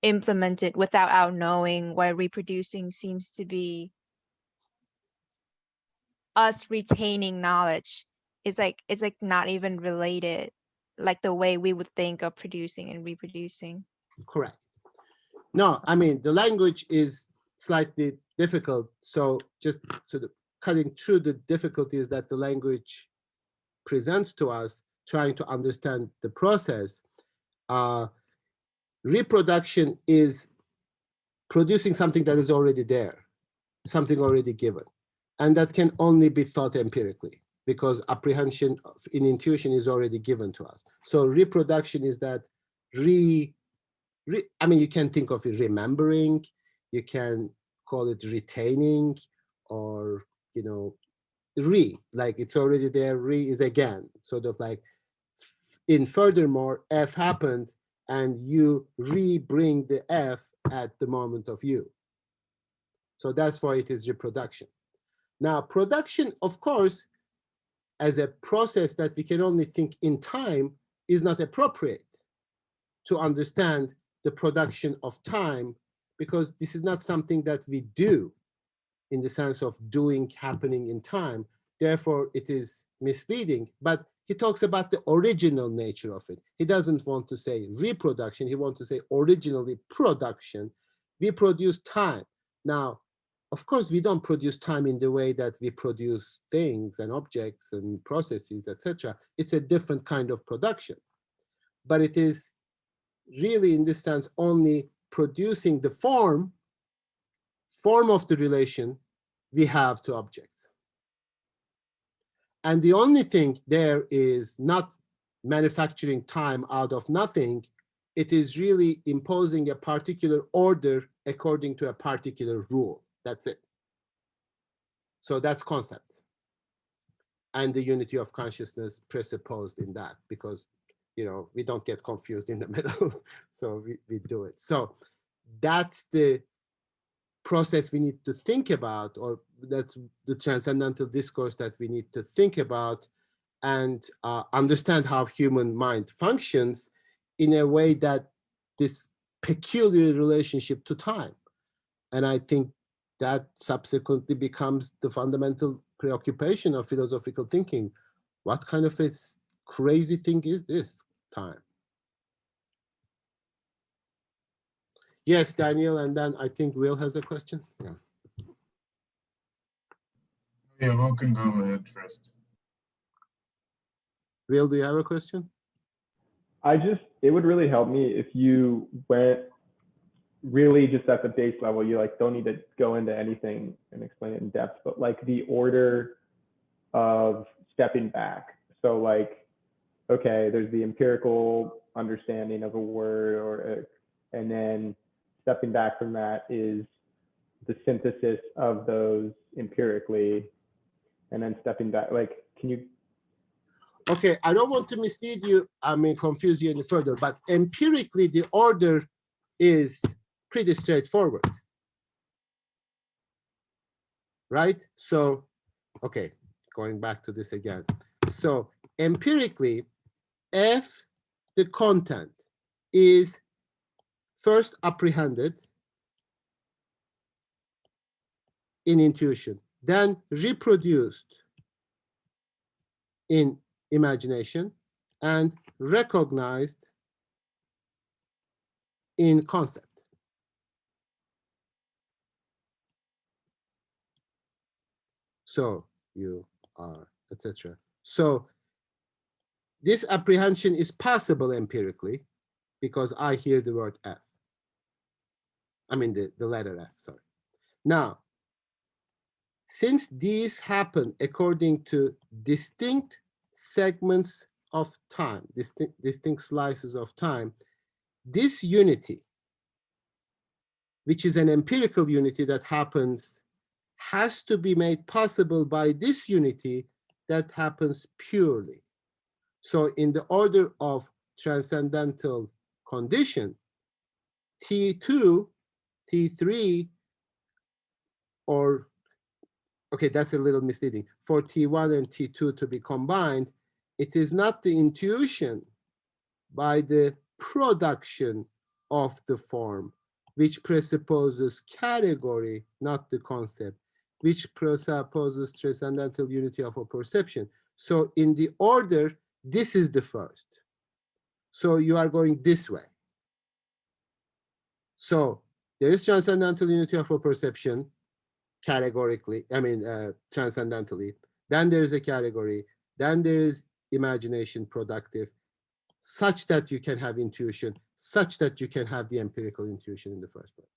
implemented without our knowing, while reproducing seems to be us retaining knowledge? It's like not even related, like the way we would think of producing and reproducing. Correct. No, I mean, the language is slightly difficult. So just sort of cutting through the difficulties that the language presents to us, trying to understand the process. Reproduction is producing something that is already there, something already given. And that can only be thought empirically, because apprehension in intuition is already given to us. So reproduction is that I mean, you can think of it remembering, you can call it retaining, or, you know, like it's already there, is again, sort of like in furthermore, F happened, and you bring the F at the moment of you. So that's why it is reproduction. Now, production, of course, as a process that we can only think in time, is not appropriate to understand the production of time, because this is not something that we do in the sense of doing happening in time. Therefore, it is misleading. But he talks about the original nature of it. He doesn't want to say reproduction. He wants to say originally production. We produce time. Now, of course, we don't produce time in the way that we produce things and objects and processes, etc. It's a different kind of production. But it is really, in this sense, only producing the form of the relation we have to objects. And the only thing there is not manufacturing time out of nothing. It is really imposing a particular order according to a particular rule. That's it. So that's concept. And the unity of consciousness presupposed in that, because, you know, we don't get confused in the middle. So we do it. So that's the process we need to think about, or that's the transcendental discourse that we need to think about and understand how human mind functions in a way that this peculiar relationship to time. And I think that subsequently becomes the fundamental preoccupation of philosophical thinking. What kind of a crazy thing is this time? Yes, Daniel, and then I think Will has a question. Yeah. Yeah, Will can go ahead first. Will, do you have a question? It would really help me if you went really just at the base level. You like don't need to go into anything and explain it in depth, but like the order of stepping back. So like, okay, there's the empirical understanding of a word, and then stepping back from that is the synthesis of those empirically, and then stepping back. Like, can you? Okay, I don't want to mislead you, I mean, confuse you any further, but empirically, the order is pretty straightforward, right? So, okay, going back to this again. So empirically, F, the content, is first apprehended in intuition, then reproduced in imagination and recognized in concept. So you are, etc. So this apprehension is possible empirically because I hear the word F. I mean the letter F, sorry. Now, since these happen according to distinct segments of time, distinct slices of time, this unity, which is an empirical unity that happens, has to be made possible by this unity that happens purely. So in the order of transcendental condition, T2, T3, or, okay, that's a little misleading. For T1 and T2 to be combined, it is not the intuition by the production of the form, which presupposes category, not the concept, which presupposes transcendental unity of a perception. So in the order, this is the first. So you are going this way. So there is transcendental unity of a perception categorically, transcendentally. Then there is a category. Then there is imagination productive, such that you can have intuition, such that you can have the empirical intuition in the first place.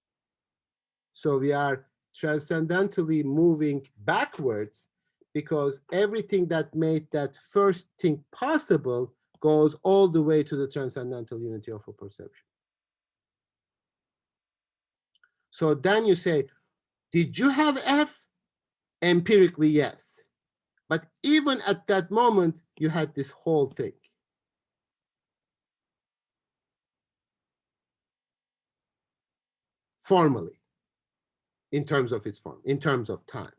So we are transcendentally moving backwards because everything that made that first thing possible goes all the way to the transcendental unity of a perception. So then you say, did you have F? Empirically, yes. But even at that moment, you had this whole thing. Formally, in terms of its form, in terms of time,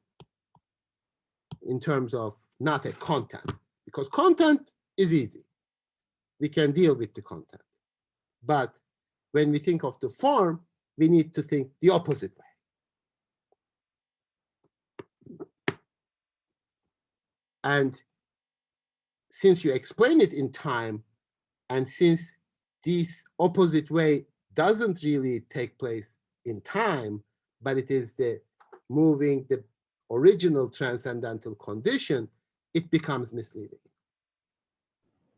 in terms of not a content, because content is easy. We can deal with the content. But when we think of the form, we need to think the opposite way. And since you explain it in time, and since this opposite way doesn't really take place in time, but it is the moving the original transcendental condition, it becomes misleading.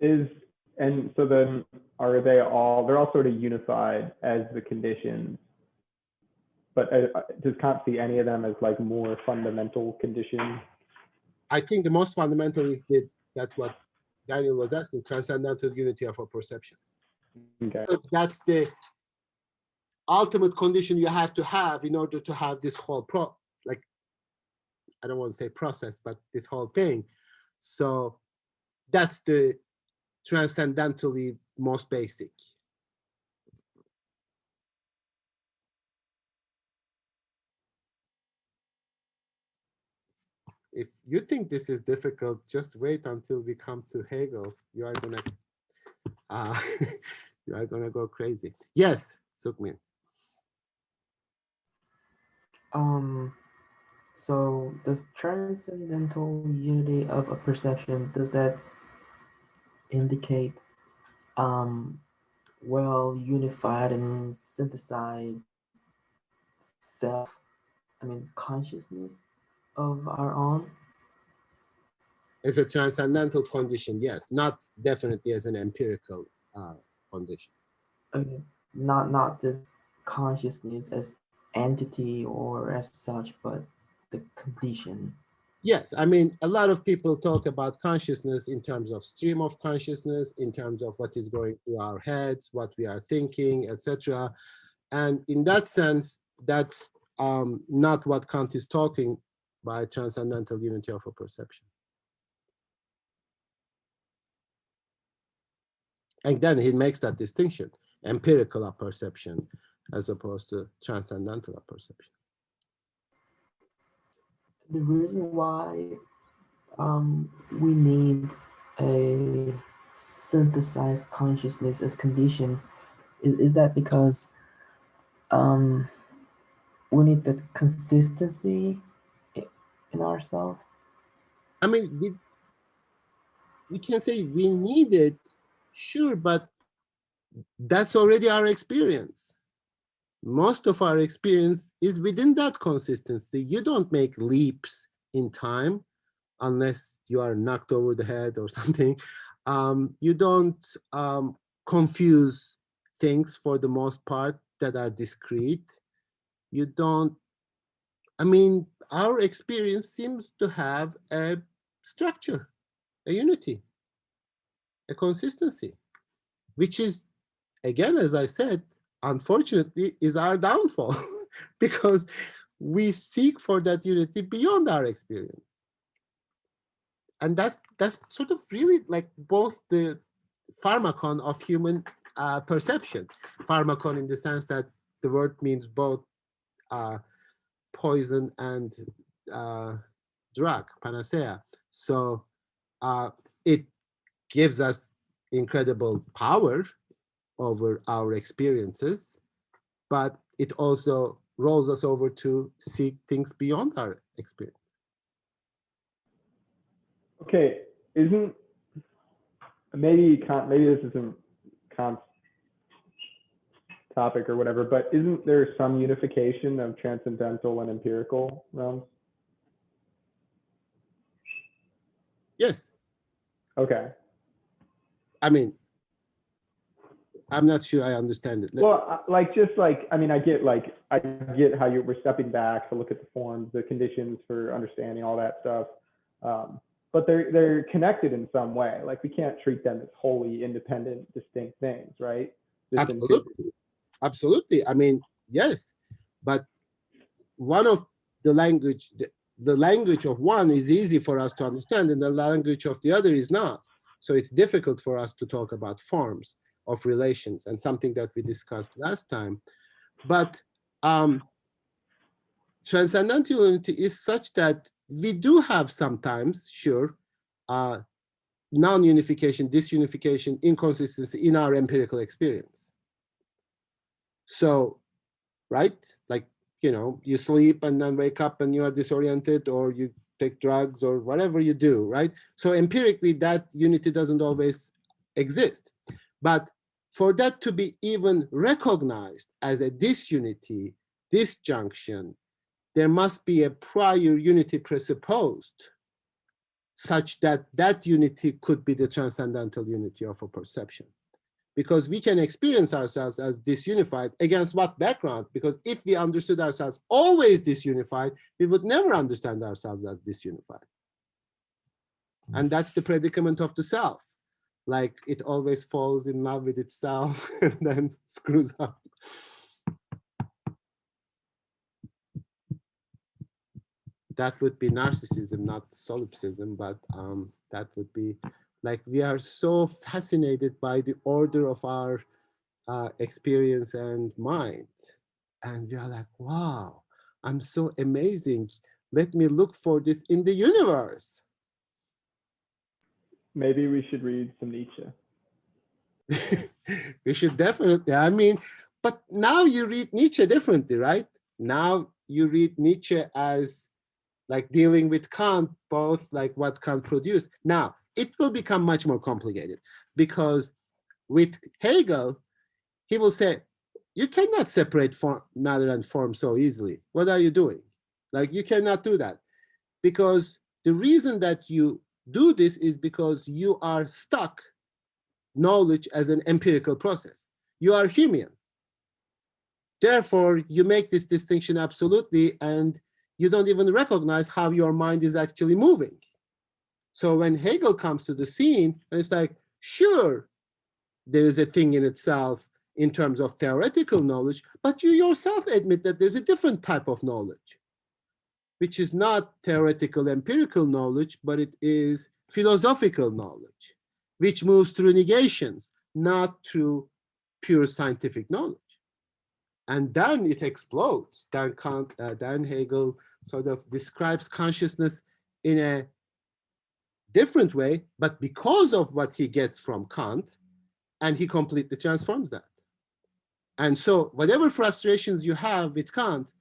And so then are they all, they're all sort of unified as the conditions, but does Kant see any of them as like more fundamental conditions? I think the most fundamental is that that's what Daniel was asking, transcendental unity of a perception. Okay. Because that's the ultimate condition you have to have in order to have this whole I don't want to say process, but this whole thing. So that's the transcendentally most basic. If you think this is difficult, just wait until we come to Hegel. You are gonna you are gonna go crazy. Yes, Sukmin. So does transcendental unity of a perception, does that indicate well unified and synthesized consciousness of our own? As a transcendental condition, yes, not definitely as an empirical condition. Okay. Not this consciousness as entity or as such, but the condition. Yes, I mean, a lot of people talk about consciousness in terms of stream of consciousness, in terms of what is going through our heads, what we are thinking, etc. And in that sense, that's not what Kant is talking by transcendental unity of a perception. And then he makes that distinction, empirical perception as opposed to transcendental perception. The reason why we need a synthesized consciousness as condition is that because we need that consistency in ourselves. I mean, we can say we need it, sure, but that's already our experience. Most of our experience is within that consistency. You don't make leaps in time unless you are knocked over the head or something. You don't confuse things for the most part that are discrete. You don't, I mean, our experience seems to have a structure, a unity, a consistency, which is, again, as I said, unfortunately, is our downfall because we seek for that unity beyond our experience. And that's sort of really like both the pharmacon of human perception. Pharmacon in the sense that the word means both poison and drug, panacea. So it gives us incredible power over our experiences, but it also rolls us over to seek things beyond our experience. Okay, isn't maybe this isn't Kant's topic or whatever, but isn't there some unification of transcendental and empirical realms? Yes. Okay. I mean, I'm not sure I understand it. Well, I mean, I get how we're stepping back to look at the forms, the conditions for understanding all that stuff. But they're connected in some way. Like we can't treat them as wholly independent, distinct things, right? Absolutely. Absolutely. I mean, yes, but one of the language of one is easy for us to understand and the language of the other is not. So it's difficult for us to talk about forms of relations and something that we discussed last time. But transcendental unity is such that we do have sometimes, sure, non-unification, disunification, inconsistency in our empirical experience. So, right, like, you know, you sleep and then wake up and you are disoriented, or you take drugs or whatever you do, right? So empirically that unity doesn't always exist. But for that to be even recognized as a disunity, disjunction, there must be a prior unity presupposed such that that unity could be the transcendental unity of a perception. Because we can experience ourselves as disunified against what background? Because if we understood ourselves always disunified, we would never understand ourselves as disunified. And that's the predicament of the self. Like it always falls in love with itself and then screws up. That would be narcissism, not solipsism, but that would be like we are so fascinated by the order of our experience and mind. And we are like, wow, I'm so amazing. Let me look for this in the universe. Maybe we should read some Nietzsche. We should definitely, I mean, but now you read Nietzsche differently, right? Now you read Nietzsche as like dealing with Kant, both like what Kant produced. Now, it will become much more complicated because with Hegel, he will say, you cannot separate matter and form so easily. What are you doing? Like, you cannot do that. Because the reason that you do this is because you are stuck knowledge as an empirical process. You are human. Therefore, you make this distinction absolutely, and you don't even recognize how your mind is actually moving. So when Hegel comes to the scene, and it's like, sure, there is a thing in itself in terms of theoretical knowledge, but you yourself admit that there's a different type of knowledge, which is not theoretical empirical knowledge, but it is philosophical knowledge, which moves through negations, not through pure scientific knowledge. And then it explodes. Then Hegel sort of describes consciousness in a different way, but because of what he gets from Kant, and he completely transforms that. And so whatever frustrations you have with Kant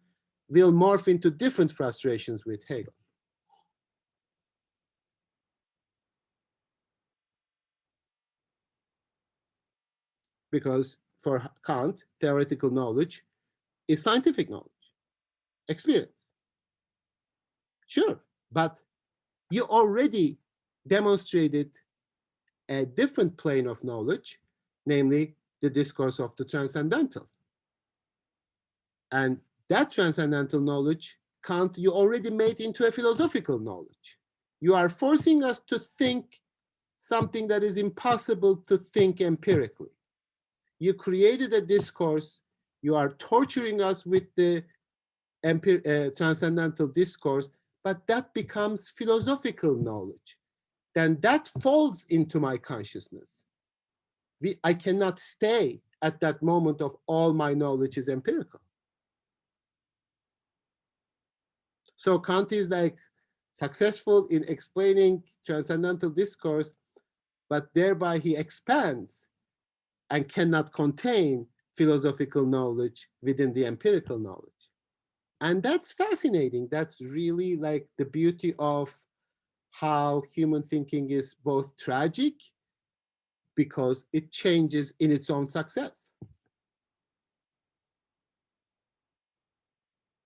will morph into different frustrations with Hegel. because for Kant, theoretical knowledge is scientific knowledge, experience. Sure, but you already demonstrated a different plane of knowledge, namely the discourse of the transcendental. And that transcendental knowledge, Kant, you already made into a philosophical knowledge. You are forcing us to think something that is impossible to think empirically. You created a discourse, you are torturing us with the transcendental discourse, but that becomes philosophical knowledge. Then that falls into my consciousness. I cannot stay at that moment of all my knowledge is empirical. So Kant is like successful in explaining transcendental discourse, but thereby he expands and cannot contain philosophical knowledge within the empirical knowledge. And that's fascinating. That's really like the beauty of how human thinking is both tragic because it changes in its own success.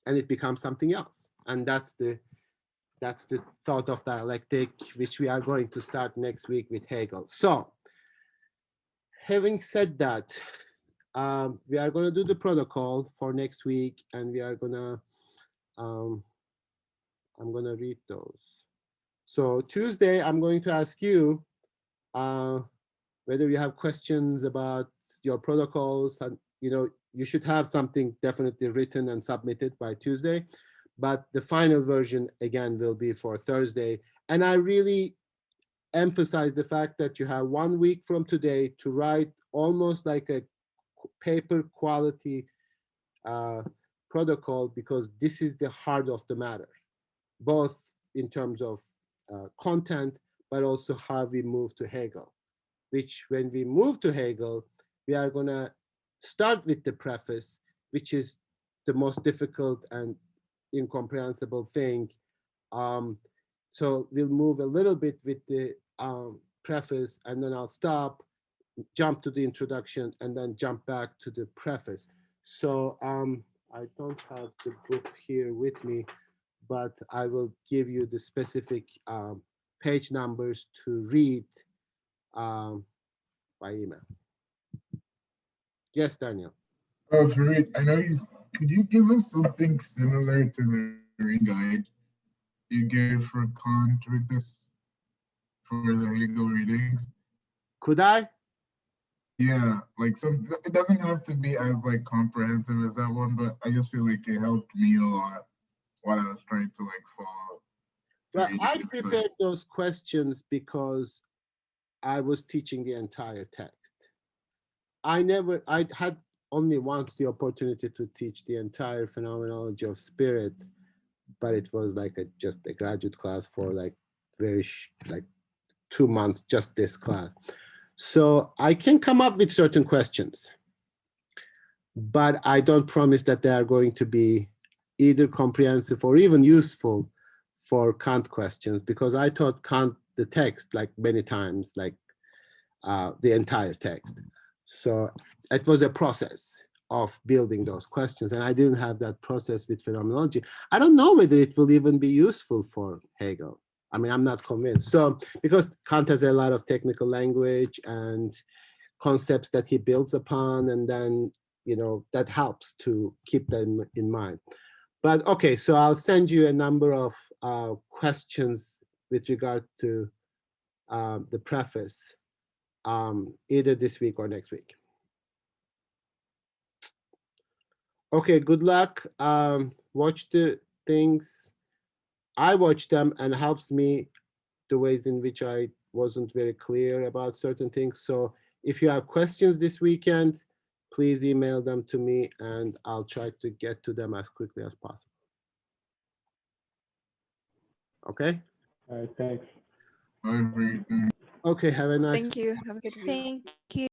And it becomes something else. And that's the thought of dialectic, which we are going to start next week with Hegel. So having said that, we are going to do the protocol for next week, and we are going to, I'm going to read those. So Tuesday, I'm going to ask you whether you have questions about your protocols, and you should have something definitely written and submitted by Tuesday, but the final version again will be for Thursday. And I really emphasize the fact that you have 1 week from today to write almost like a paper quality protocol, because this is the heart of the matter, both in terms of content, but also how we move to Hegel, which when we move to Hegel, we are going to start with the preface, which is the most difficult and incomprehensible thing. So we'll move a little bit with the preface, and then I'll stop, jump to the introduction, and then jump back to the preface. So I don't have the book here with me, but I will give you the specific page numbers to read by email. Yes, Daniel. Oh, Farid, I know could you give us something similar to the reading guide you gave for Kant with this, for the Hegel readings? Could I? Yeah, like it doesn't have to be as like comprehensive as that one, but I just feel like it helped me a lot while I was trying to like follow. Well, I prepared those questions because I was teaching the entire text. I had only once the opportunity to teach the entire phenomenology of spirit, but it was like just a graduate class for like like 2 months, just this class. So I can come up with certain questions, but I don't promise that they are going to be either comprehensive or even useful for Kant questions, because I taught Kant the text like many times, like the entire text. So it was a process of building those questions, and I didn't have that process with phenomenology. I don't know whether it will even be useful for Hegel. I mean, I'm not convinced. So because Kant has a lot of technical language and concepts that he builds upon, and then, that helps to keep them in mind. But okay, so I'll send you a number of questions with regard to the preface, either this week or next week. Okay, good luck. Watch the things. I watch them, and helps me the ways in which I wasn't very clear about certain things. So if you have questions this weekend, please email them to me, and I'll try to get to them as quickly as possible. Okay? All right, thanks. Everything. Okay, have a nice Thank you. Have a good week. Thank you.